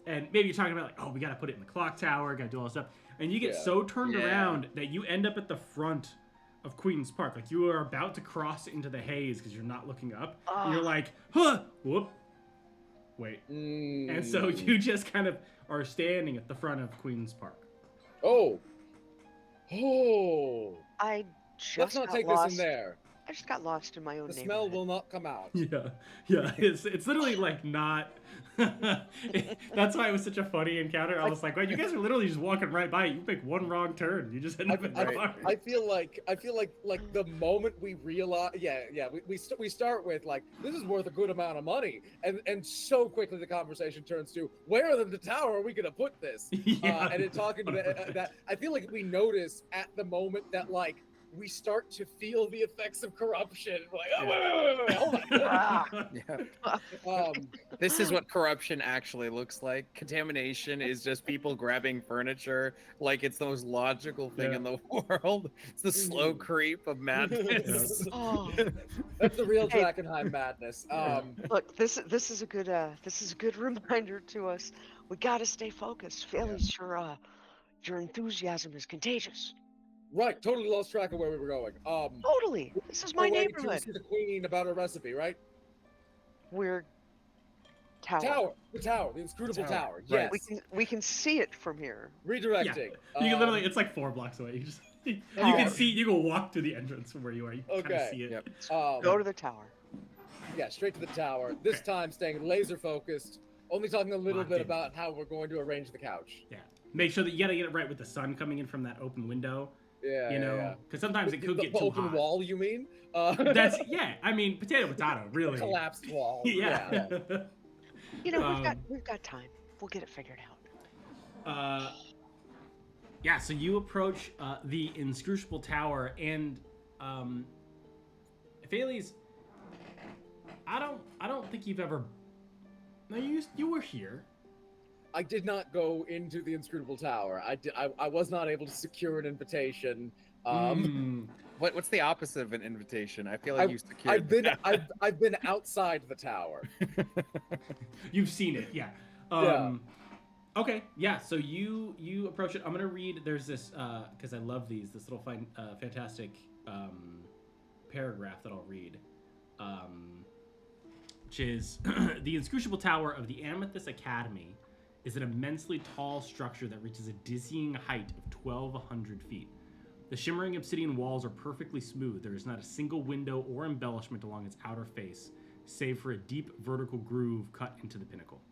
And maybe you're talking about like, oh, we got to put it in the clock tower, got to do all this stuff, and you get so turned around that you end up at the front of Queen's Park. Like, you are about to cross into the haze because you're not looking up. And you're like, huh, whoop. Wait. And so you just kind of are standing at the front of Queen's Park. I just Let's not take lost. this in there. I just got lost in my own The neighborhood. smell will not come out. Yeah. It's literally like not. That's why it was such a funny encounter. I was like, well, you guys are literally just walking right by it. You make one wrong turn, you just end up in the bar. I feel like the moment we realize, we start with like, this is worth a good amount of money, and so quickly the conversation turns to, where in the tower are we gonna put this? And it talking to that, I feel like we notice at the moment that like, we start to feel the effects of corruption. We're like, oh, wait, hold on. This is what corruption actually looks like. Contamination is just people grabbing furniture like it's the most logical thing in the world. It's the slow creep of madness. That's the real Drakkenheim madness. Look, this is a good reminder to us. We gotta stay focused. Felix, your enthusiasm is contagious. Right, totally lost track of where we were going. Totally. This is my neighborhood. To see the queen about her recipe, right? We're the tower, the inscrutable tower. Yes, we can see it from here. Redirecting. Yeah. You can literally, it's like 4 blocks away. You can see. You can walk through the entrance from where you are. You kind of see it. Go to the tower. Yeah, straight to the tower. This time, staying laser focused. Only talking a little bit about how we're going to arrange the couch. Yeah. Make sure that you gotta get it right with the sun coming in from that open window. Yeah, because sometimes it could get too open hot. Wall, you mean? That's I mean, potato, really. Collapsed wall. Yeah. We've got time. We'll get it figured out. So you approach the inscrutable tower, and Felix, I don't think you've ever. No, you were here. I did not go into the inscrutable tower. I was not able to secure an invitation. What's the opposite of an invitation? I feel like you secured. I've been outside the tower. You've seen it, yeah. Okay, yeah. So you approach it. I'm gonna read. There's this because I love these. This little fantastic paragraph that I'll read. Which is the inscrutable tower of the Amethyst Academy is an immensely tall structure that reaches a dizzying height of 1,200 feet. The shimmering obsidian walls are perfectly smooth. There is not a single window or embellishment along its outer face, save for a deep vertical groove cut into the pinnacle.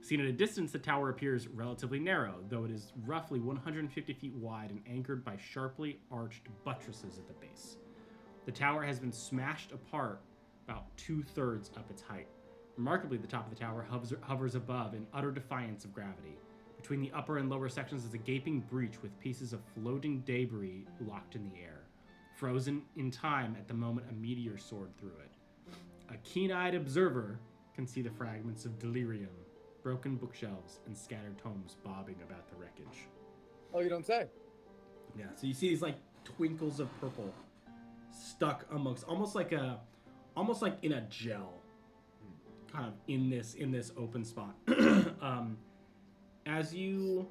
Seen at a distance, the tower appears relatively narrow, though it is roughly 150 feet wide and anchored by sharply arched buttresses at the base. The tower has been smashed apart about 2/3 up its height. Remarkably, the top of the tower hovers above in utter defiance of gravity. Between the upper and lower sections is a gaping breach with pieces of floating debris locked in the air, frozen in time at the moment a meteor soared through it. A keen-eyed observer can see the fragments of delirium, broken bookshelves, and scattered tomes bobbing about the wreckage. Oh, you don't say? Yeah, so you see these like twinkles of purple stuck amongst, almost like in a gel, kind of in this open spot. As you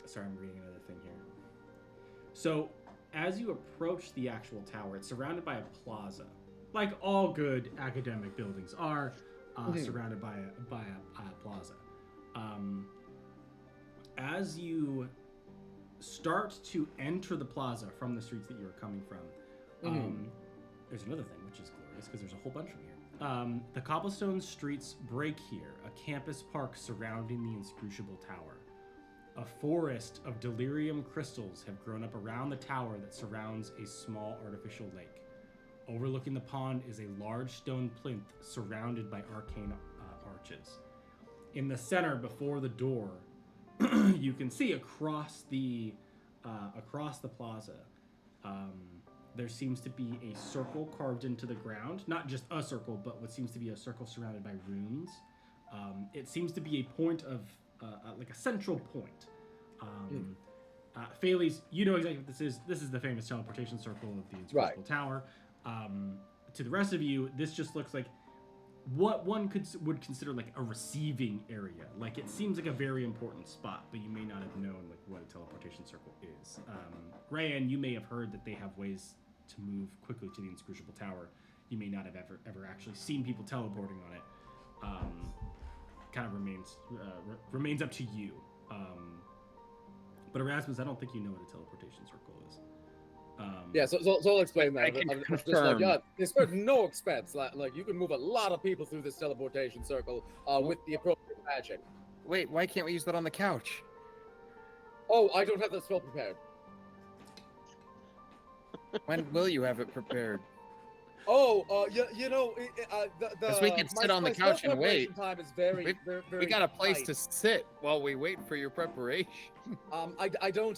sorry, I'm reading another thing here. So as you approach the actual tower, it's surrounded by a plaza, like all good academic buildings are, surrounded by a plaza. As you start to enter the plaza from the streets that you are coming from, there's another thing which is glorious because there's a whole bunch from here. The cobblestone streets break here, a campus park surrounding the inscrutable tower. A forest of delirium crystals have grown up around the tower that surrounds a small artificial lake. overlooking the pond is a large stone plinth surrounded by arcane arches. In the center, before the door, you can see across the plaza, there seems to be a circle carved into the ground. Not just a circle, but what seems to be a circle surrounded by runes. It seems to be a point of, like a central point. Phalese, you know exactly what this is. This is the famous teleportation circle of the Inscrutable Tower. To the rest of you, this just looks like what one would consider like a receiving area. Like, it seems like a very important spot, but you may not have known like what a teleportation circle is. Ryan, you may have heard that they have ways to move quickly to the Inscrutable Tower. You may not have ever actually seen people teleporting on it. Kind of remains up to you. But Erasmus, I don't think you know what a teleportation circle is. Yeah, so I'll explain that. I can Just confirm. like, they spared no expense. Like you can move a lot of people through this teleportation circle with the appropriate magic. Wait, why can't we use that on the couch? Oh, I don't have that spell prepared. When will you have it prepared? Oh, Because we can sit on the couch and wait. Time is very, We got a place tight. to sit while we wait for your preparation. I don't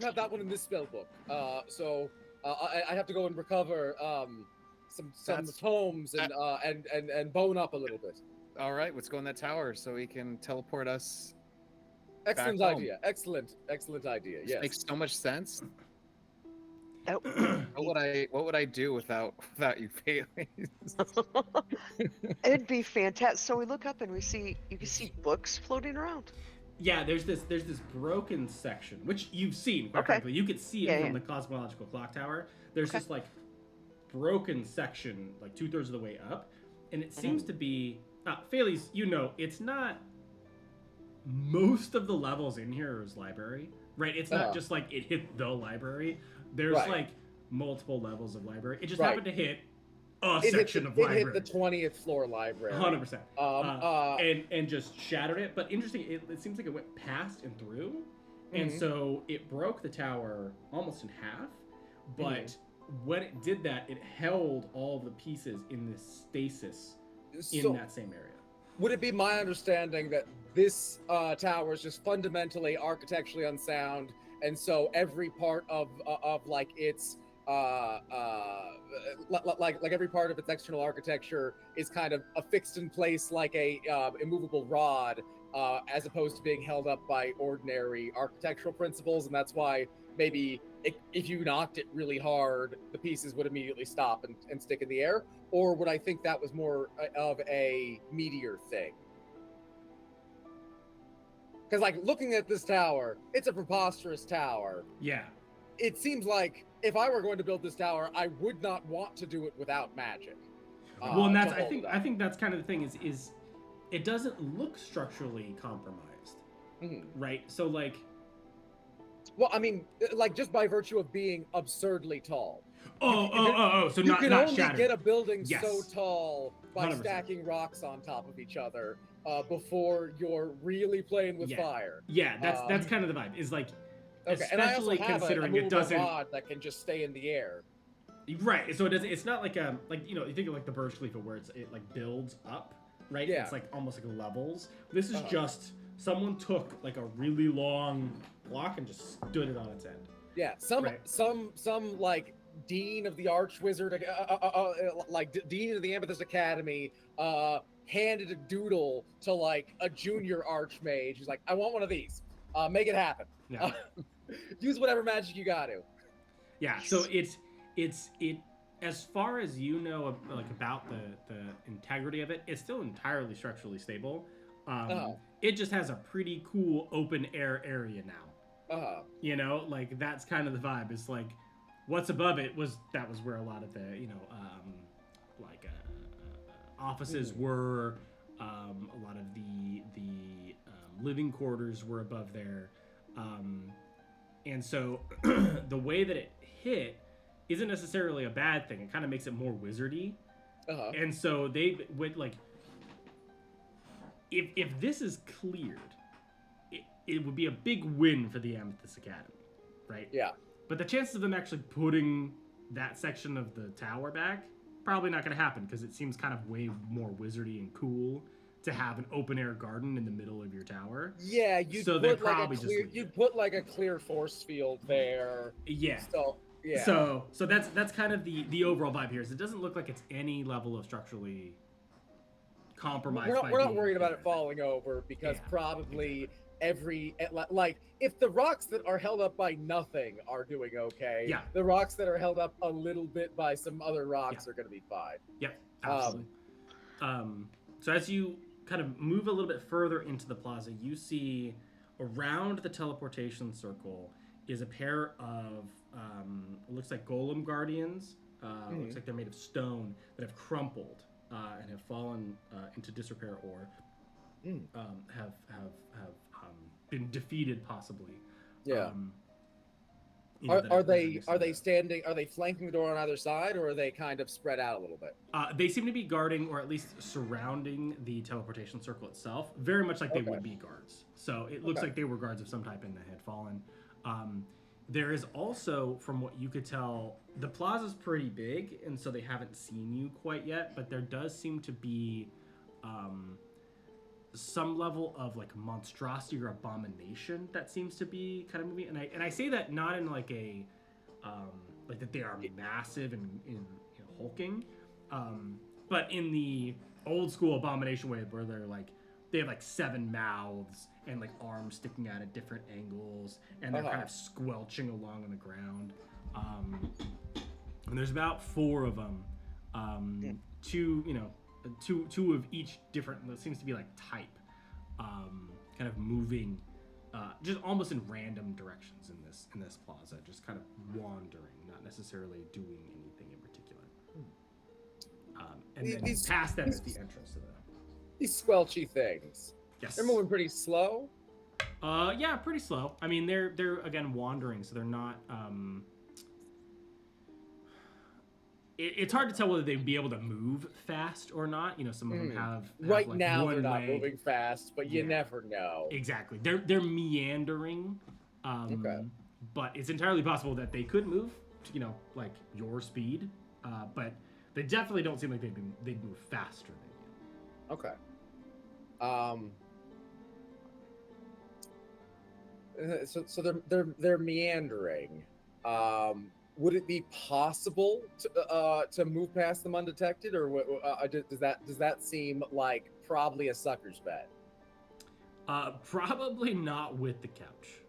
have that one in this spell book. So I have to go and recover some tomes and bone up a little bit. All right, let's go in that tower so he can teleport us. Excellent back home. idea. Excellent idea. This Yes. makes so much sense. Oh. What would I do without you failing? It'd be fantastic. So we look up and you can see books floating around. Yeah, there's this broken section, which you've seen, quite Okay. frankly. You could see it Yeah, from yeah. the cosmological clock tower. There's Okay. this like broken section, like 2/3 of the way up, and it seems to be Phalese, you know, it's not most of the levels in here is library, right? It's not just like it hit the library. There's Right. like multiple levels of library. It just Right. happened to hit a It section of library. hit the 20th floor library. 100%. And And just shattered it. But interesting, it seems like it went past and through. And Mhm. so it broke the tower almost in half. But when it did that, it held all of the pieces in this stasis in that same area. Would it be my understanding that this tower is just fundamentally architecturally unsound, and so every part of like its like every part of its external architecture is kind of affixed in place like a immovable rod, as opposed to being held up by ordinary architectural principles, and that's why maybe if you knocked it really hard, the pieces would immediately stop and stick in the air? Or would I think that was more of a meteor thing? Because, like, looking at this tower, it's a preposterous tower. Yeah. It seems like if I were going to build this tower, I would not want to do it without magic. Well, and that's to I hold it think up. that's kind of the thing is it doesn't look structurally compromised, right? So like, well, I mean, like just by virtue of being absurdly tall. So you not can not only shattered. get a building Yes. so tall by 100%. stacking rocks on top of each other before you're really playing with fire. Yeah, that's kind of the vibe. Is like, Okay, and I also especially have a considering it movable doesn't. rod that can just stay in the air. Right. So it doesn't. It's not like you know, you think of like the Burj Khalifa where it like builds up, right? Yeah. It's like almost like levels. This is Uh-huh. just someone took like a really long block and just stood it on its end. Yeah, some like dean of the Archwizard, dean of the Amethyst Academy, handed a doodle to like a junior Archmage. He's like, I want one of these. Make it happen. Yeah. Use whatever magic you got to. Yeah. So it's as far as you know, like about the integrity of it, it's still entirely structurally stable. It just has a pretty cool open air area now. You know, like that's kind of the vibe. It's like what's above it was where a lot of the offices were. A lot of the living quarters were above there, and so the way that it hit isn't necessarily a bad thing. It kind of makes it more wizardy, and so they would like if this is cleared. It would be a big win for the Amethyst Academy, right? Yeah. But the chances of them actually putting that section of the tower back, probably not going to happen because it seems kind of way more wizardy and cool to have an open air garden in the middle of your tower. Yeah, you'd So put they like probably a just clear, leave you'd it. put like a clear force field there. Yeah. So yeah. So that's kind of the overall vibe here. Is it doesn't look like it's any level of structurally compromised. We're not worried about it falling over because Yeah. probably like if the rocks that are held up by nothing are doing okay, Yeah. the rocks that are held up a little bit by some other rocks are going to be fine. Yep, absolutely. So as you kind of move a little bit further into the plaza, you see around the teleportation circle is a pair of looks like golem guardians. Looks like they're made of stone that have crumpled and have fallen into disrepair or have been defeated possibly. Yeah. That Are have they been standing? Are they flanking the door on either side, or are they kind of spread out a little bit? They seem to be guarding, or at least surrounding, the teleportation circle itself, very much like they would be guards. So it looks like they were guards of some type and they had fallen. There is also, from what you could tell, the plaza's pretty big, and so they haven't seen you quite yet, but there does seem to be some level of like monstrosity or abomination that seems to be kind of moving. And I say that not in like a like that they are massive and hulking, but in the old school abomination way where they have like 7 mouths and like arms sticking out at different angles, and they're kind of squelching along on the ground. And there's about 4 of them. Two of each different, it seems to be like type, kind of moving just almost in random directions in this plaza, just kind of wandering, not necessarily doing anything in particular. And then past that is the entrance to these squelchy things. Yes. They're moving pretty slow. Yeah, pretty slow. I mean, they're again wandering, so they're not. It's hard to tell whether they'd be able to move fast or not. You know, some of them have right like now one they're not leg. moving fast, but you never know. Exactly, they're meandering. But it's entirely possible that they could move, like your speed. But they definitely don't seem like they'd move faster than you. Okay. So they're meandering. Would it be possible to move past them undetected, or does that seem like probably a sucker's bet? Probably not with the couch.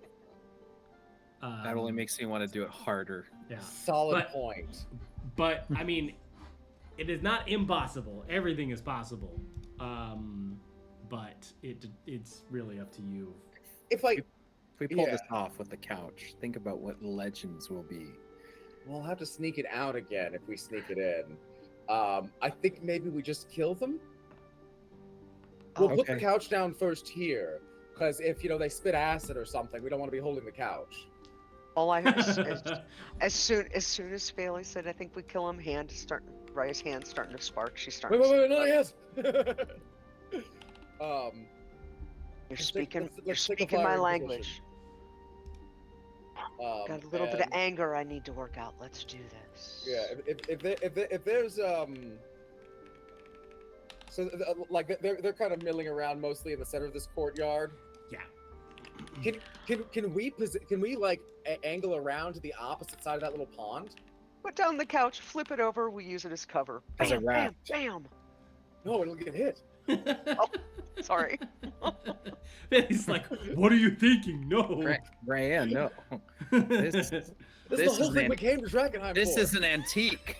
That only makes me want to do it harder. Yeah. Solid point. But I mean, it is not impossible. Everything is possible. But it's really up to you. If we pull this off with the couch, think about what legends will be. We'll have to sneak it out again if we sneak it in. I think maybe we just kill them. We'll put the couch down first here, because if they spit acid or something, we don't want to be holding the couch. All I heard is, as soon as Scalise said, "I think we kill him," Raya's hand starting to spark. She's starting. Wait, no, yes. You're speaking let's take a my firing language. position. Got a little bit of anger I need to work out. Let's do this. Yeah, if there's so like they're kind of milling around mostly in the center of this courtyard. Yeah. Can we like angle around to the opposite side of that little pond? Put down the couch, flip it over. We use it as cover. As a Bam, raft. bam, No, it'll get hit. bam. Sorry. He's like, "What are you thinking? No, Ryan, no. This This is the whole thing we came to Drakkenheim This for. is an antique.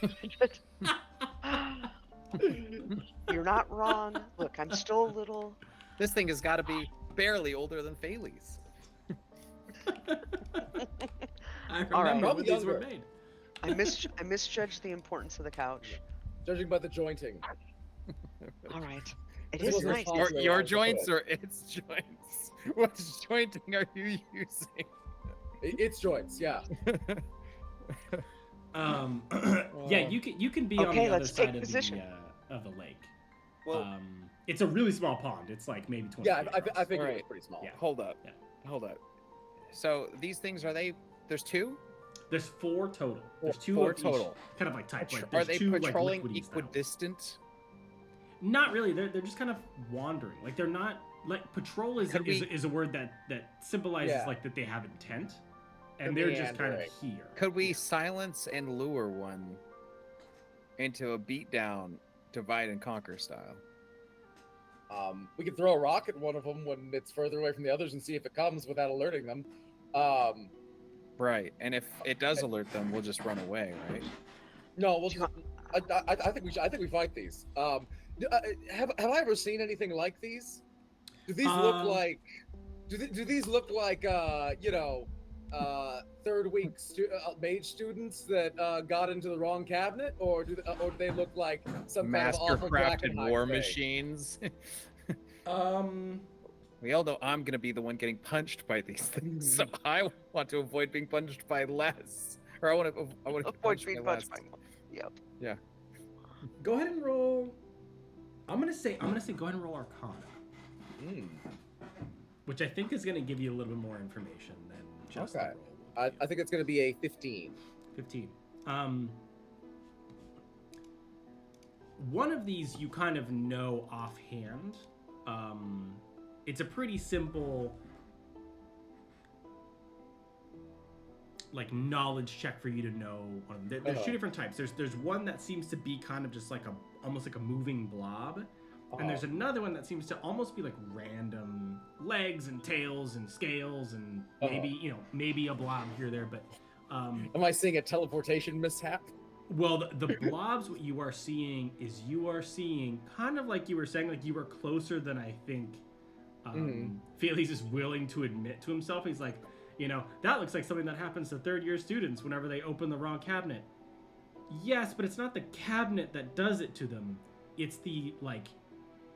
You're not wrong. Look, I'm still a little. This thing has got to be barely older than Thales. I remember All right. when these were made." I misjudged the importance of the couch. Judging by the jointing. All right. It This is wasn't nice. possible. Your joints or its joints? What jointing are you using? It's joints, yeah. Yeah, you can be on Okay, the other let's take side position. of the lake. Well, It's a really small pond. It's like maybe 20 Yeah, feet I across. figured it was Alright. pretty small. Yeah. hold up. Yeah. Hold up. So these things, there's 2? There's 4 total. There's 2 4 of total. each kind of like type. Like Are there's they 2 patrolling like liquidy style. equidistant? Not really. They're just kind of wandering. Like they're not like patrol is a word that symbolizes like that they have intent, and they're just kind of here. Could we silence and lure one into a beatdown, divide and conquer style? We could throw a rock at one of them when it's further away from the others and see if it comes without alerting them. Right, and if it does alert them, we'll just run away, right? No, we'll just, I think we fight these. Have I ever seen anything like these? Do these look like? Do these look like third week mage students that got into the wrong cabinet, or do they look like some kind of awful master-crafted war thing? machines? We all know I'm gonna be the one getting punched by these things, so I want to avoid being punched by less, or I want to avoid being punched by less. Yep. Yeah. Go ahead and roll. I'm gonna say go ahead and roll Arcana, which I think is gonna give you a little bit more information than just okay. the roll. I think it's gonna be a 15. 15. One of these you kind of know offhand. It's a pretty simple like knowledge check for you to know one of them. There's 2 different types. There's one that seems to be kind of just like almost like a moving blob. And there's another one that seems to almost be like random legs and tails and scales and maybe a blob here or there, but am I seeing a teleportation mishap? Well, the blobs, what you are seeing kind of like you were saying, like you were closer than I think Felix is willing to admit to himself. He's like, that looks like something that happens to third-year students whenever they open the wrong cabinet. Yes, but it's not the cabinet that does it to them. It's the, like,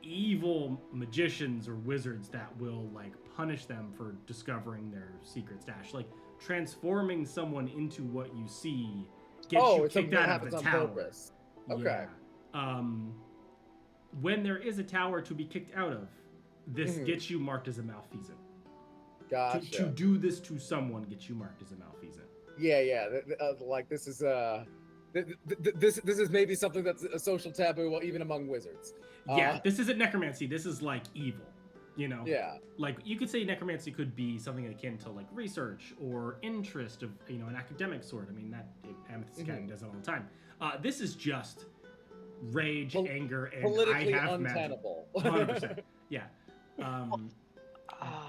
evil magicians or wizards that will, like, punish them for discovering their secret stash. Like, transforming someone into what you see gets you kicked out of the tower. Purpose. Okay. Yeah. When there is a tower to be kicked out of, this gets you marked as a malfeasant. Gotcha. To do this to someone gets you marked as a malfeasant. Yeah. Like this is this is maybe something that's a social taboo even among wizards. Yeah, this isn't necromancy. This is like evil. Yeah. Like you could say necromancy could be something akin to like research or interest of an academic sort. I mean that Amethyst Academy does it all the time. This is just rage, anger, and politically I have untenable. Magic. 100%. Yeah.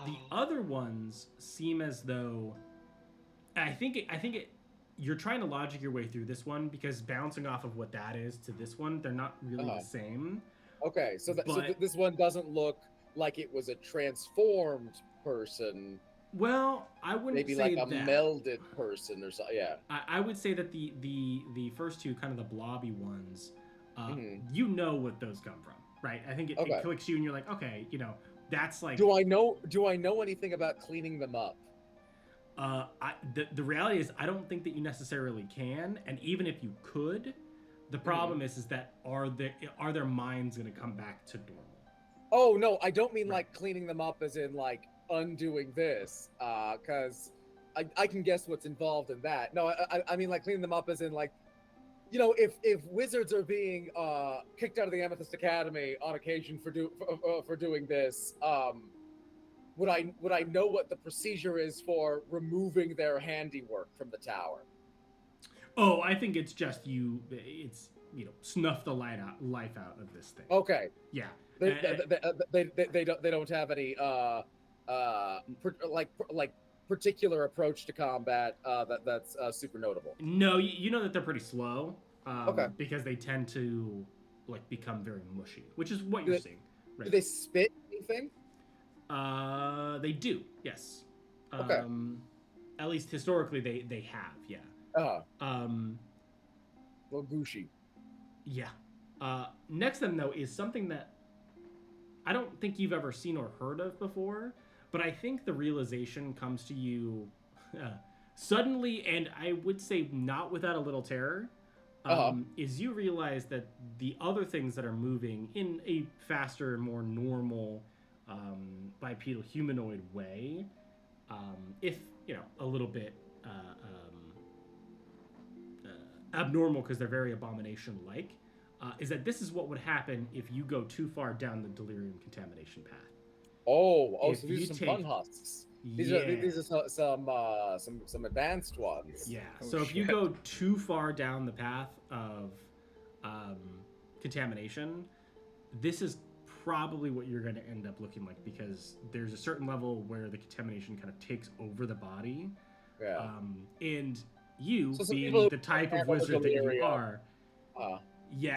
The other ones seem as though I think you're trying to logic your way through this one because bouncing off of what that is to this one, they're not really the same. Okay, so this one doesn't look like it was a transformed person. Well, I wouldn't maybe say like a melded person or something. Yeah, I would say that the first 2, kind of the blobby ones, you know what those come from, right? I think it clicks you and you're like, okay, that's like. Do I know anything about cleaning them up? The reality is I don't think that you necessarily can, and even if you could, the problem is that are their minds going to come back to normal? Oh no, I don't mean like cleaning them up as in like undoing this, because I can guess what's involved in that. No, I mean like cleaning them up as in like, if wizards are being kicked out of the Amethyst Academy on occasion for doing this, would I know what the procedure is for removing their handiwork from the tower? Oh, I think it's just snuff the life out of this thing. Okay. Yeah. They don't have any particular approach to combat that's super notable. No, you know that they're pretty slow. Okay. Because they tend to like become very mushy, which is what you're seeing. Right? Do they spit anything? They do. Yes. Okay. At least historically, they have. Yeah. Well, gushy. Yeah. Next to them though is something that I don't think you've ever seen or heard of before, but I think the realization comes to you suddenly, and I would say not without a little terror, is you realize that the other things that are moving in a faster, more normal bipedal humanoid way, if a little bit abnormal because they're very abomination-like, is that this is what would happen if you go too far down the delirium contamination path. Oh, If so these you are some take- fun husks. Yeah. These are some advanced ones. Yeah. Oh, So if you shit. go too far down the path of contamination, this is probably what you're going to end up looking like, because there's a certain level where the contamination kind of takes over the body. Yeah. And you, So some being people the type of handle the wizard that you delirium. are,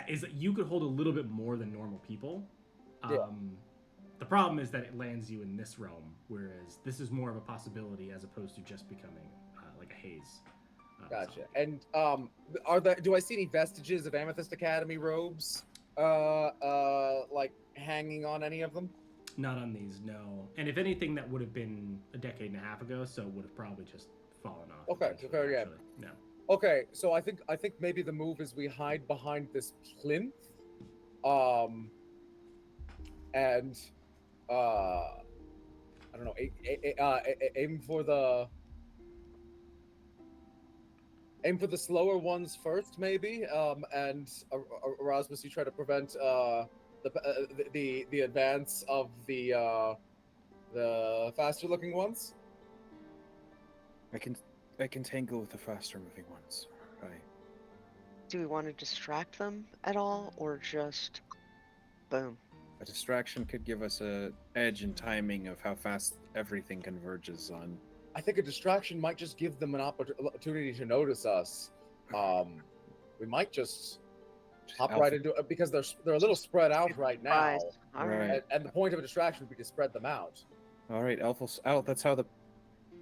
is that you could hold a little bit more than normal people. Yeah. The problem is that it lands you in this realm, whereas this is more of a possibility as opposed to just becoming like a haze. Gotcha. So- And do I see any vestiges of Amethyst Academy robes like hanging on any of them? Not on these, no. And if anything, that would have been a decade and a half ago, so it would have probably just fallen off. Okay, eventually, so yeah. actually. No. Okay, so I think maybe the move is we hide behind this plinth, and I don't know, aim for the slower ones first, maybe, and Erasmus, you try to prevent the advance of the faster looking ones. I can tangle with the faster moving ones. Right. Do we want to distract them at all, or just boom? A distraction could give us a edge in timing of how fast everything converges on. I think a distraction might just give them an opportunity to notice us. We might just hop Alpha. right into it because they're a little spread out right now, Surprise. All right. Right. and the point of a distraction would be to spread them out. All right, Alpha.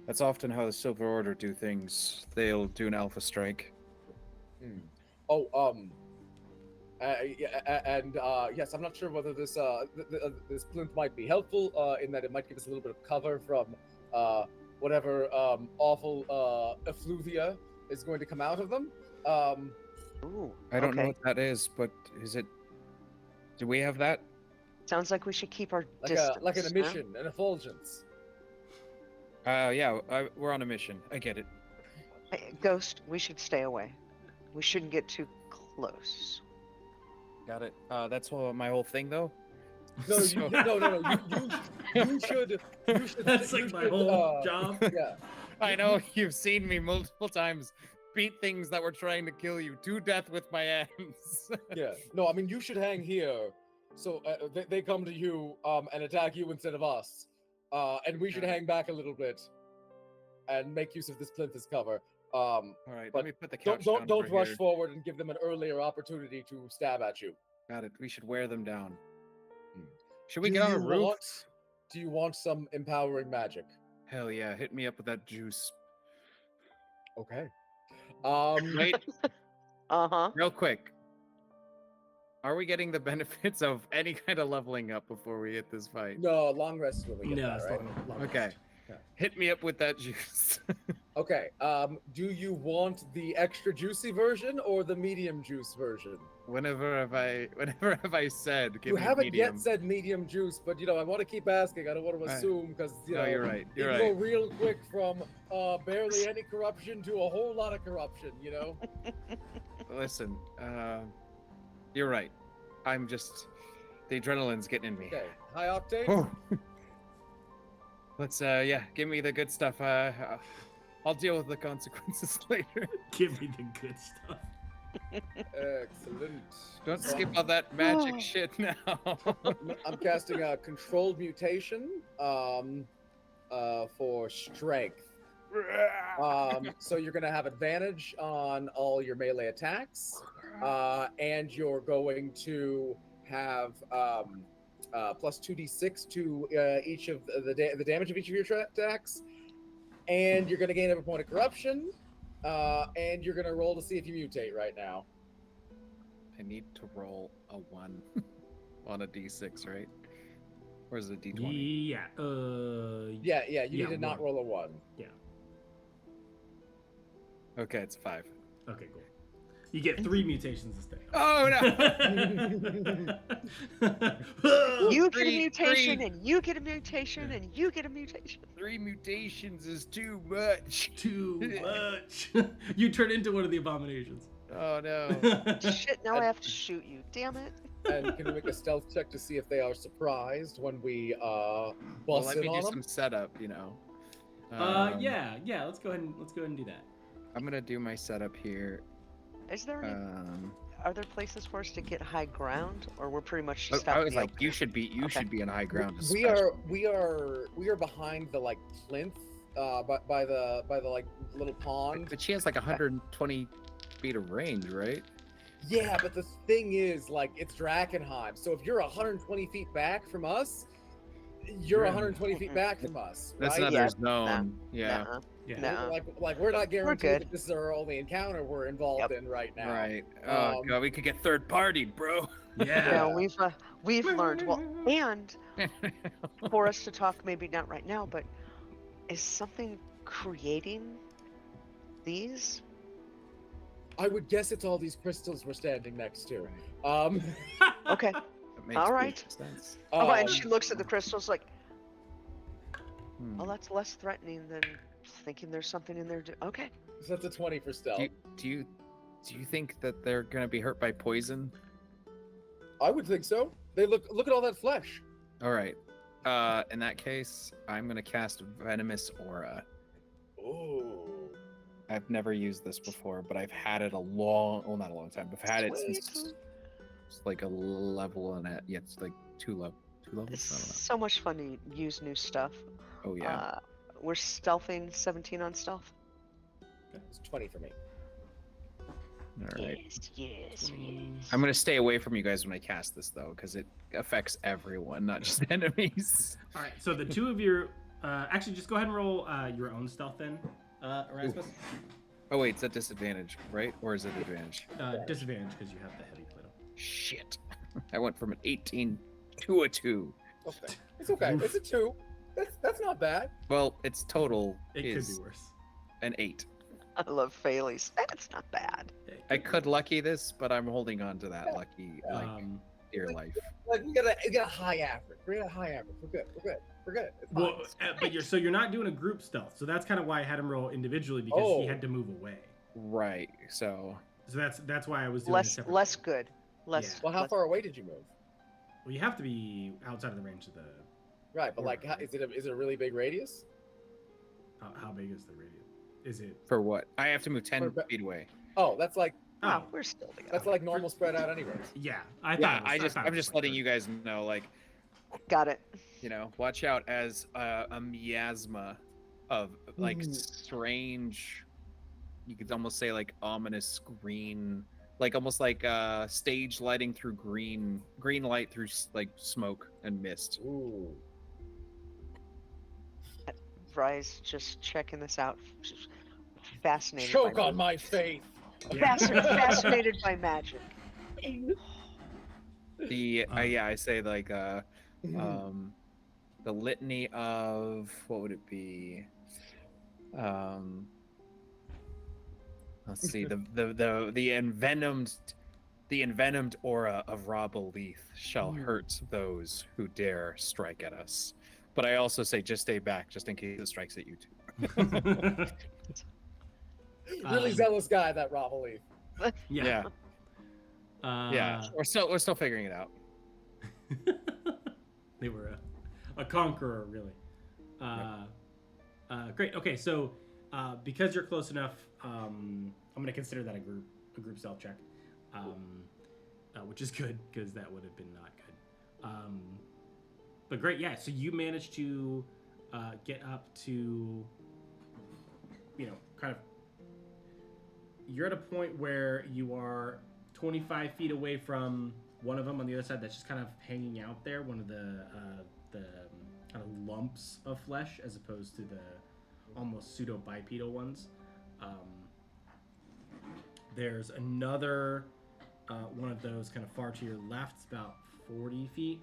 That's often how the Silver Order do things. They'll do an Alpha strike. Oh, yes, I'm not sure whether this this plinth might be helpful in that it might give us a little bit of cover from whatever awful effluvia is going to come out of them. Ooh, I don't know okay. what that is, but is it? Do we have that? Sounds like we should keep our Like distance. like an huh? emission, an effulgence. Yeah, we're on a mission. I get it. Hey, Ghost, we should stay away. We shouldn't get too close. Got it. That's my whole thing, though. No, So- no. You should. That's you like my should, whole job. Yeah. I know you've seen me multiple times beat things that were trying to kill you to death with my hands. Yeah. No, I mean you should hang here, so they come to you and attack you instead of us, and we should hang back a little bit, and make use of this plinth as cover. All right, But let me put the couch Don't down over rush here. forward and give them an earlier opportunity to stab at you. Got it. We should wear them down. Hmm. Should we Do get on a you roof? Do you want some empowering magic? Hell yeah! Hit me up with that juice. Okay. Wait, Uh-huh. real quick. Are we getting the benefits of any kind of leveling up before we hit this fight? No, long rest is when we get No, that, it's right? long Okay. Okay. Hit me up with that juice. Okay. Do you want the extra juicy version or the medium juice version? Whenever have I said give You me haven't medium? yet said medium juice, but I want to keep asking. I don't want to Right. assume because No, you're right. you You're go right. real quick from barely any corruption to a whole lot of corruption. Listen, you're right. I'm just the adrenaline's getting in me. Okay. High octane. Oh. Let's give me the good stuff. I'll deal with the consequences later. Give me the good stuff. Excellent. Don't So skip all that magic shit now. I'm casting a controlled mutation for strength. So you're going to have advantage on all your melee attacks, and you're going to have plus 2d6 to each of the damage of each of your attacks, and you're going to gain every point of corruption, and you're going to roll to see if you mutate right now. I need to roll a 1 on a d6, right? Or is it a d20? Yeah. Yeah, you Yeah, need to not one. roll a 1. Okay, it's 5. Okay, cool. You get 3 mutations instead. Oh no! You get a Three- mutation, three. and you get a mutation, and you get a mutation. 3 mutations is too much. Too much. You turn into one of the abominations. Oh no. Shit, now I have to shoot you. Damn it. And can we make a stealth check to see if they are surprised when we Well, bust let in me on do them? some setup, you know. Yeah. Let's go ahead and do that. I'm gonna do my setup here. Is there any? Are there places for us to get high ground, or we're pretty much just I out in was the like, open? you should be in high ground. We are behind the like plinth, by the like little pond. But she has like 120 feet of range, right? Yeah, but the thing is, like, it's Drakkenheim. So if you're 120 feet back from us, you're 120 feet back from us, That's right? another Yeah, zone. Yeah. Nuh-uh. Yeah. Nuh-uh. Like we're not guaranteed good. that this is our only encounter we're involved in right now. Right. Oh god, we could get third partied, bro. Yeah, Yeah. we've learned well, and for us to talk, maybe not right now, but is something creating these? I would guess it's all these crystals we're standing next to. Okay. That makes All right. good sense. And she looks at the crystals like, Hmm. oh, that's less threatening than thinking there's something in there. Okay. So that's a 20 for stealth. Do you think that they're gonna be hurt by poison? I would think so. They look at all that flesh. All right. In that case, I'm gonna cast Venomous Aura. Ooh. I've never used this before, but I've had it not a long time. I've had it since Sweet. it's like a level and yeah, it's like two levels. It's I don't know. so much fun to use new stuff. Oh yeah. We're stealthing 17 on stealth. It's 20 for me. All right. Yes. I'm gonna stay away from you guys when I cast this though, because it affects everyone, not just enemies. All right. So the two of you, actually, just go ahead and roll your own stealth then, Erasmus. Oh wait, it's a disadvantage, right? Or is it advantage? Disadvantage because you have the heavy Play-Doh. Shit. I went from an 18 to a 2. Okay. It's okay. It's a 2. That's not bad. Well, its total It is could be worse. an 8. I love Phales. That's not bad. I could lucky this, but I'm holding on to that lucky, like, dear life. Like we got a high average. We got a high average. We're good. It's fine. Well, but you're not doing a group stealth, so that's kind of why I had him roll individually because he had to move away. Right. So that's why I was doing Less good. Less. Yeah. Well, how far away did you move? Well, you have to be outside of the range of the. Right, but like, is it a really big radius? How big is the radius? Is it? for what? I have to move 10 feet away. Oh, that's like Oh, we're still together. that's like normal spread out anyways. Yeah, I'm just letting you guys know, like, Got it. you know, watch out as a miasma of like strange. You could almost say like ominous green, like almost like stage lighting through green light through like smoke and mist. Ooh. Rise just checking this out. Just fascinated. Choke by on my faith. Fascinated by magic. I say like the litany of what would it be? Let's see, the envenomed aura of Robolith shall hurt those who dare strike at us. But I also say just stay back, just in case it strikes at you too. Really zealous guy, that Robolith. Yeah. Yeah, we're still figuring it out. They were a conqueror, really. Great. Okay, so because you're close enough, I'm going to consider that a group stealth check, which is good because that would have been not good. But great, yeah. So you managed to get up to, kind of. You're at a point where you are 25 feet away from one of them on the other side that's just kind of hanging out there, one of the kind of lumps of flesh as opposed to the almost pseudo-bipedal ones. There's another one of those kind of far to your left, it's about 40 feet.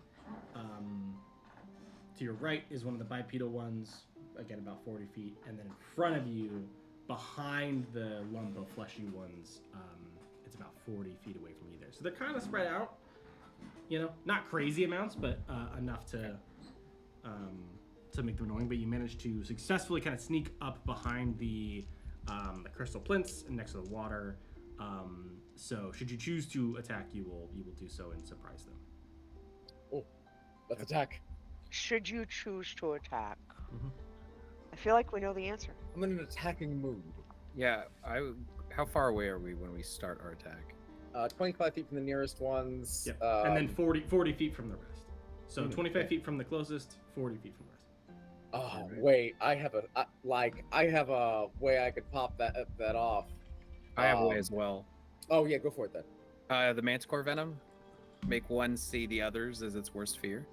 To your right is one of the bipedal ones, again about 40 feet, and then in front of you, behind the lump of fleshy ones, it's about 40 feet away from you there. So they're kind of spread out, not crazy amounts, but enough to make them annoying. But you managed to successfully kind of sneak up behind the crystal plinths and next to the water, So should you choose to attack, you will do so and surprise them. Oh, let's attack. Should you choose to attack? Mhm. I feel like we know the answer. I'm in an attacking mood. Yeah, how far away are we when we start our attack? 25 feet from the nearest ones. Yep. And then 40 feet from the rest. So 25 feet from the closest, 40 feet from the rest. Oh wait, I have a way I could pop that off. I have a way as well. Oh yeah, go for it then. The Manticore Venom. Make one see the others as its worst fear.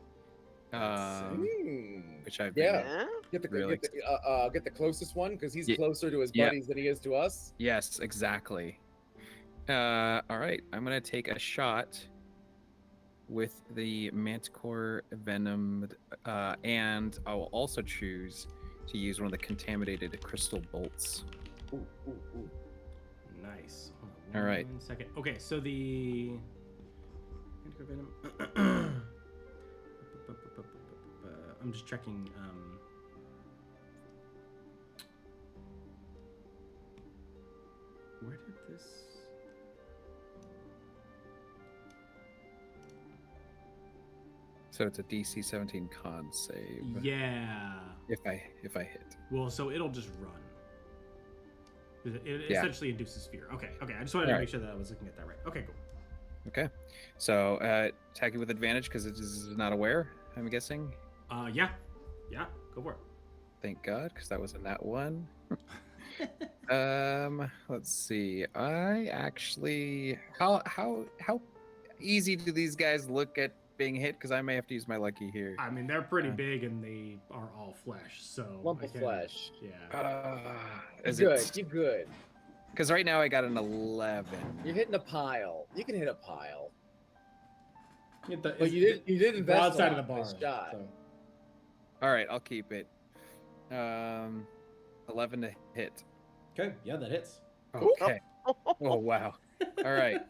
Which I've been Yeah. Get the Really? get the closest one because he's Yeah. closer to his Yeah. buddies than he is to us. Yes, exactly. All right, I'm gonna take a shot with the Manticore Venom, and I will also choose to use one of the contaminated crystal bolts. Ooh, ooh, ooh. Nice. Hold on All right. 1 second. Okay, so the Venom. I'm just checking. Where did this? So it's a DC 17 con save. Yeah. If I hit. Well, so it'll just run. It Yeah. essentially induces fear. Okay. I just wanted to make sure that I was looking at that right. Okay, cool. Okay. So attacking with advantage because it is not aware, I'm guessing. Yeah. Go for it. Thank God, because that was a nat 1. Let's see. I actually how easy do these guys look at being hit? Because I may have to use my lucky here. I mean, they're pretty big and they are all flesh, so Lump of flesh. Yeah. You're good. Because right now I got an 11. You're hitting a pile. You can hit a pile. But But you did invest outside of a the lot in bar. this shot. So. All right, I'll keep it. 11 to hit. Okay, yeah, that hits. Okay. Oh wow. All right.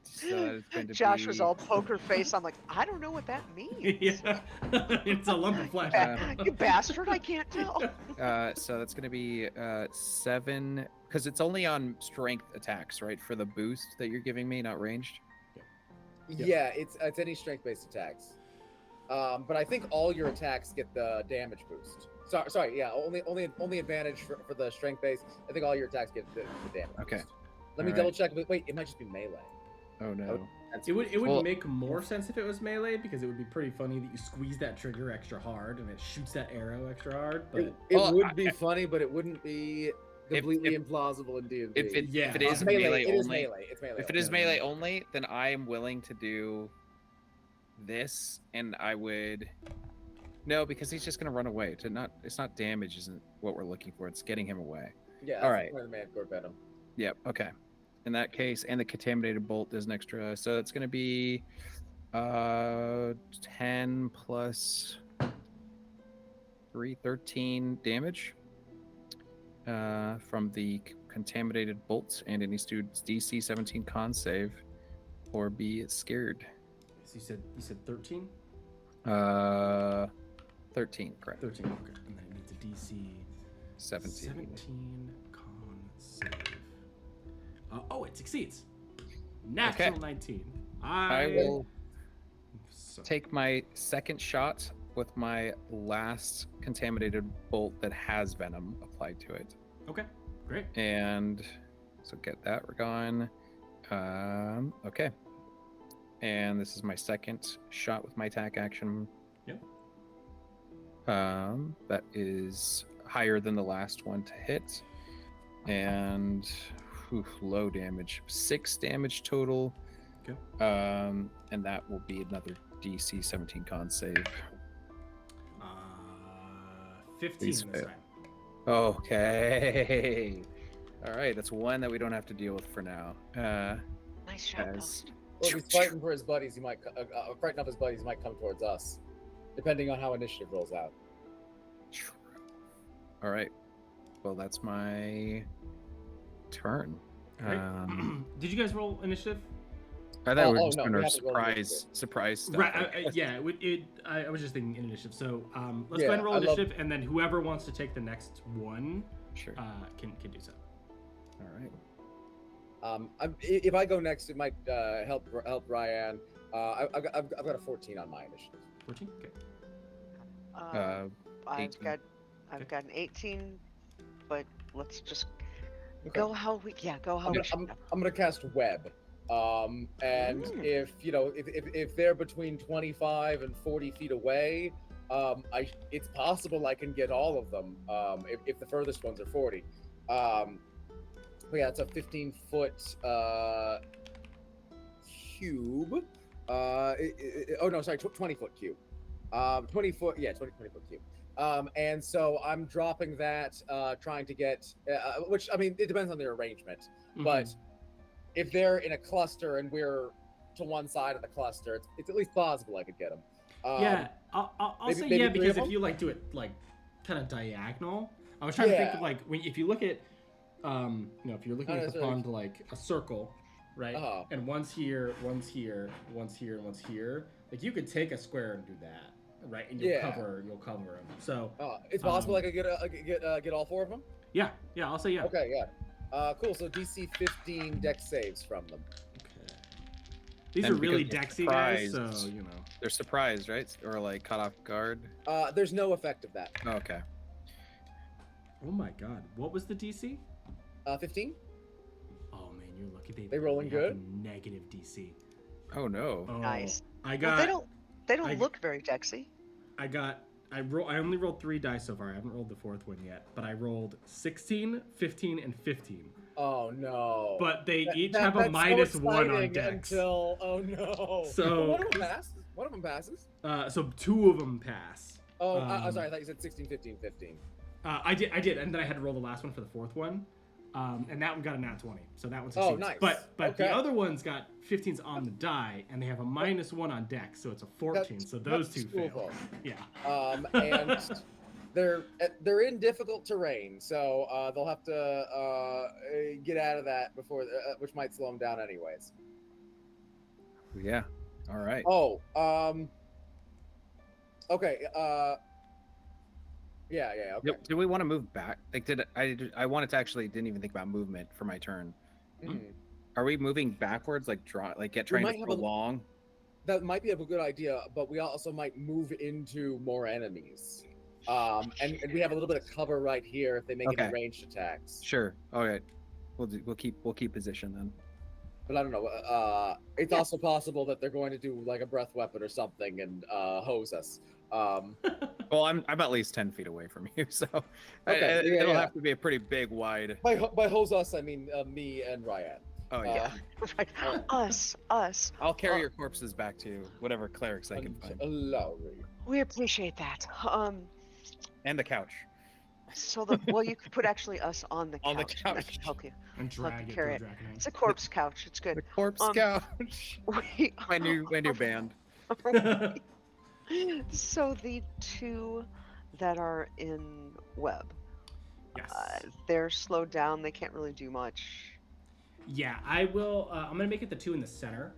So it's going to Josh be... was all poker face. I'm like, I don't know what that means. Yeah, it's a lump of flesh. You bastard! I can't tell. So that's going to be 7, because it's only on strength attacks, right? For the boost that you're giving me, not ranged. Yeah, it's any strength-based attacks. But I think all your attacks get the damage boost. Sorry, yeah, only advantage for the strength base. I think all your attacks get the damage. Okay. Boost. Let me All double right. check. But wait, it might just be melee. Oh no. It would Well- make more sense if it was melee, because it would be pretty funny that you squeeze that trigger extra hard and it shoots that arrow extra hard. But It Well, would be funny, but it wouldn't be completely if- implausible in D&D. If it is Melee, melee it is only, melee. It's melee. if it is melee only, then I am willing to do this, and I would. No, because he's just gonna run away. It's not damage, isn't what we're looking for. It's getting him away. Yeah. all right. The Manticore Venom. Yep. Okay. In that case, and the contaminated bolt is an extra, so it's gonna be 10 plus 3, 13 damage from the contaminated bolts, and it needs to do DC 17 con save or be scared. so you said 13? 13, correct. 13. Okay, and then it needs a DC 17. con save. It succeeds. Natural 19. I will So, take my second shot with my last contaminated bolt that has venom applied to it. okay, great. And so get that gone. Okay. And this is my second shot with my attack action. Yep. That is higher than the last one to hit. And low damage. 6 damage total. Okay. And that will be another DC 17 con save. 15 Please this fail. time. Okay. All right, that's one that we don't have to deal with for now. Nice shot, Bill. As Well, if he's fighting for his buddies, he might frighten up his buddies. He might come towards us, depending on how initiative rolls out. All right. Well, that's my turn. Great. Did you guys roll initiative? I thought we were Oh, just no, doing we our haven't rolled surprise stuff. Right. Yeah. I was just thinking initiative. So let's Yeah, go ahead and roll I love- initiative, and then whoever wants to take the next one Sure. can do so. All right. If I go next, it might help Ryan. I've got a 14 on my initiative. 14. Okay. I've 18. got Okay. an 18, but let's just Okay. go how we should go. I'm gonna cast web. And if if they're between 25 and 40 feet away, it's possible I can get all of them. If the furthest ones are 40. But yeah, it's a 15-foot cube. Oh no, sorry, 20-foot cube. 20-foot, yeah, 20-foot cube. And so I'm dropping that, trying to get, which, I mean, it depends on their arrangement, but if they're in a cluster and we're to one side of the cluster, it's at least plausible I could get them. Yeah, I'll say maybe yeah, three because of if them? you like do it like kind of diagonal, I was trying to think of like if you look at, if you're looking upon to like a circle, right? And one's here, one's here, one's here, and one's here. Like you could take a square and do that, right? And you'll cover them. So it's possible I could get all 4 of them. Yeah, I'll say yeah. Okay, yeah. Cool. So DC 15 dex saves from them. Okay. These And are really because dexy guys, so surprised. you know. They're surprised, right? Or like caught off guard. There's no effect of that. Oh, okay. Oh my god, what was the DC? 15. Oh man, you're lucky They rolling have good? a negative DC. Oh no. Oh, Nice. I got. They don't look very dexy. I only rolled 3 dice so far. I haven't rolled the 4th one yet, but I rolled 16, 15, and 15. Oh no. But they each have a minus so 1 on dex. Until oh no. So one of them passes. So 2 of them pass. Oh, I'm sorry. I thought you said 16, 15, 15. I did, and then I had to roll the last one for the 4th one. And that one got a nat 20, so that one Oh, succeeds. nice. But Okay. the other one's got 15s on the die, and they have a minus 1 on dex, so it's a 14. So those two fail. Yeah. And they're in difficult terrain, so they'll have to get out of that before, which might slow them down anyways. Yeah. All right. Oh, okay. Yeah. Okay. Do we want to move back? Like, I wanted to actually didn't even think about movement for my turn. Mhm. Are we moving backwards? Like trying might to have a- prolong? That might be a good idea, but we also might move into more enemies. And we have a little bit of cover right here if they make any ranged attacks. Sure. All right. We'll keep position then. But I don't know. It's also possible that they're going to do like a breath weapon or something and hose us. Well, I'm at least 10 feet away from you, so Okay, it'll have to be a pretty big, wide. By hose us, I mean me and Ryan. Oh yeah. Right. Us. I'll carry your corpses back to whatever clerics I can find, Laurie. We appreciate that. and the couch. So you could put actually us on the couch. On the That couch. should help you. And drag it carry to it. Drakkenheim. It's a corpse couch. It's good. The corpse couch. My new band. So the 2 that are in web, Yes. they're slowed down. They can't really do much. Yeah, I will. I'm gonna make it the 2 in the center.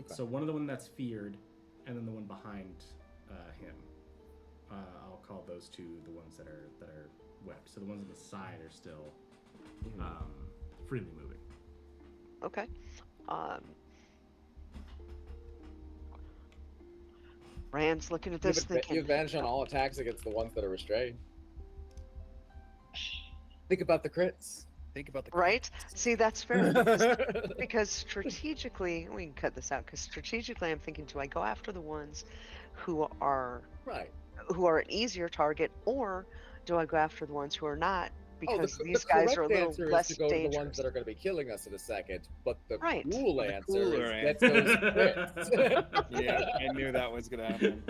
So one of the one that's feared, and then the one behind him. I'll call those 2 the ones that are webbed. So the ones on the side are still freely moving. Okay. Rand's looking at this thinking. You advantage on all attacks against the ones that are restrained. Think about the crits. Right? See, that's fair. Because strategically, we can cut this out, because strategically I'm thinking, do I go after the ones who are an easier target, or do I go after the ones who are not? Because these guys are a little less to go dangerous. to the ones that are going to be killing us in a second, but the Right. cool The answer cooler is get those crits. Yeah, I knew that was gonna happen.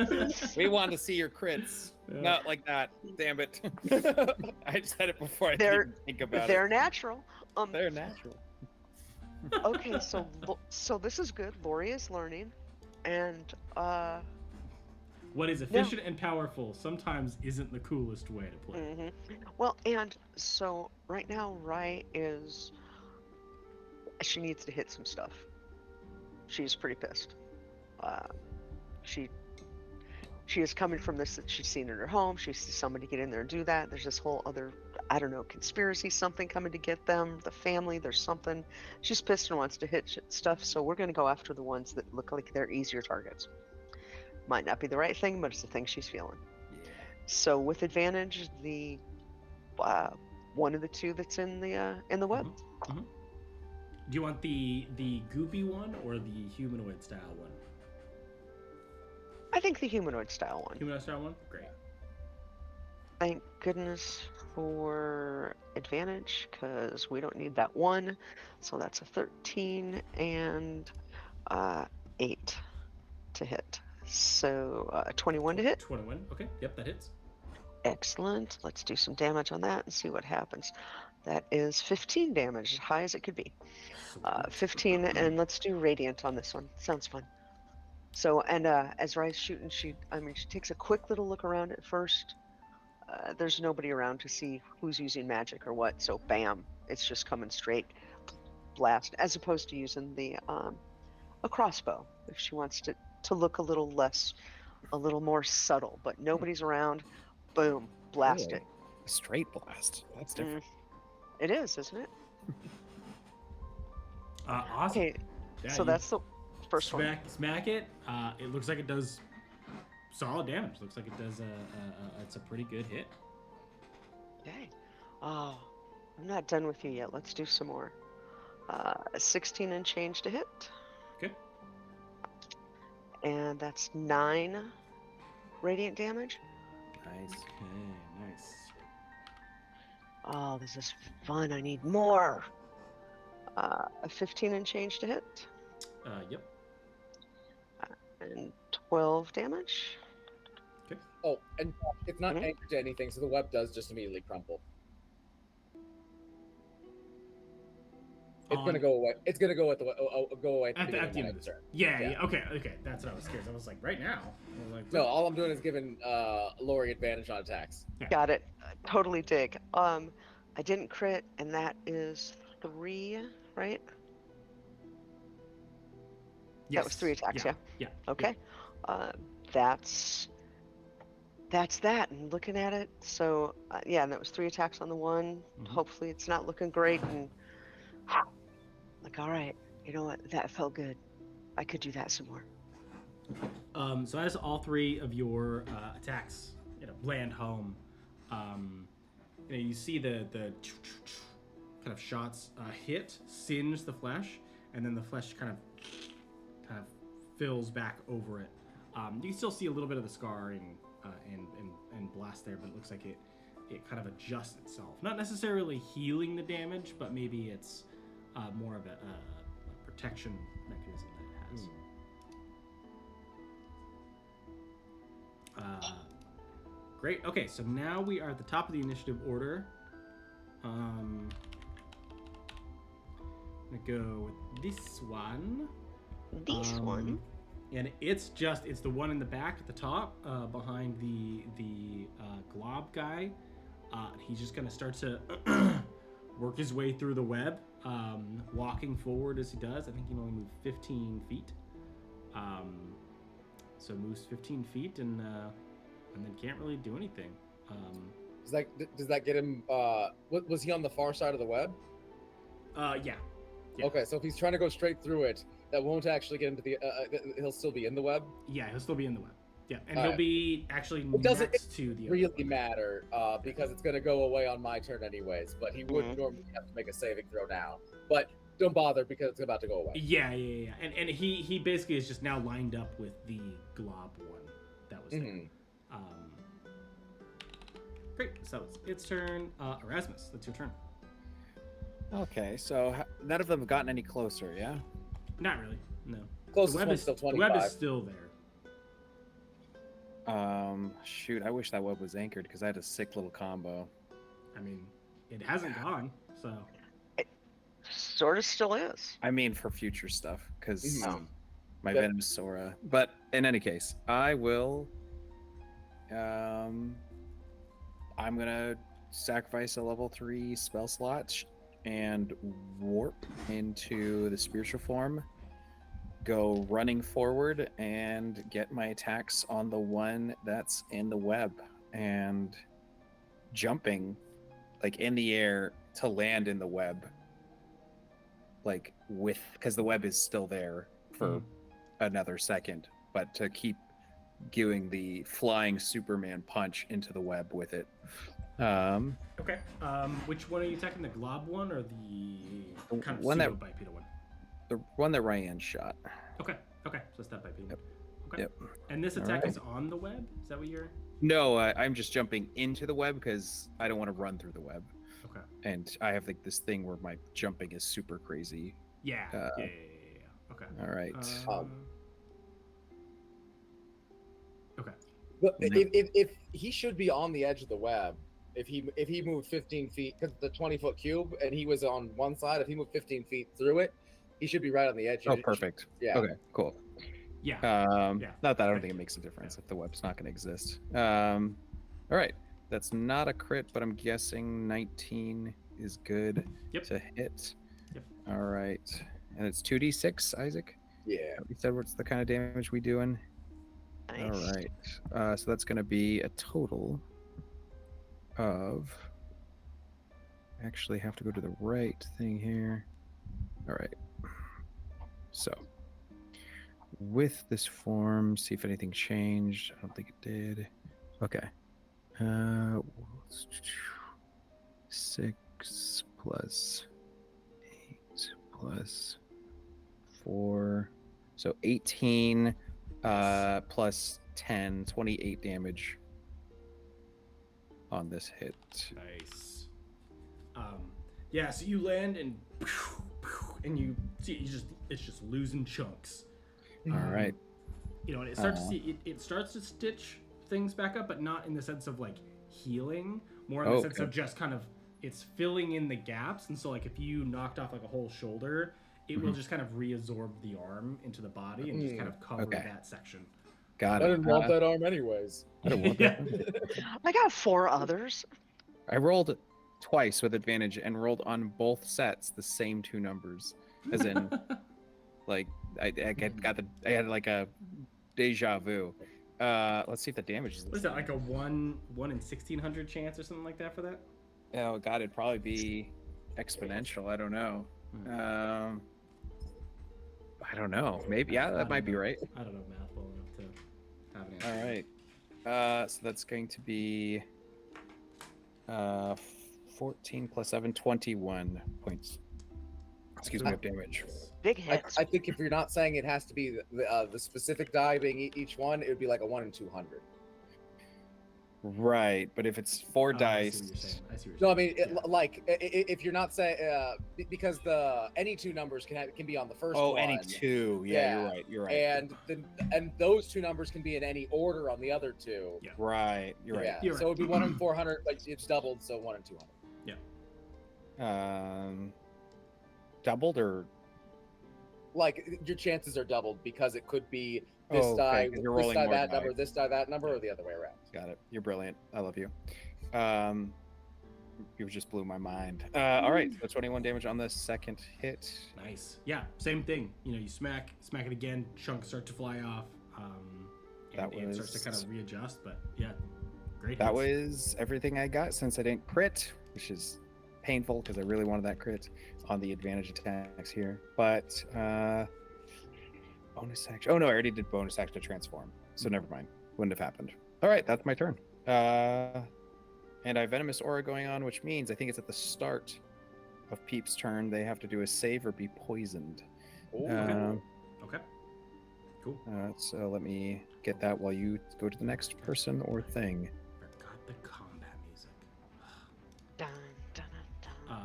We want to see your crits. Yeah. Not like that. Damn it. I said it before I They're- didn't think about They're it. natural. They're natural. Okay, so this is good. Laurie is learning, and What is efficient and powerful sometimes isn't the coolest way to play. well, and so right now, she needs to hit some She's pretty pissed. She she is coming from this that she's seen in her home. She sees somebody get in there and do that. There's this whole other, I don't know, conspiracy, something coming to get them, the family, there's something. She's pissed and wants to hit stuff, so we're going to go after the ones that look like they're easier targets. Might not be the right thing, but it's the thing she's feeling. Yeah. So with advantage, the one of the two that's in the web. Mm-hmm. Do you want the goopy one or the humanoid style one? I think the humanoid style one. Humanoid style one? Great. Thank goodness for advantage, because we don't need that one. So that's a 13 and 8 to hit. So 21 to hit. 21. Okay. Yep, that hits. Excellent. Let's do some damage on that and see what happens. That is 15 damage, as high as it could be. 15, and let's do radiant on this one. Sounds fun. So, and as Rye's shooting, she takes a quick little look around at first. There's nobody around to see who's using magic or what, so bam, it's just coming straight blast, as opposed to using the a crossbow if she wants to look a little more subtle. But nobody's around, boom, blast Really? it. A straight blast. That's different. It is, isn't it? Awesome. Okay, Yeah, so that's the first one. Smack it. It looks like it does solid damage. Looks like it does it's a pretty good hit. Okay. Oh, I'm not done with you yet. Let's do some more. 16 and change to hit. Okay. And that's 9 radiant damage. Nice. Okay, nice. Oh, this is fun. I need more. 15 and change to hit. Yep. And 12 damage. Oh, and it's not Mhm. anchored to anything, so the web does just immediately crumple. It's gonna go away. It's gonna go at the go away At the beginning end of of my this. turn. Yeah. Okay. That's what I was scared. I was like, right now. I was like, No, all I'm doing is giving Laurie advantage on attacks. Got it. Totally dig. I didn't crit, and that is 3, right? yes. That was 3 attacks, yeah? Yeah. Okay. That's that. And looking at it, so yeah, and that was 3 attacks on the one. Mhm. Hopefully, it's not looking great. And like, all right, you know what? That felt good. I could do that some more. So as all 3 of your attacks, land home, you see the kind of shots hit, singe the flesh, and then the flesh kind of fills back over it. You can still see a little bit of the scarring and blast there, but it looks like it kind of adjusts itself. Not necessarily healing the damage, but maybe it's more of a protection mechanism that it has. Great. Okay, so now we are at the top of the initiative order. I'm gonna go with this one. This one. And it's the one in the back at the top, behind the glob guy. He's just gonna start to work his way through the web, walking forward as he does. I think he can only move 15 feet. So moves 15 feet and then can't really do anything. Does that get him? Was he on the far side of the web? Yeah. Yeah. Okay, so if he's trying to go straight through it, that won't actually get into the. He'll still be in the web. Yeah, he'll still be in the web. Yeah, and All he'll right. be actually doesn't next to the. Really matter because it's going to go away on my turn anyways. But he would normally have to make a saving throw now. But don't bother because it's about to go away. Yeah. And he basically is just now lined up with the glob one that was there. Great. So it's its turn. Erasmus, that's your turn. Okay, so none of them have gotten any closer, yeah? Not really. No. Closest The web one's is still the 25. web is still there. Shoot, I wish that web was anchored because I had a sick little combo. I mean, it hasn't gone, so. Sort of still is. I mean, for future stuff, because my Yep. Venomous Sora. But in any case, I will. I'm gonna sacrifice a level 3 spell slot and warp into the spiritual form go running forward and get my attacks on the one that's in the web and jumping like in the air to land in the web, like with, because the web is still there for another second, but to keep doing the flying Superman punch into the web with it. Okay. Which one are you attacking? The glob one or the kind of one that- pseudo-bipedal one? The one that Ryan shot. Okay. Okay. So it's that bipedal. Yep. Okay. Yep. And this attack Alright. is on the web? Is that what you're... No, I'm just jumping into the web because I don't want to run through the web. Okay. And I have like this thing where my jumping is super crazy. Yeah. Yeah. Okay. All right. Okay. But if he should be on the edge of the web, if he moved 15 feet, because the 20-foot cube, and he was on one side, if he moved 15 feet through it, he should be right on the edge. Oh, perfect. Yeah. Okay, cool. Yeah. Not that I don't think it makes a difference if the web's not going to exist. All right. That's not a crit, but I'm guessing 19 is good to hit. Yep. All right. And it's 2d6, Isaac? Yeah. You said what's the kind of damage we doing? Nice. All right. So that's going to be a total of... I actually have to go to the right thing here. All right. So, with this form, see if anything changed. I don't think it did. Okay. 6 plus 8 plus 4. So 18 plus 10, 28 damage on this hit. Nice. Yeah, so you land and you see it's just losing chunks. All right. You know, and it starts to see it starts to stitch things back up, but not in the sense of like healing, more in the sense of just kind of it's filling in the gaps. And so like if you knocked off like a whole shoulder, it will just kind of reabsorb the arm into the body and just kind of cover that section. Got it. I didn't want that arm anyways. I don't want that. I got 4 others. I rolled twice with advantage and rolled on both sets the same 2 numbers, as in, like I had like a deja vu. Let's see if the damage is. What is that, like a 1 in 1,600 chance or something like that for that? Oh god, it'd probably be exponential. I don't know. I don't know. Maybe that might be right. I don't know math well enough to have an answer. All right. So that's going to be 14 plus 7, 21 points. Excuse me, of damage. Big hits. I think if you're not saying it has to be the specific die being each one, it would be like a 1 in 200. Right, but if it's 4 dice, I see what you're saying. No, I mean, like if you're not saying because the any 2 numbers can be on the first one. Oh, any 2. Yeah, you're right. And those 2 numbers can be in any order on the other 2. Yeah. Right, you're right. Yeah. You're So it would be 1 in 400. Like it's doubled, so 1 in 200. Yeah. Doubled or Like your chances are doubled because it could be this okay, die, 'cause you're this rolling die, more that die. number, this die, that number, or the other way around. Got it. You're brilliant. I love you. You just blew my mind. All right, so 21 damage on the second hit. Nice. Yeah, same thing. You know, you smack it again, chunks start to fly off, and it starts to kind of readjust. But yeah, great. That hits. was everything I got since I didn't crit, which is painful because I really wanted that crit on the advantage attacks here. But bonus action. Oh no, I already did bonus action to transform, so never mind. Wouldn't have happened. All right, that's my turn. And I have Venomous Aura going on, which means I think it's at the start of Peep's turn. They have to do a save or be poisoned. Okay. Cool. So let me get that while you go to the next person or thing. Forgot the combat music. Dun, dun, dun, dun.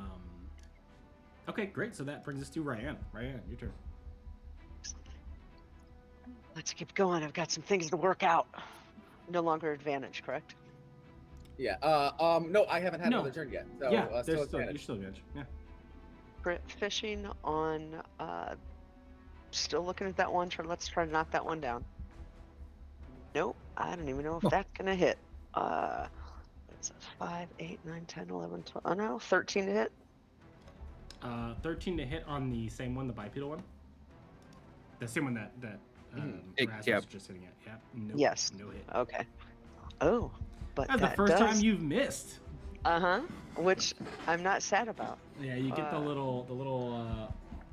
Okay, great. So that brings us to Ryan. Ryan, your turn. Let's keep going. I've got some things to work out. No longer advantage, correct? Yeah. No, I haven't had another turn yet. So, yeah, still you're advantage. still advantage. Yeah. Crit fishing on. Still looking at that one turn. Let's try to knock that one down. Nope. I don't even know if that's gonna hit. It's a 5, 8, 9, 10, 11, 12. Oh no, 13 to hit. 13 to hit on the same one, the bipedal one. The same one that Raz Yep. was just hitting at. Yep. Nope, Yes. No hit. Okay. Oh, but That's that the first time does. you've missed. Which I'm not sad about. Yeah, you get the little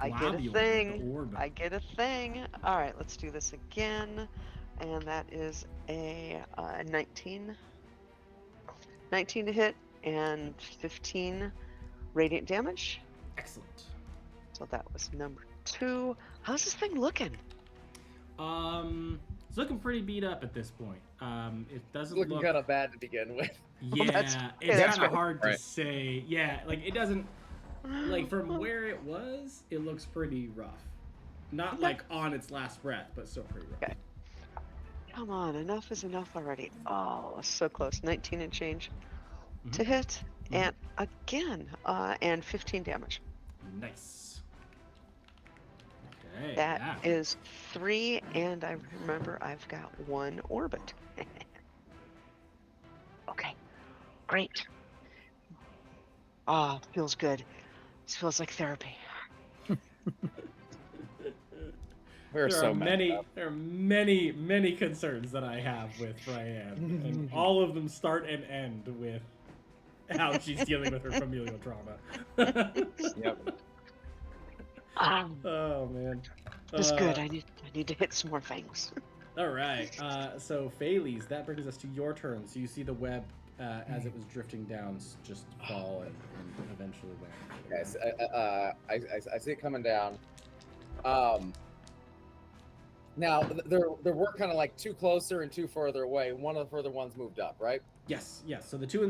I get a globule, thing. the orb. I get a thing. All right, let's do this again. And that is a 19. 19 to hit and 15 radiant damage. Excellent. So that was number 2. How's this thing looking? It's looking pretty beat up at this point. It doesn't Looking look kind of bad to begin with. Yeah, that's it's kind of fair. hard to Right. say. Yeah, like it doesn't like from where it was, it looks pretty rough. Not like on its last breath, but still pretty rough. Okay. Come on, enough is enough already. Oh, so close. 19 and change to hit. And again, and 15 damage. Nice. Okay. That is 3, and I remember I've got 1 orbit. Okay, great. Ah, feels good. This feels like therapy. We're There so are many concerns that I have with Ryan, and all of them start and end with how she's dealing with her familial trauma. Yep. Oh man. It's good. I need to hit some more things. All right. So Phalese, that brings us to your turn. So you see the web as it was drifting down just fall and eventually land. Okay, so, I see it coming down. Now there were kind of like 2 closer and 2 further away. One of the further ones moved up, right? Yes. So the 2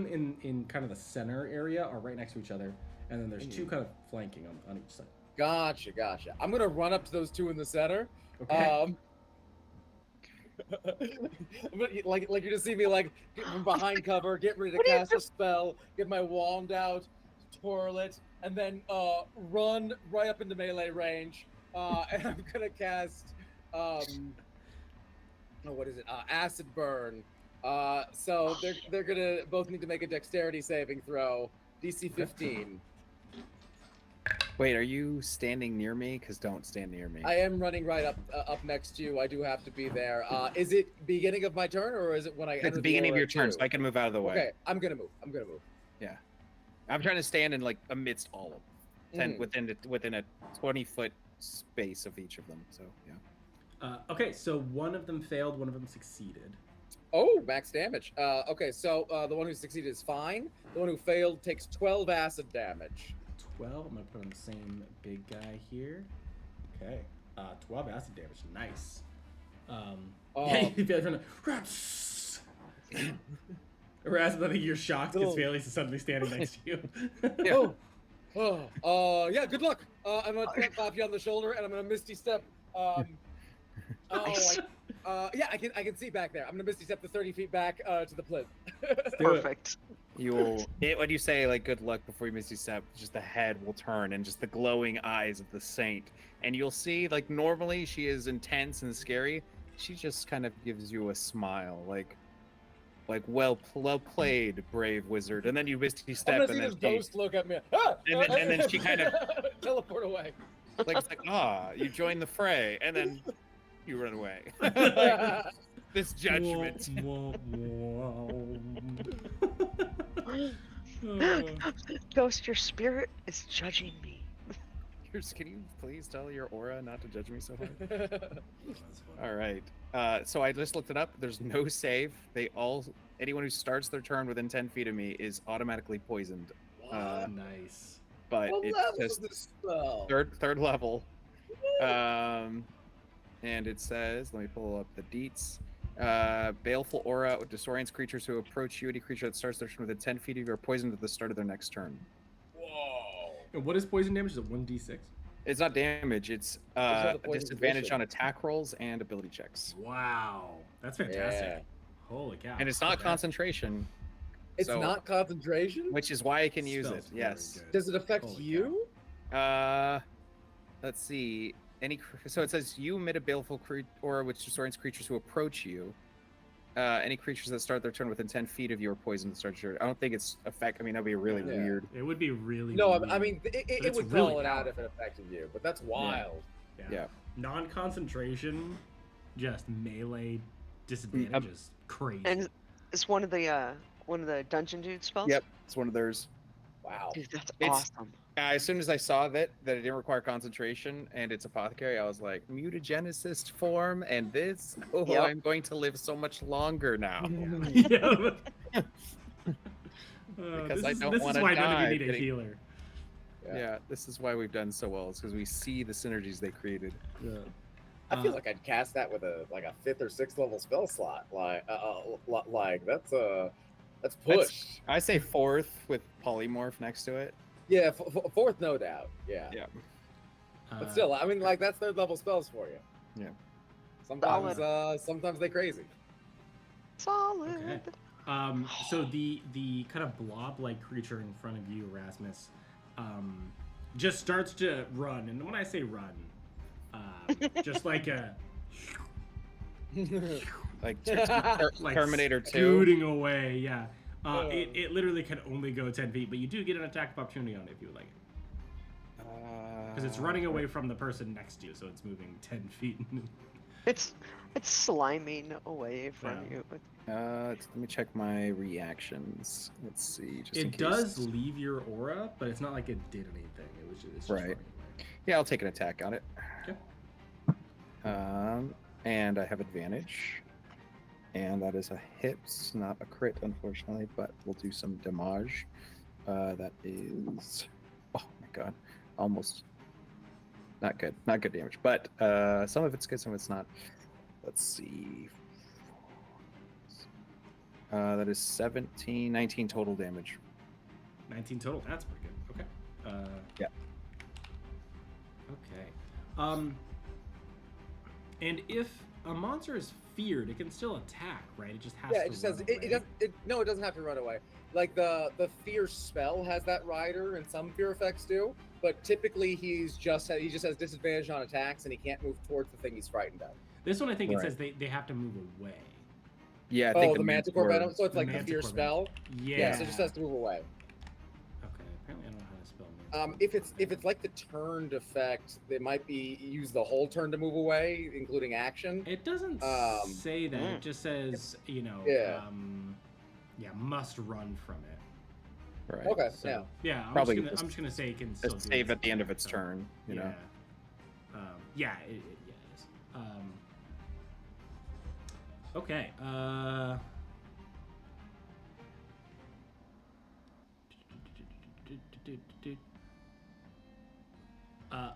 in kind of the center area are right next to each other, and then there's 2 kind of flanking on each side. Gotcha. I'm gonna run up to those 2 in the center. Okay. Like you just see me like from behind cover, get ready to cast a spell, get my wand out, twirl it, and then run right up into melee range. And I'm gonna cast what is it? Acid burn. So they're gonna both need to make a dexterity saving throw. DC 15. Wait, are you standing near me? Because don't stand near me. I am running right up next to you. I do have to be there. Is it beginning of my turn, or is it when I enter It's the beginning of aura your turn, too? so I can move out of the way. Okay, I'm gonna move. Yeah. I'm trying to stand in like amidst all of them, within a 20-foot space of each of them. So yeah. Okay, so one of them failed, one of them succeeded. Oh, max damage. Okay, so the one who succeeded is fine. The one who failed takes 12 acid damage. 12. I'm gonna put on the same big guy here. Okay. 12 acid damage. Nice. Yeah, you feel like Raz, I think you're shocked because Phalese is suddenly standing next to you. Yeah, good luck. I'm gonna clap you on the shoulder and I'm gonna misty step. Nice. Yeah, I can see back there. I'm gonna misty step the 30 feet back to the plinth. Perfect. When you say like good luck before you misty step, just the head will turn and just the glowing eyes of the saint, and you'll see like normally she is intense and scary. She just kind of gives you a smile, like well played, brave wizard. And then you misty step, I'm gonna see this ghost look at me. And then she kind of teleport away. like it's like you join the fray, and then you run away. This judgment. Ghost, your spirit is judging me. Can you please tell your aura not to judge me so hard? All right. So I just looked it up. There's no save. Anyone who starts their turn within 10 feet of me is automatically poisoned. Nice. But What it's level is just this spell? third level. And it says, let me pull up the deets. Baleful aura disorients creatures who approach you. Any creature that starts their turn within 10 feet of you are poisoned at the start of their next turn. Whoa. And what is poison damage? Is it 1d6? It's not damage. It's not the a poison disadvantage condition. on attack rolls and ability checks. Wow. That's fantastic. Yeah. Holy cow. And it's not concentration, It's So- not concentration? which is why I can use it. Spell's very Yes. good. Does it affect Holy you? Let's see. So it says you emit a baleful aura which disorients creatures who approach you. Any creatures that start their turn within 10 feet of you are poisoned to start your. I don't think it's effect. I mean, that'd be really Yeah. weird. It would be really No, weird. I mean, it it's would really call it out if powerful. it affected you, but that's wild. Yeah. non-concentration, just melee disadvantages. Crazy. And it's one of the dungeon dude spells. Yep, it's one of theirs. Wow. Dude, that's It's- awesome. As soon as I saw that it didn't require concentration and it's apothecary, I was like, mutagenesis form and this. Oh, Yep. I'm going to live so much longer now. Yeah. Because this I is, don't this is wanna why none of die you need a getting- healer. Yeah, this is why we've done so well. It's because we see the synergies they created. Yeah. I feel like I'd cast that with a 5th or 6th level spell slot. That's push. I say 4th with polymorph next to it. Yeah, 4th, no doubt. Yeah. But still, I mean, like that's 3rd level spells for you. Yeah. Sometimes they crazy. Solid. Okay. So the kind of blob-like creature in front of you, Erasmus, just starts to run, and when I say run, just like a Like like Terminator 2. scooting away. Yeah. It literally can only go 10 feet, but you do get an attack of opportunity on it if you would like it. Because it's running away from the person next to you, so it's moving 10 feet. It's sliming away from Yeah. you. Let me check my reactions. Let's see. Just in It case. does leave your aura, but it's not like it did anything. It was just Right. running away. Yeah, I'll take an attack on it. Okay. And I have advantage. And that is a hit, not a crit, unfortunately, but we'll do some damage. That is, oh my god, almost not good damage, but some of it's good, some of it's not. Let's see. That is 19 total damage. 19 total. That's pretty good. Okay. Yeah. Okay. And if a monster is feared, it can still attack, right? It just has to. Yeah, it just says run it away. doesn't. No, it doesn't have to run away. Like the fear spell has that rider, and some fear effects do. But typically, he just has disadvantage on attacks, and he can't move towards the thing he's frightened of. This one, I think Right. it says they have to move away. Yeah, I Oh, think the Manticore Venom. So it's The like the fear Manticore spell. Yeah. Yeah, so it just has to move away. Okay. Apparently, I don't know how to spell Manticore. If it's like the turned effect, they might be use the whole turn to move away, including action. It doesn't say that. It just says, Yeah. must run from it. Right. Okay, So, yeah. yeah. I'm Probably just gonna say it can still Just do save its at the end of attack, its so- turn, you know. Yeah, it is. Okay.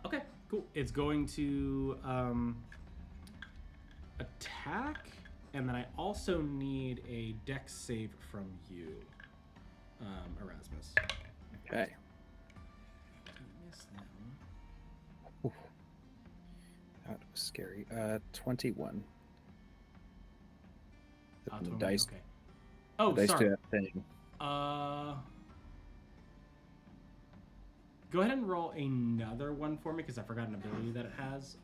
Okay, cool. It's going to attack, and then I also need a dex save from you, Erasmus. Okay. Miss that one. That was scary. 21. The 21, dice, okay. Oh, dice sorry. do that thing. Go ahead and roll another one for me because I forgot an ability that it has.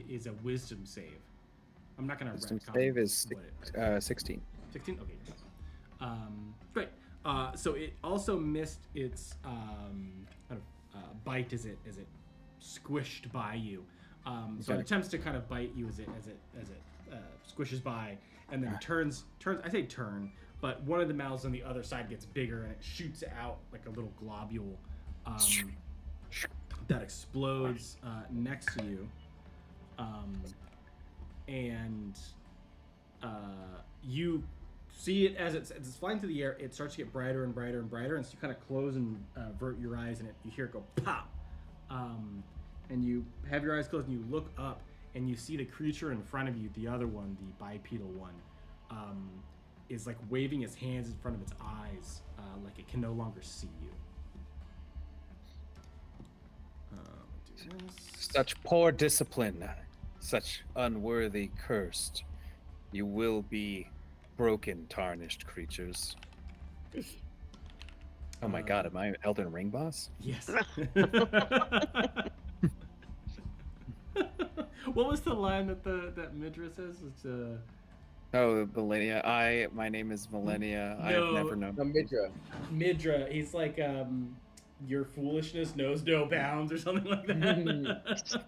Is a wisdom save. I'm not gonna. Wisdom retcon save is what it 16. 16. Okay. Great. So it also missed its kind of bite as it squished by you. So it Okay. attempts to kind of bite you as it squishes by, and then turns. I say turn, but one of the mouths on the other side gets bigger and it shoots out like a little globule that explodes next to you, and you see it as it's flying through the air. It starts to get brighter and brighter and brighter, and so you kind of close and avert your eyes, and you hear it go pop, and you have your eyes closed and you look up and you see the creature in front of you, the other one, the bipedal one, is like waving its hands in front of its eyes, like it can no longer see you. Do this. Such poor discipline, such unworthy cursed. You will be broken, tarnished creatures. Oh my god, am I an Elden Ring boss? Yes. What was the line that Midra says? It's Oh, Millennia. My name is Millennia. I have No. never known. No, Midra. Midra. He's like your foolishness knows no bounds or something like that.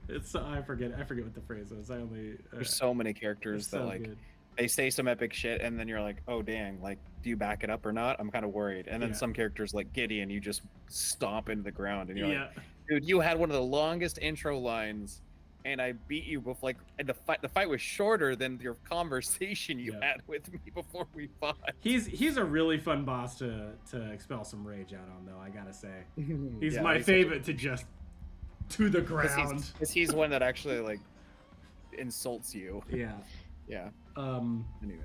It's I forget what the phrase is. I only There's so many characters that so like good. they say some epic shit and then you're like, oh dang, like do you back it up or not? I'm kind of worried. And then Yeah. some characters like Gideon, you just stomp into the ground and you're Yeah. like, dude, you had one of the longest intro lines and I beat you before, like, and the fight was shorter than your conversation you Yeah. had with me before we fought. He's a really fun boss to expel some rage out on, though. I gotta say, he's Yeah, my he's favorite to just to the ground. Because he's one that actually like insults you. Yeah. Yeah. Anyway.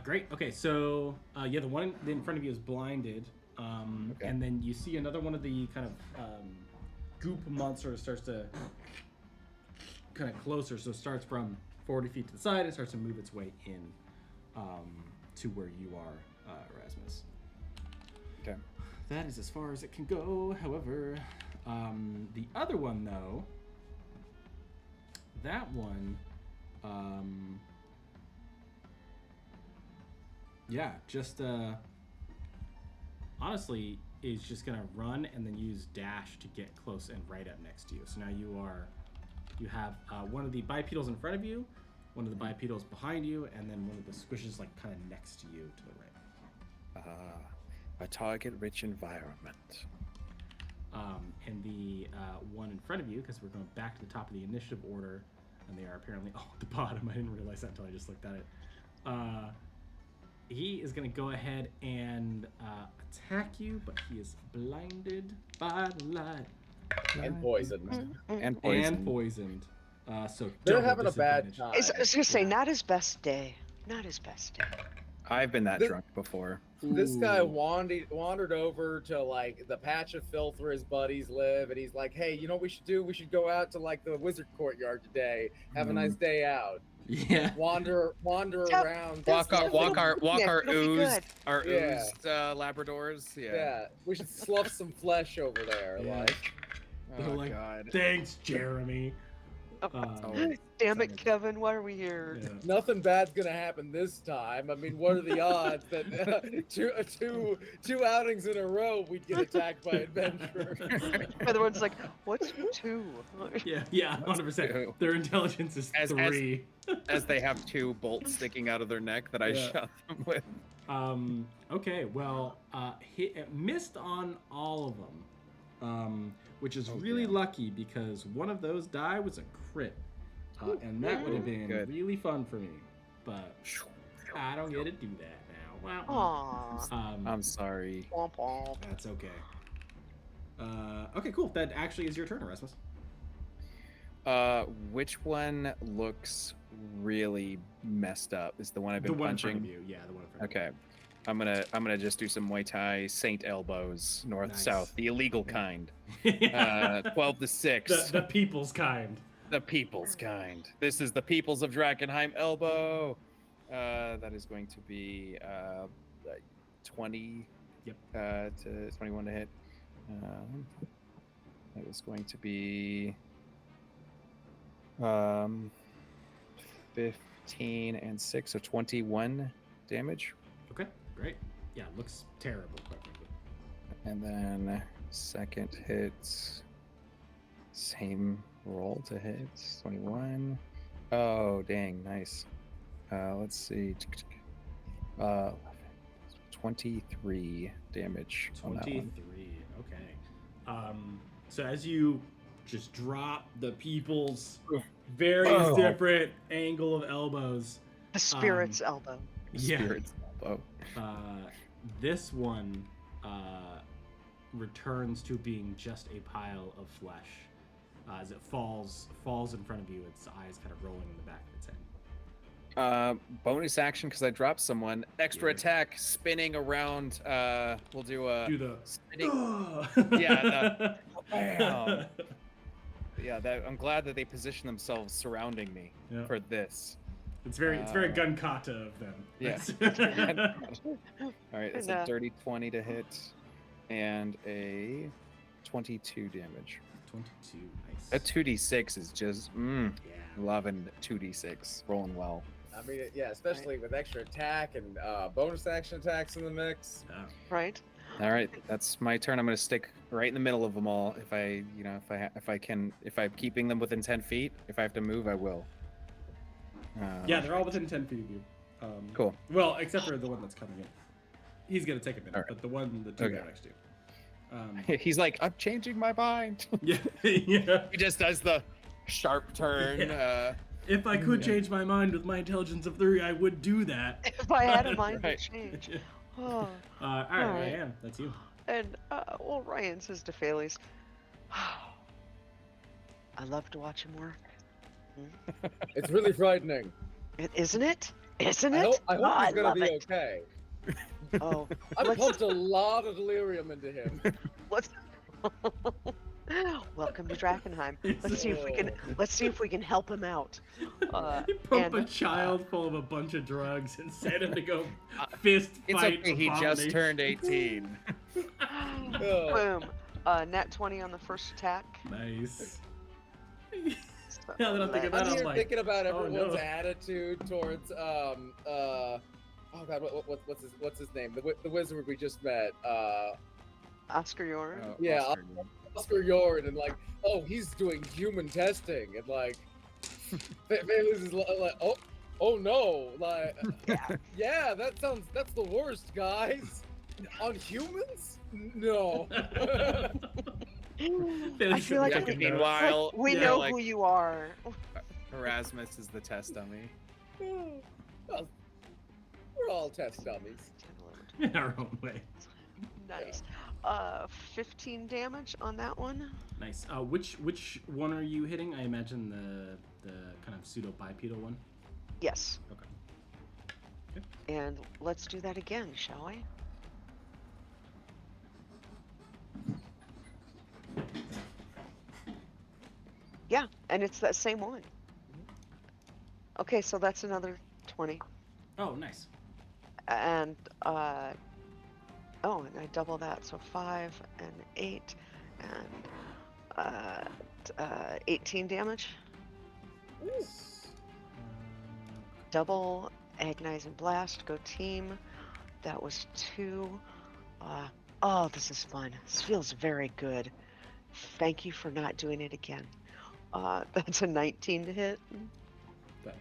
Great. Okay, so yeah, the one in front of you is blinded, Okay. and then you see another one of the kind of goop monsters starts to kind of closer. So it starts from 40 feet to the side. It starts to move its way in to where you are, Erasmus. Okay. That is as far as it can go. However, the other one, though, that one, yeah, just honestly is just gonna run and then use dash to get close and right up next to you. So now you have one of the bipedals in front of you, one of the bipedals behind you, and then one of the squishes like kind of next to you to the right. A target-rich environment. And the one in front of you, because we're going back to the top of the initiative order, and they are apparently at the bottom. I didn't realize that until I just looked at it. He is going to go ahead and attack you, but he is blinded by the light. And poisoned. And poison. And poisoned. So They're double having a bad disadvantage. time. I was gonna say, not his best day. Not his best day. I've been that This- drunk before. This guy Ooh. wandered over to like the patch of filth where his buddies live, and he's like, "Hey, you know what we should do? We should go out to like the wizard courtyard today. Have a nice day out. Yeah. Wander Yep. around. Walk our It'll be oozed, good. our Yeah. oozed Labradors. Yeah. Yeah, we should slough some flesh over there. Yeah. Like, They're Oh like, God. Thanks, Jeremy. always Damn it, Sorry. Kevin, why are we here? Yeah. nothing bad's gonna happen this time. I mean, what are the odds that two outings in a row we'd get attacked by adventurers? The other one's like, what's two? Yeah, 100%. Two. Their intelligence is As- 3. As they have two bolts sticking out of their neck that I Yeah. shot them with. Okay, well, it missed on all of them, which is Oh, really damn. lucky because one of those die was a crit, and that would have been Good. really fun for me, but I don't get to do that now. Wow. Aww. I'm sorry. Womp womp. That's okay. Okay, cool. That actually is your turn, Erasmus. Which one looks really messed up? Is the one I've The been one in front punching? of you. Yeah, the one in front of Okay. I'm gonna just do some Muay Thai Saint elbows, north Nice. south, the illegal kind. you. 12 to 6. the people's kind. The people's kind. This is the peoples of Drakkenheim elbow. That is going to be 20. Yep. To 21 to hit. That is going to be 15 and 6, so 21 damage. Okay, great. Yeah, looks terrible, quite frankly. And then second hit, same roll to hit, 21. Oh, dang, nice. Let's see. 23 damage on that 23. one. Okay. So as you just drop the people's various Oh. different angle of elbows, The spirit's elbow. yeah, Spirit's elbow. this one returns to being just a pile of flesh. As it falls in front of you, its eyes kind of rolling in the back of its head. Bonus action because I dropped someone. Extra Yeah. attack, spinning around. We'll do a Do the spinning. yeah. Bam. Yeah, I'm glad that they position themselves surrounding me Yeah. for this. It's very gun kata of them. Yeah. All right, it's And, a dirty 20 to hit and a 22 damage. 22. Nice. That 2d6 is just Yeah. loving 2d6, rolling well. I mean, yeah, especially with extra attack and bonus action attacks in the mix. Yeah. Right? All right, that's my turn. I'm gonna stick right in the middle of them all. If I, you know, if I'm keeping them within 10 feet. If I have to move, I will. Yeah, they're all within 10 feet of you. Cool. Well, except for the one that's coming in. He's gonna take a minute, All right. but the two Okay. that next to you. He's like, I'm changing my mind. Yeah, yeah. He just does the sharp turn. Yeah. If I could change my mind with my intelligence of 3, I would do that. If I had a mind Right. to change. Oh. All right, Ryan, that's you. And well, Ryan says to Fairies, I love to watch him work. It's really frightening. Isn't it? Isn't I it? hope he's gonna love be it. okay. Oh, I've pumped a lot of delirium into him. let's. Welcome to Drakkenheim. Let's see if we can help him out. You pump a child full of a bunch of drugs and send him to go fist It's fight. okay. He just turned 18. Boom. Nat 20 on the first attack. Nice. So Now that I'm thinking about I'm it, here I'm like, thinking about oh, everyone's no. attitude towards oh god, what's his name? The wizard we just met. Oscar Yorn. Yeah, Oscar. Oscar Yorn, and like, oh, he's doing human testing, and like, Valus is like, oh no, like, yeah, that's the worst, guys. On humans? No. I feel like Yeah, meanwhile, we yeah, know like- who you are. Erasmus is the test dummy. Well, we're all test dummies. in our own way. Nice. 15 damage on that one. Nice. Which one are you hitting? I imagine the kind of pseudo bipedal one. Yes. Okay. And let's do that again, shall we? Yeah, and it's that same one. Okay, so that's another 20. Oh, nice. And and I double that, so 5 and 8 and 18 damage. Nice. Double agonize and blast, go team. That was 2. Oh, this is fun. This feels very good. Thank you for not doing it again. That's a 19 to hit. That-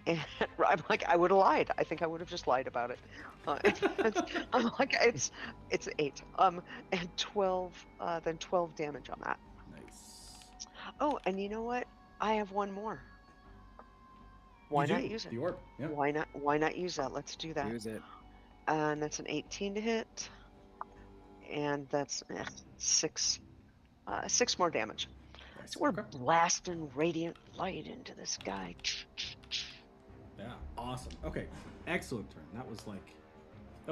And I'm like, I would have lied. I think I would have just lied about it. I'm like, it's 8. And 12, then 12 damage on that. Nice. Oh, and you know what? I have one more. Why You not do, use it? The orb. Yeah. Why not use that? Let's do that. Use it. And that's an 18 to hit. And that's 6 more damage. Nice. So we're Okay. blasting radiant light into this guy. Yeah. Awesome. Okay. Excellent turn. That was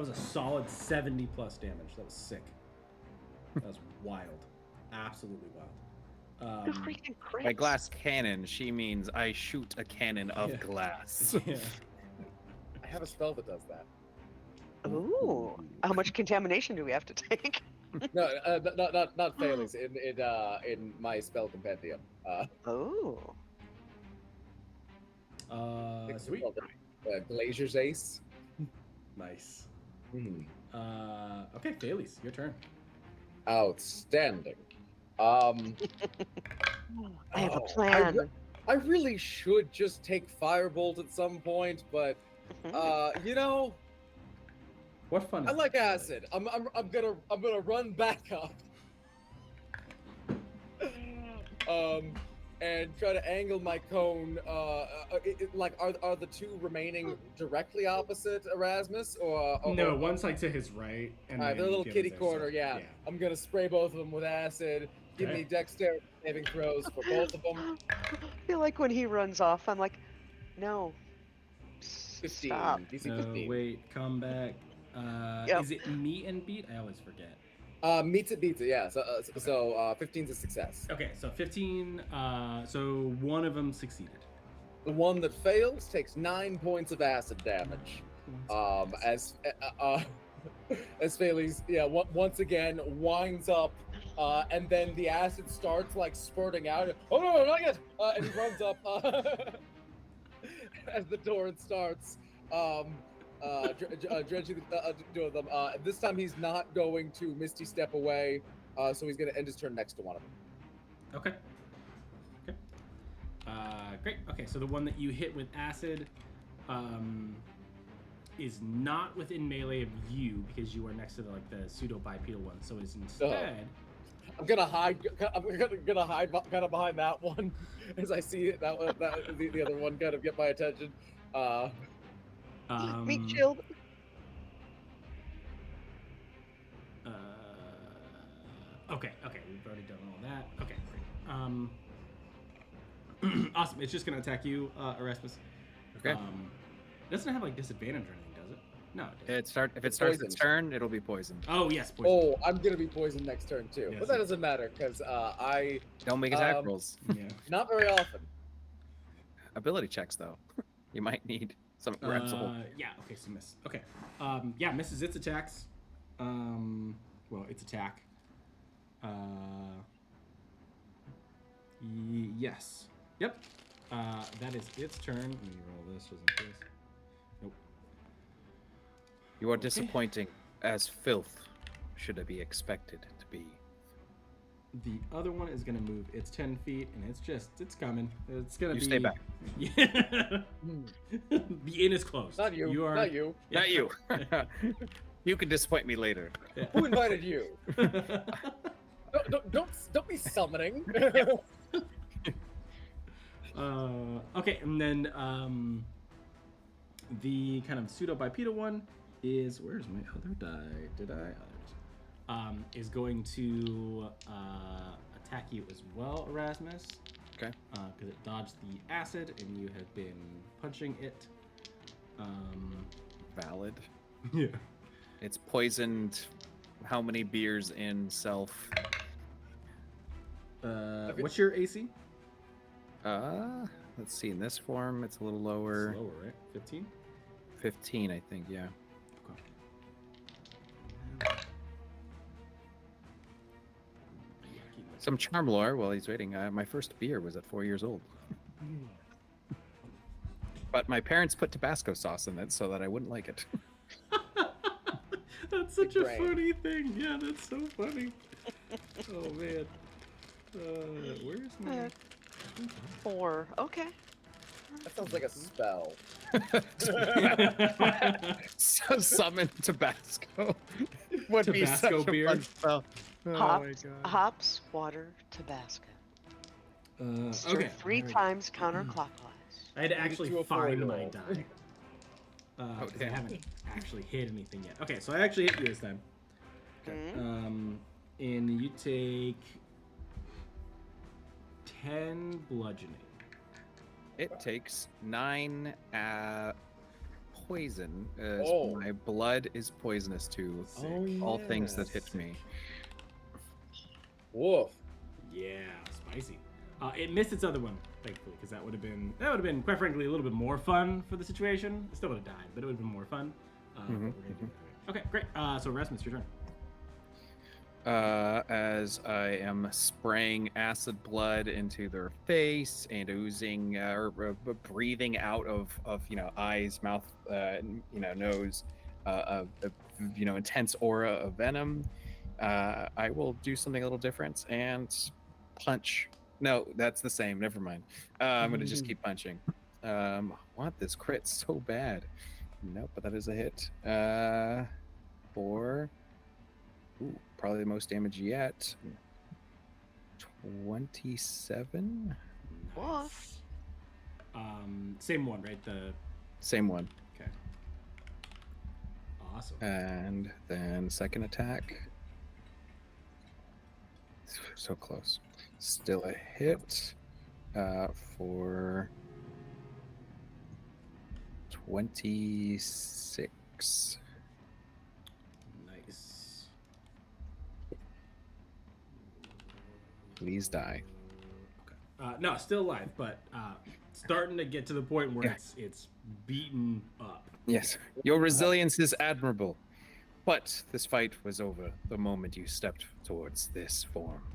a solid 70 plus damage. That was sick. That was wild. Absolutely wild. Freaking crits. By glass cannon, she means I shoot a cannon of Yeah. glass. Yeah. I have a spell that does that. Ooh. How much contamination do we have to take? No, not failings in my spell compendium. Oh. It's Sweet. called, Glazier's Ace. Nice. Hmm. Okay, Thales, your turn. Outstanding. I have a Oh, plan. I really should just take Firebolt at some point, but you know, What fun is I like that? acid. I'm gonna run back up. And try to angle my cone. Like, are the two remaining directly opposite Erasmus, or No, one's like to his right. And All right, then the little the other's kitty there, corner. so- Yeah, I'm gonna spray both of them with acid. Give Okay. me dexterity saving throws for both of them. I feel like when he runs off, I'm like, no. 15. Stop. DC No, 15. wait, come back. Yep. Is it meet and beat? I always forget. Meets it, beats it. Yeah. So 15's a success. Okay, so 15. So one of them succeeded. The one that fails takes 9 points of acid damage. As Phalles, once again winds up, and then the acid starts like spurting out. Oh no, not yet! And he runs up as the door starts. dredging two of them. This time he's not going to Misty Step away, so he's going to end his turn next to one of them. Okay. Okay. Great. Okay, so the one that you hit with acid is not within melee of you because you are next to the pseudo bipedal one. So it is instead. I'm gonna hide. I'm gonna hide kind of behind that one as I see it. The other one kind of get my attention. Meat shield. Okay. We've already done all that. Okay, great. Awesome. It's just gonna attack you, Erasmus. Okay. Doesn't have like disadvantage or anything, does it? No. It doesn't. If it starts its turn, it'll be poisoned. Oh yes. Poison. Oh, I'm gonna be poisoned next turn too, Yes, but that doesn't matter because I Don't make attack rolls. Yeah. not very often. Ability checks though. You might need some grabs. Yeah. Okay. So miss. Okay. Yeah. Misses its attacks. Well, its attack. Yes. Yep. That is its turn. Let me roll this just in case. Nope. You are disappointing as filth should it be expected to be. The other one is gonna move its 10 feet, and it's coming. It's gonna be. You stay back. Yeah. The inn is closed. Not you. You are. Not you. Yeah. Not you. You can disappoint me later. Yeah. Who invited you? Don't be summoning. Okay, and then the kind of pseudo bipedal one is where's my other die? Did I? Oh, there it is. Is going to attack you as well, Erasmus. Okay. Because it dodged the acid, and you have been punching it. Valid. Yeah. It's poisoned. How many beers in self? What's your AC? Let's see. In this form, it's a little lower. It's lower, right? 15? 15, I think. Yeah. Okay. Some charm lore while he's waiting. My first beer was at 4 years old. But my parents put Tabasco sauce in it so that I wouldn't like it. That's such a funny thing. Yeah, that's so funny. Oh man. Where's my 4. Okay. That sounds like a spell. So summon Tabasco would be Tabasco such a beer? fun spell. Oh Hops, water, Tabasco. Stir Okay. 3 times counterclockwise. I had to actually to a find 4-year-old. my die. 'Cause I damn. haven't actually hit anything yet. Okay, so I actually hit you this time. Mhm. And you take 10 bludgeoning. It takes 9 poison. Oh. My blood is poisonous to all things that hit me. Woof. Yeah, spicy. It missed its other one, thankfully, because that would have been quite frankly a little bit more fun for the situation. It still would have died, but it would have been more fun. But we're gonna do it anyway. Okay, great. So Rasmus, your turn. As I am spraying acid blood into their face and oozing or breathing out of eyes, mouth, nose, intense aura of venom, I will do something a little different and punch. No, that's the same. Never mind. I'm gonna just keep punching. Want this crit so bad? Nope, but that is a hit. For probably the most damage yet. 27. Woof. Same one, right? The Same one. okay. Awesome. And then second attack. So close. Still a hit for 26. Nice. Please die. No, still alive, but starting to get to the point where Yeah. it's beaten up. Yes, your resilience is admirable, but this fight was over the moment you stepped towards this form.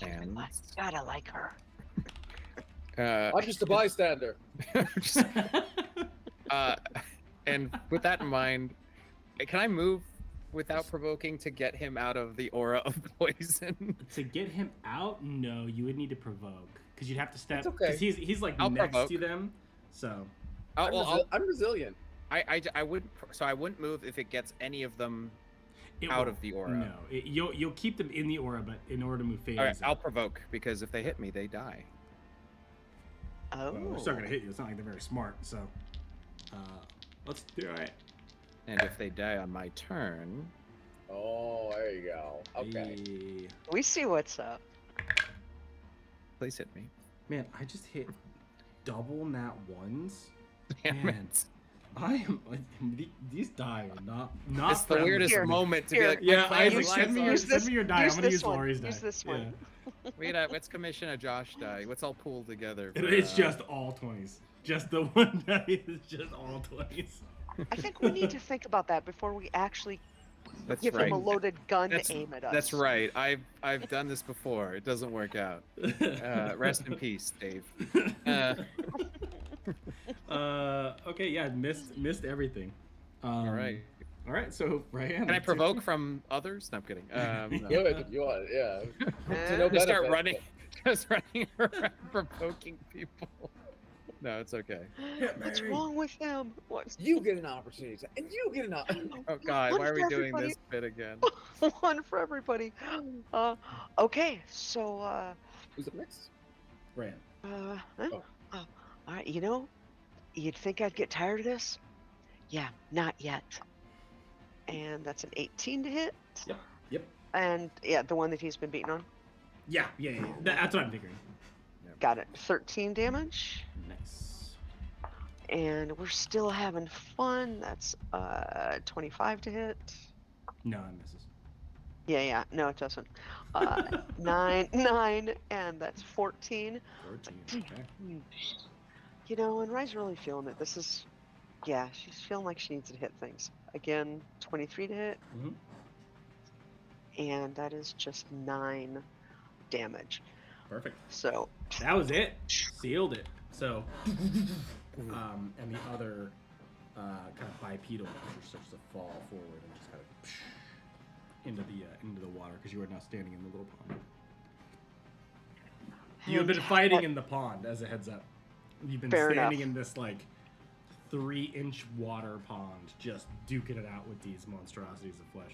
And Gotta like her. I'm just a bystander. And with that in mind, can I move without provoking to get him out of the aura of poison? To get him out, no, you would need to provoke because you'd have to step. It's okay. Because he's like I'll next provoke. to them. So I'm resilient. I wouldn't. So I wouldn't move if it gets any of them it out won't. of the aura. No, you'll keep them in the aura, but in order to move phase. All right, I'll provoke because if they hit me, they die. Oh. Well, they're still gonna hit you. It's not like they're very smart. So let's do it. And if they die on my turn, Oh, there you go. Okay. Hey. We see what's up. please hit me. Man, I just hit double nat ones. Damn Man, it. I am. These die are not. It's the friendly. weirdest Here, moment to here. be like, Yeah, my plan Isaac, send me your Use this- send me your die. use I'm gonna this use one. Laurie's die. Use this one. let's commission a Josh die. Let's all pool together. Yeah. for, It's just all 20s. Just the one die is just all 20s. I think we need to think about that before we actually That's give right. him a loaded gun That's- to aim at us. That's right. I've done this before. It doesn't work out. Rest in peace, Dave. Okay, yeah, missed everything. All right. All right, so Ryan. Can I provoke from others? No, I'm kidding. No. Good if you want, yeah. To no Just start benefit. running, just running around provoking people. No, it's okay. What's wrong with him? What's You get an opportunity, and you get an opportunity. Oh God, One why are we for doing everybody. this bit again? one for everybody? Okay, so Who's up next? Ryan. all right. You know, you'd think I'd get tired of this. Yeah, not yet. And that's an 18 to hit. Yep. And yeah, the one that he's been beaten on. Yeah. That's what I'm figuring. Got it. 13 damage. Nice. And we're still having fun. That's 25 to hit. No, it misses. Yeah. No, it doesn't. 9, and that's 14. 14. Okay. You know, and Rye's really feeling it. This is, yeah, she's feeling like she needs to hit things. Again, 23 to hit. Mhm. And that is just 9 damage. Perfect. So, That was it. Sealed it. So, and the other kind of bipedal creature starts to fall forward and just kind of into the water because you are now standing in the little pond. You have been and fighting that- in the pond, as a heads up. You've been Fair standing enough. in this like 3-inch water pond, just duking it out with these monstrosities of flesh.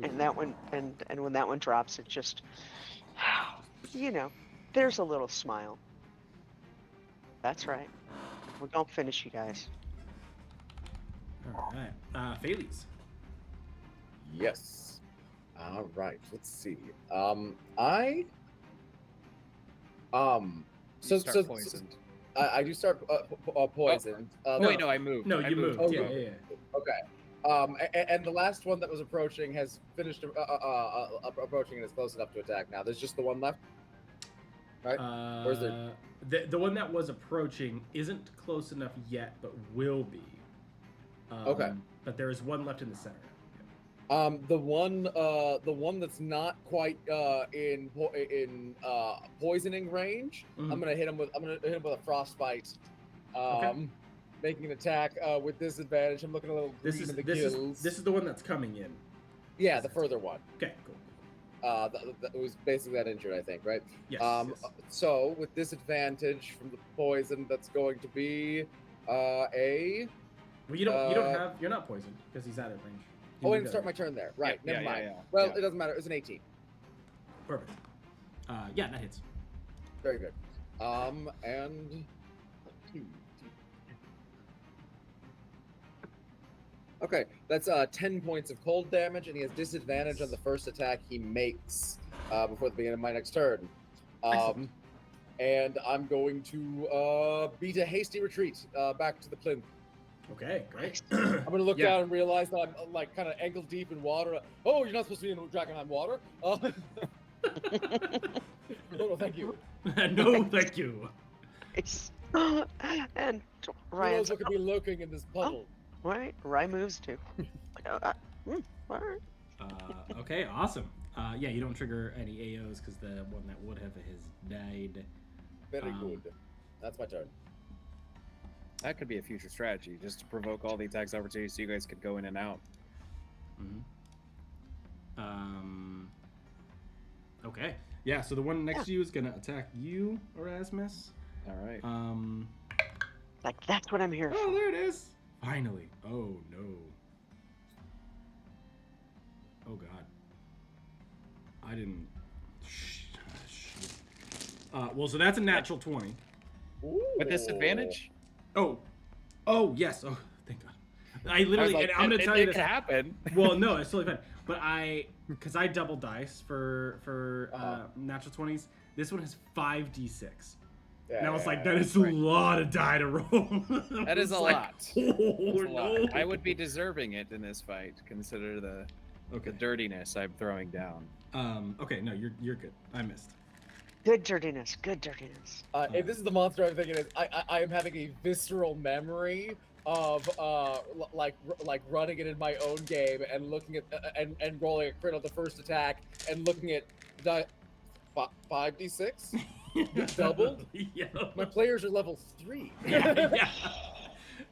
and that one, and when that one drops, it just, you know, there's a little smile. That's right. We're gonna finish you guys. All right, Phalles. Yes. All right. Let's see. You start poisoned. I do start poisoned. Wait, no, I moved. No, I you moved. Oh, Yeah. Okay. And the last one that was approaching has finished approaching and is close enough to attack now. There's just the one left. Right? Or is there- The one that was approaching isn't close enough yet, but will be. Okay. But there is one left in the center. The one that's not quite in poisoning range. Mhm. I'm gonna hit him with a frostbite. Okay. Making an attack with disadvantage. I'm looking a little green in the gills. This is the one that's coming in. Yeah, the further one. Okay, cool. That was basically that injured, I think, right? Yes. Yes. So with disadvantage from the poison, that's going to be a. Well, you don't you're not poisoned because he's out of range. You Oh, I moved didn't out start of my range. turn there. Right. Yeah, Never yeah, mind. yeah, Well, yeah. it doesn't matter. It was an 18. Perfect. Yeah, that hits. Very good. And. Okay, that's 10 points of cold damage, and he has disadvantage on the first attack he makes before the beginning of my next turn. Excellent. And I'm going to beat a hasty retreat back to the plinth. Okay, great. I'm gonna look Yeah. down and realize that I'm like kind of ankle deep in water. Oh, you're not supposed to be in Drakkenheim water. No, thank you. No, thank you. It's and Who Ryan's knows what could be lurking in this puddle? right. Ryan moves too. All right. Okay, awesome. Yeah, you don't trigger any AOs because the one that would have has died. Very good. That's my turn. That could be a future strategy, just to provoke all the attacks opportunities so you guys could go in and out. Okay. Yeah, so the one next to you is gonna attack you, Erasmus. All right. Like, that's what I'm here for. Oh, there it is. Finally. Oh, no. Oh, God. I didn't... Shit. Well, so that's a natural 20. With disadvantage? Oh. Oh, yes. Oh, thank God. I literally... like, and I'm going to tell you this. It could happen. Well, no, it's totally fine. But because I double dice for natural 20s, this one has 5d6. Yeah, and I was like, that is a lot of die to roll. That is a like, lot. Oh, That's a no. lot. I would be deserving it in this fight. Consider the dirtiness I'm throwing down. Okay, no, you're good. I missed. Good dirtiness. Good dirtiness. If this is the monster I'm thinking, I am having a visceral memory of like running it in my own game and looking at and rolling a crit on the first attack and looking at 5d6 doubled. Yeah. My players are level 3. Yeah.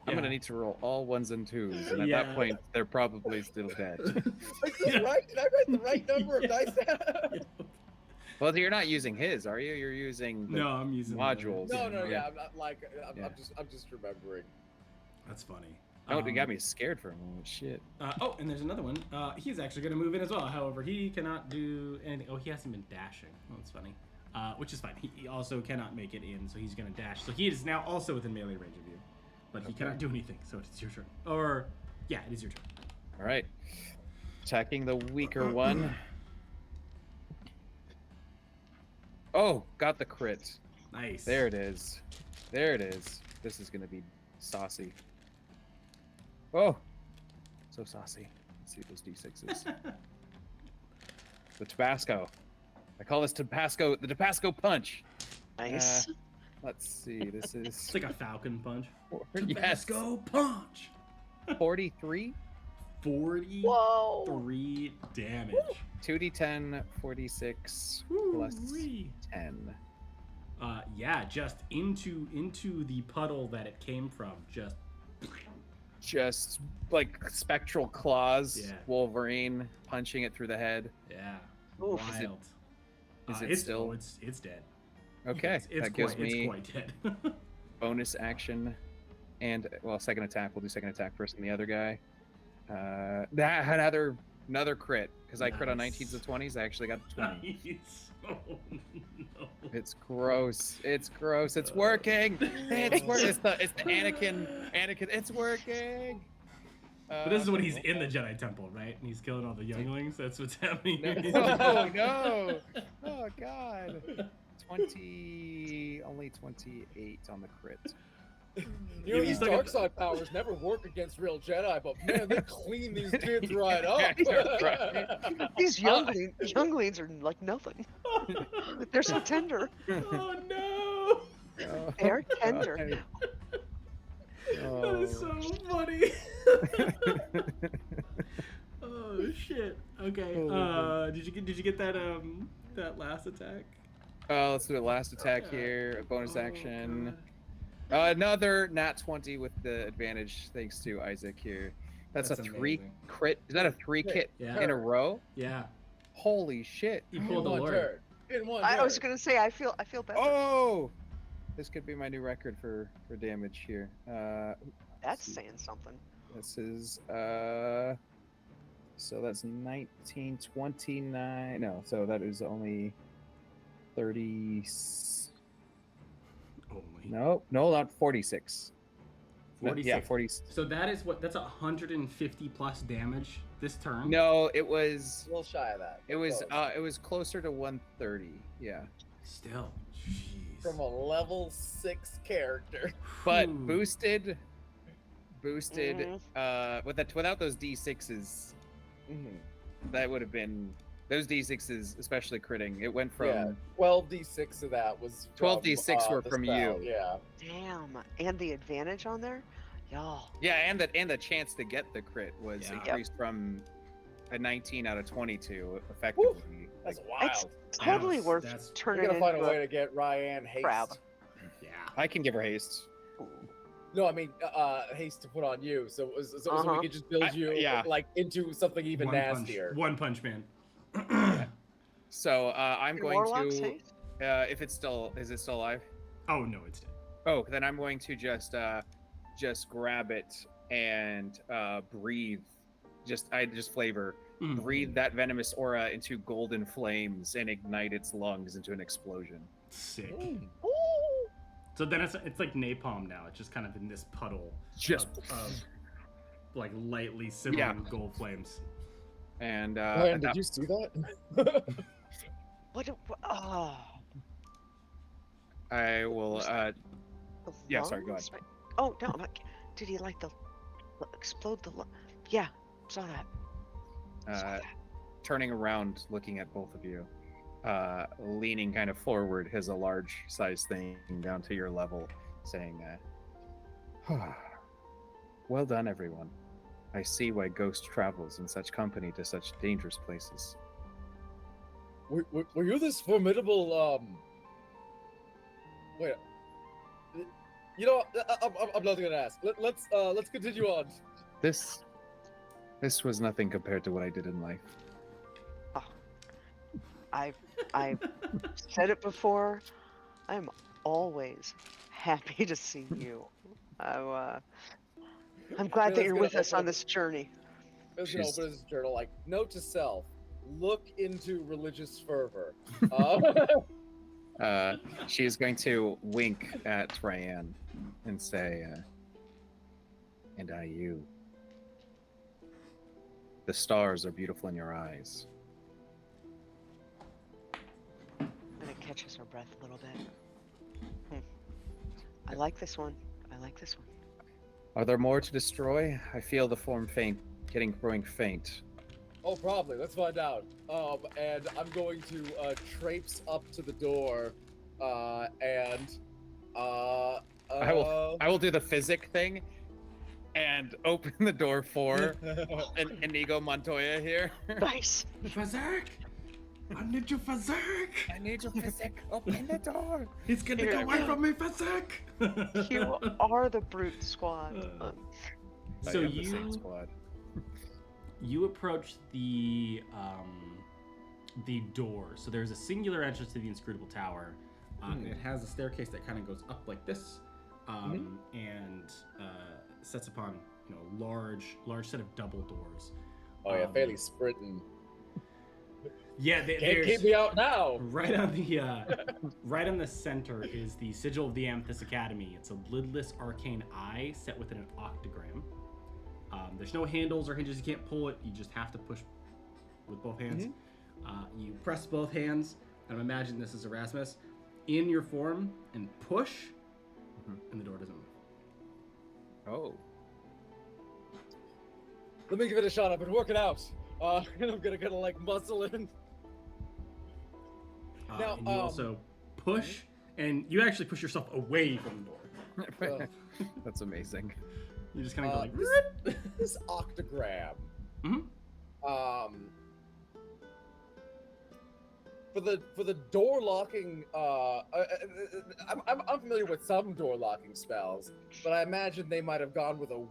I'm gonna need to roll all 1s and 2s, and at Yeah. that point, they're probably still dead. Is this right? Did I write the right number of dice down? Well, you're not using his, are you? You're using the No, I'm using modules. the- No, yeah, I'm not like I'm Yeah. just remembering. That's funny. Oh, you got me scared for a moment. Shit. Oh, and there's another one. He's actually going to move in as well. However, he cannot do anything. Oh, he hasn't been dashing. Oh, that's funny. Which is fine. He also cannot make it in, so he's going to dash. So he is now also within melee range of you. But he cannot do anything, so it's your turn. Or, yeah, it is your turn. All right. Attacking the weaker one. Oh, got the crit. Nice. There it is. There it is. This is going to be saucy. Oh, so saucy. Let's see those D6s. The Tabasco. I call this Tabasco, the Tabasco punch. Nice. Let's see. This is It's like a falcon punch. yes, Tabasco punch. 43, 43 Whoa. damage. 2d10, 46 plus Woo-wee. 10. Yeah, just into the puddle that it came from. Just like spectral claws, Yeah. Wolverine punching it through the head. Yeah. Oof. Wild. Is it it's, still? oh, it's dead. Okay, It's that gives quite, me it's quite dead. bonus action, and well, second attack. We'll do second attack first than the other guy. That had another crit because I crit on Nice. 19s and 20s. I actually got the 20. Nice. Oh, no. It's gross. It's gross. It's working. It's working. It's the Anakin. It's working. But this is when he's in the Jedi Temple, right? And he's killing all the younglings. That's what's happening. No. Oh God. 20. Only 28 on the crit. You know, he's these stuck dark at- side powers never work against real Jedi, but man, they clean these kids right up. Right. These younglings are like nothing. They're so tender. Oh no! They're tender. That is so funny. Oh shit. Okay. Did you get that that last attack? Let's do a last attack here. A bonus Oh, action. God. Another nat 20 with the advantage, thanks to Isaac here. That's a 3 amazing. crit. Is that a 3 kit Yeah. in a row? Yeah. Holy shit! You In pulled the one Lord. turn. In one I turn. was gonna say I feel better. Oh, this could be my new record for damage here. That's saying something. This is so that's 19, 29. No, so that is only 30. Only. No, not 46. No, 46. Yeah, 40. So that's 150 plus damage this turn. No, it was A little shy of that. it was Close. it was closer to 130. Yeah, Still. Jeez. From a level 6 character. but Whew. boosted. Mhm. Without those D6s, that would have been those D6s, especially critting. It went from Yeah, 12d6 of that was 12d6 were the from spell, you. Yeah. Damn. And the advantage on there? Y'all. Yeah, and the chance to get the crit was Yeah. increased from a 19 out of 22 effectively. That's Like, wild. It's totally That's- worth that's- We're turning gonna find a into way to get Ryan haste. crab. Yeah. I can give her haste. No, I mean, haste to put on you, so we Uh-huh. could just build you yeah. like into something even nastier. One Punch Man. So I'm Your going warlock's to, haste? if it's still, is it still alive? Oh no, it's dead. Oh, then I'm going to just grab it and breathe. I just flavor. Breathe that venomous aura into golden flames and ignite its lungs into an explosion. Sick. Ooh. So then it's like napalm now. It's just kind of in this puddle Just of like lightly simmering gold flames. And Ryan, did you see that? What? Oh. I will. The Yeah, sorry, go ahead. lungs? Oh no! Did he like the explode the? Yeah, saw that. Saw that. Turning around, looking at both of you, leaning kind of forward, has a large size thing down to your level, saying, "Well done, everyone. I see why Ghost travels in such company to such dangerous places." Were you this formidable? Wait. You know, I'm not gonna ask. Let's continue on. This was nothing compared to what I did in life. I've said it before. I'm always happy to see you. I'm glad that you're with us on this journey. I was gonna open his journal, like, note to self: look into religious fervor. She is going to wink at Ryan and say, "And I, you. The stars are beautiful in your eyes." And it catches her breath a little bit. I like this one. I like this one. Are there more to destroy? I feel the form growing faint. Oh, probably. Let's find out. And I'm going to traipse up to the door, and I will do the physic thing and open the door for Inigo Montoya here. Nice. Fazak! I need you, Fazak! I need your physic. Open the door. He's gonna Here. get away from me, Fazak! You are the brute squad. I So am the same squad. you approach the door. So there's a singular entrance to the inscrutable tower. It has a staircase that kind of goes up like this, and sets upon large set of double doors. oh yeah, fairly sprinting. Yeah, Can't keep me out now. Right on the right on the center is the sigil of the Amethyst Academy. It's a lidless arcane eye set within an octagram. There's no handles or hinges. You can't pull it. You just have to push with both hands. You press both hands, and imagine this is Erasmus in your form, and push, and the door doesn't move. Oh. Let me give it a shot. I've been working out. I'm gonna like muscle in. Now, and you also push, and you actually push yourself away from the door. That's amazing. You just kind of go like this octagram. For the door locking, I'm familiar with some door locking spells, but I imagine they might have gone with a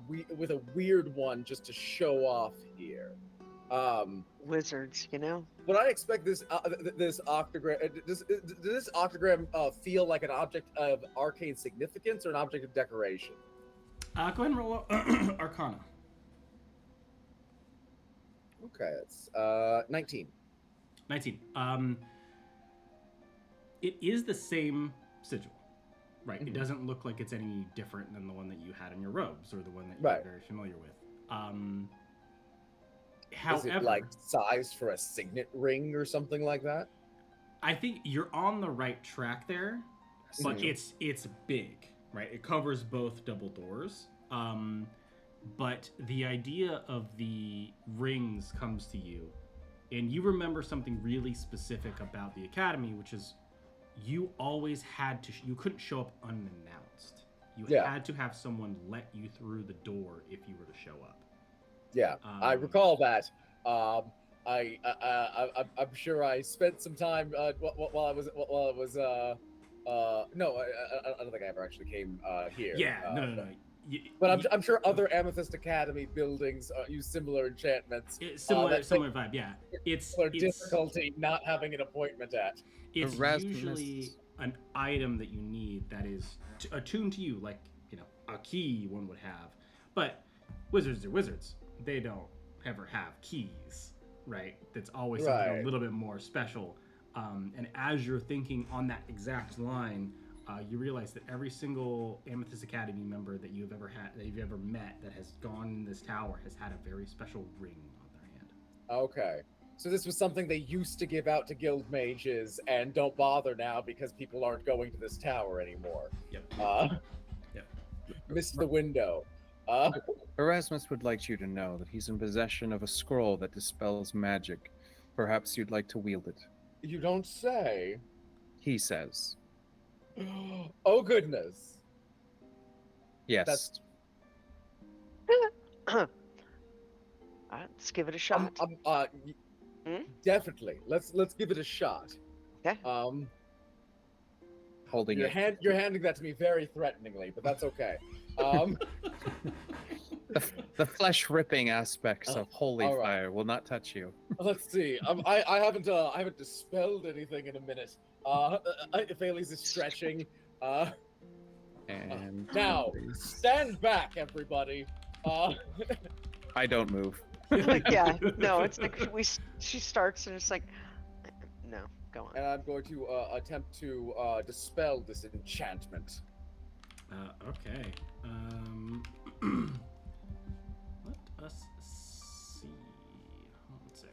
weird one just to show off here. Wizards, you know. Would I expect this octagram? Does this octagram feel like an object of arcane significance or an object of decoration? Go ahead and roll Arcana. Okay, that's 19. 19. It is the same sigil, right? It doesn't look like it's any different than the one that you had in your robes or the one that you're very familiar with. However, is it like sized for a signet ring or something like that? I think you're on the right track there, but it's big, right? It covers both double doors. But the idea of the rings comes to you, and you remember something really specific about the academy, which is you always had to you couldn't show up unannounced. You had to have someone let you through the door if you were to show up. Yeah, I recall that. I'm sure I spent some time while I was no, I don't think I ever actually came here. Yeah, no. But I'm sure other Amethyst Academy buildings use similar enchantments. It's similar vibe, yeah. It's difficulty not having an appointment at. It's Erasmus. usually an item that you need that is attuned to you, like, you know, a key one would have. But wizards are wizards. They don't ever have keys, right? That's always something a little bit more special. And as you're thinking on that exact line, you realize that every single Amethyst Academy member that you've ever met that has gone in this tower has had a very special ring on their hand. Okay. So this was something they used to give out to guild mages and don't bother now because people aren't going to this tower anymore. Yep. Yep. Missed the window. Erasmus would like you to know that he's in possession of a scroll that dispels magic. Perhaps you'd like to wield it. You don't say. He says. Oh, goodness. Yes. Let's give it a shot. Definitely. Let's give it a shot. Okay. Holding you're it. You're handing that to me very threateningly, but that's okay. The flesh-ripping aspects of holy fire will not touch you. Let's see. I haven't dispelled anything in a minute. Ailey's is stretching. And now stand back, everybody. I don't move. Yeah, no, it's like she starts and it's like, no, go on. And I'm going to attempt to dispel this enchantment. Okay. Let us see. Hold on a sec.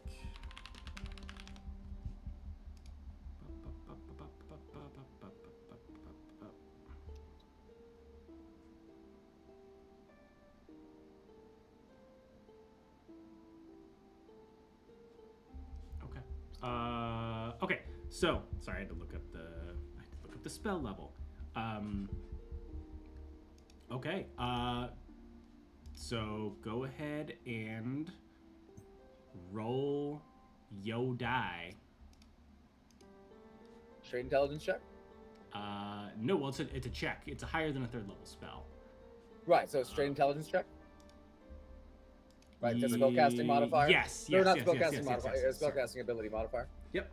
Okay. So sorry, I had to look up the spell level. Okay. So go ahead and roll yo die. Straight intelligence check? No, well, it's a check. It's a higher than a third level spell. Right, so straight intelligence check? Right, because spellcasting modifier? Yes. No, not spellcasting modifier. Spellcasting ability modifier. Yep.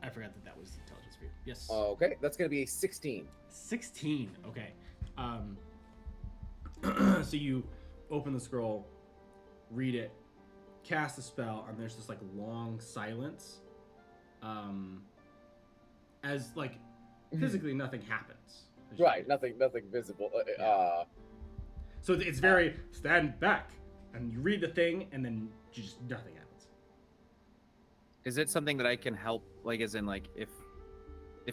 I forgot that was intelligence for you. Yes. Okay, that's going to be a 16. 16. Okay. So you open the scroll, read it, cast the spell, and there's this like long silence. As like physically nothing happens. Right, nothing visible. So it's very stand back, and you read the thing, and then just nothing happens. Is it something that I can help, like, as in, like, if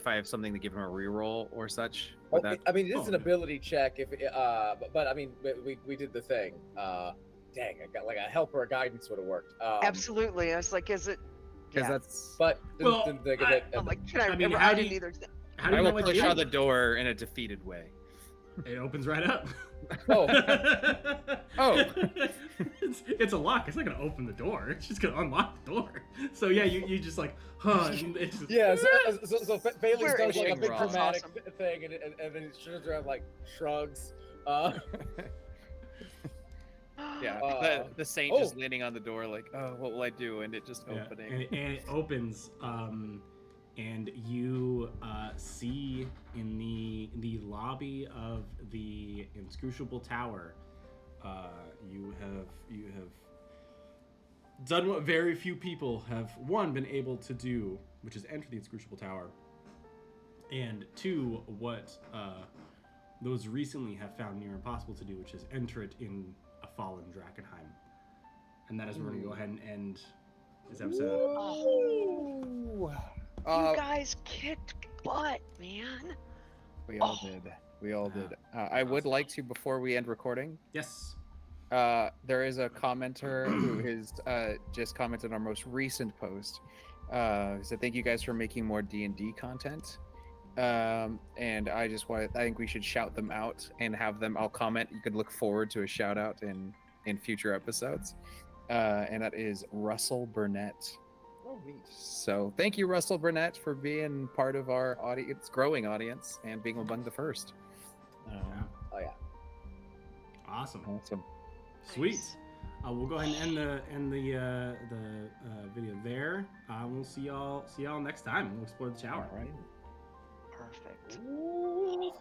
I have something to give him a reroll or such? I mean, it is an ability check. But I mean, we did the thing. Dang, I got like a help or a guidance would have worked. Absolutely, I was like, is it? Because that's. But didn't think of it. I'm like, can I mean, remember? how I do didn't you- either. How do I you know will what push out the door in a defeated way. It opens right up. Oh. Oh. It's a lock. It's not gonna open the door. It's just gonna unlock the door. So yeah, you just like, huh? It's just, Yeah, so Bailey's does like a big Awesome. dramatic thing, and then she turns around like shrugs. Yeah, the saint just leaning on the door, like, oh, what will I do? And it just opening. And it opens, and you see in the lobby of the inscrutable tower, you have done what very few people have, one, been able to do, which is enter the inscrutable tower, and two, what those recently have found near impossible to do, which is enter it in a fallen Drakkenheim. And that is where we're going to go ahead and end this episode. You guys kicked butt, man. We all did. We all did. I would like to, before we end recording, Yes. there is a commenter who has just commented on our most recent post. So thank you guys for making more D&D content. And I think we should shout them out and have them all comment. You could look forward to a shout out in future episodes. And that is Russell Burnett. Oh, neat. So thank you, Russell Burnett, for being part of our growing audience and being among the first. Oh yeah. Awesome. Awesome. Sweet. Nice. We'll go ahead and end the video there. We'll see y'all next time. We'll explore the shower. All right. Perfect. Ooh.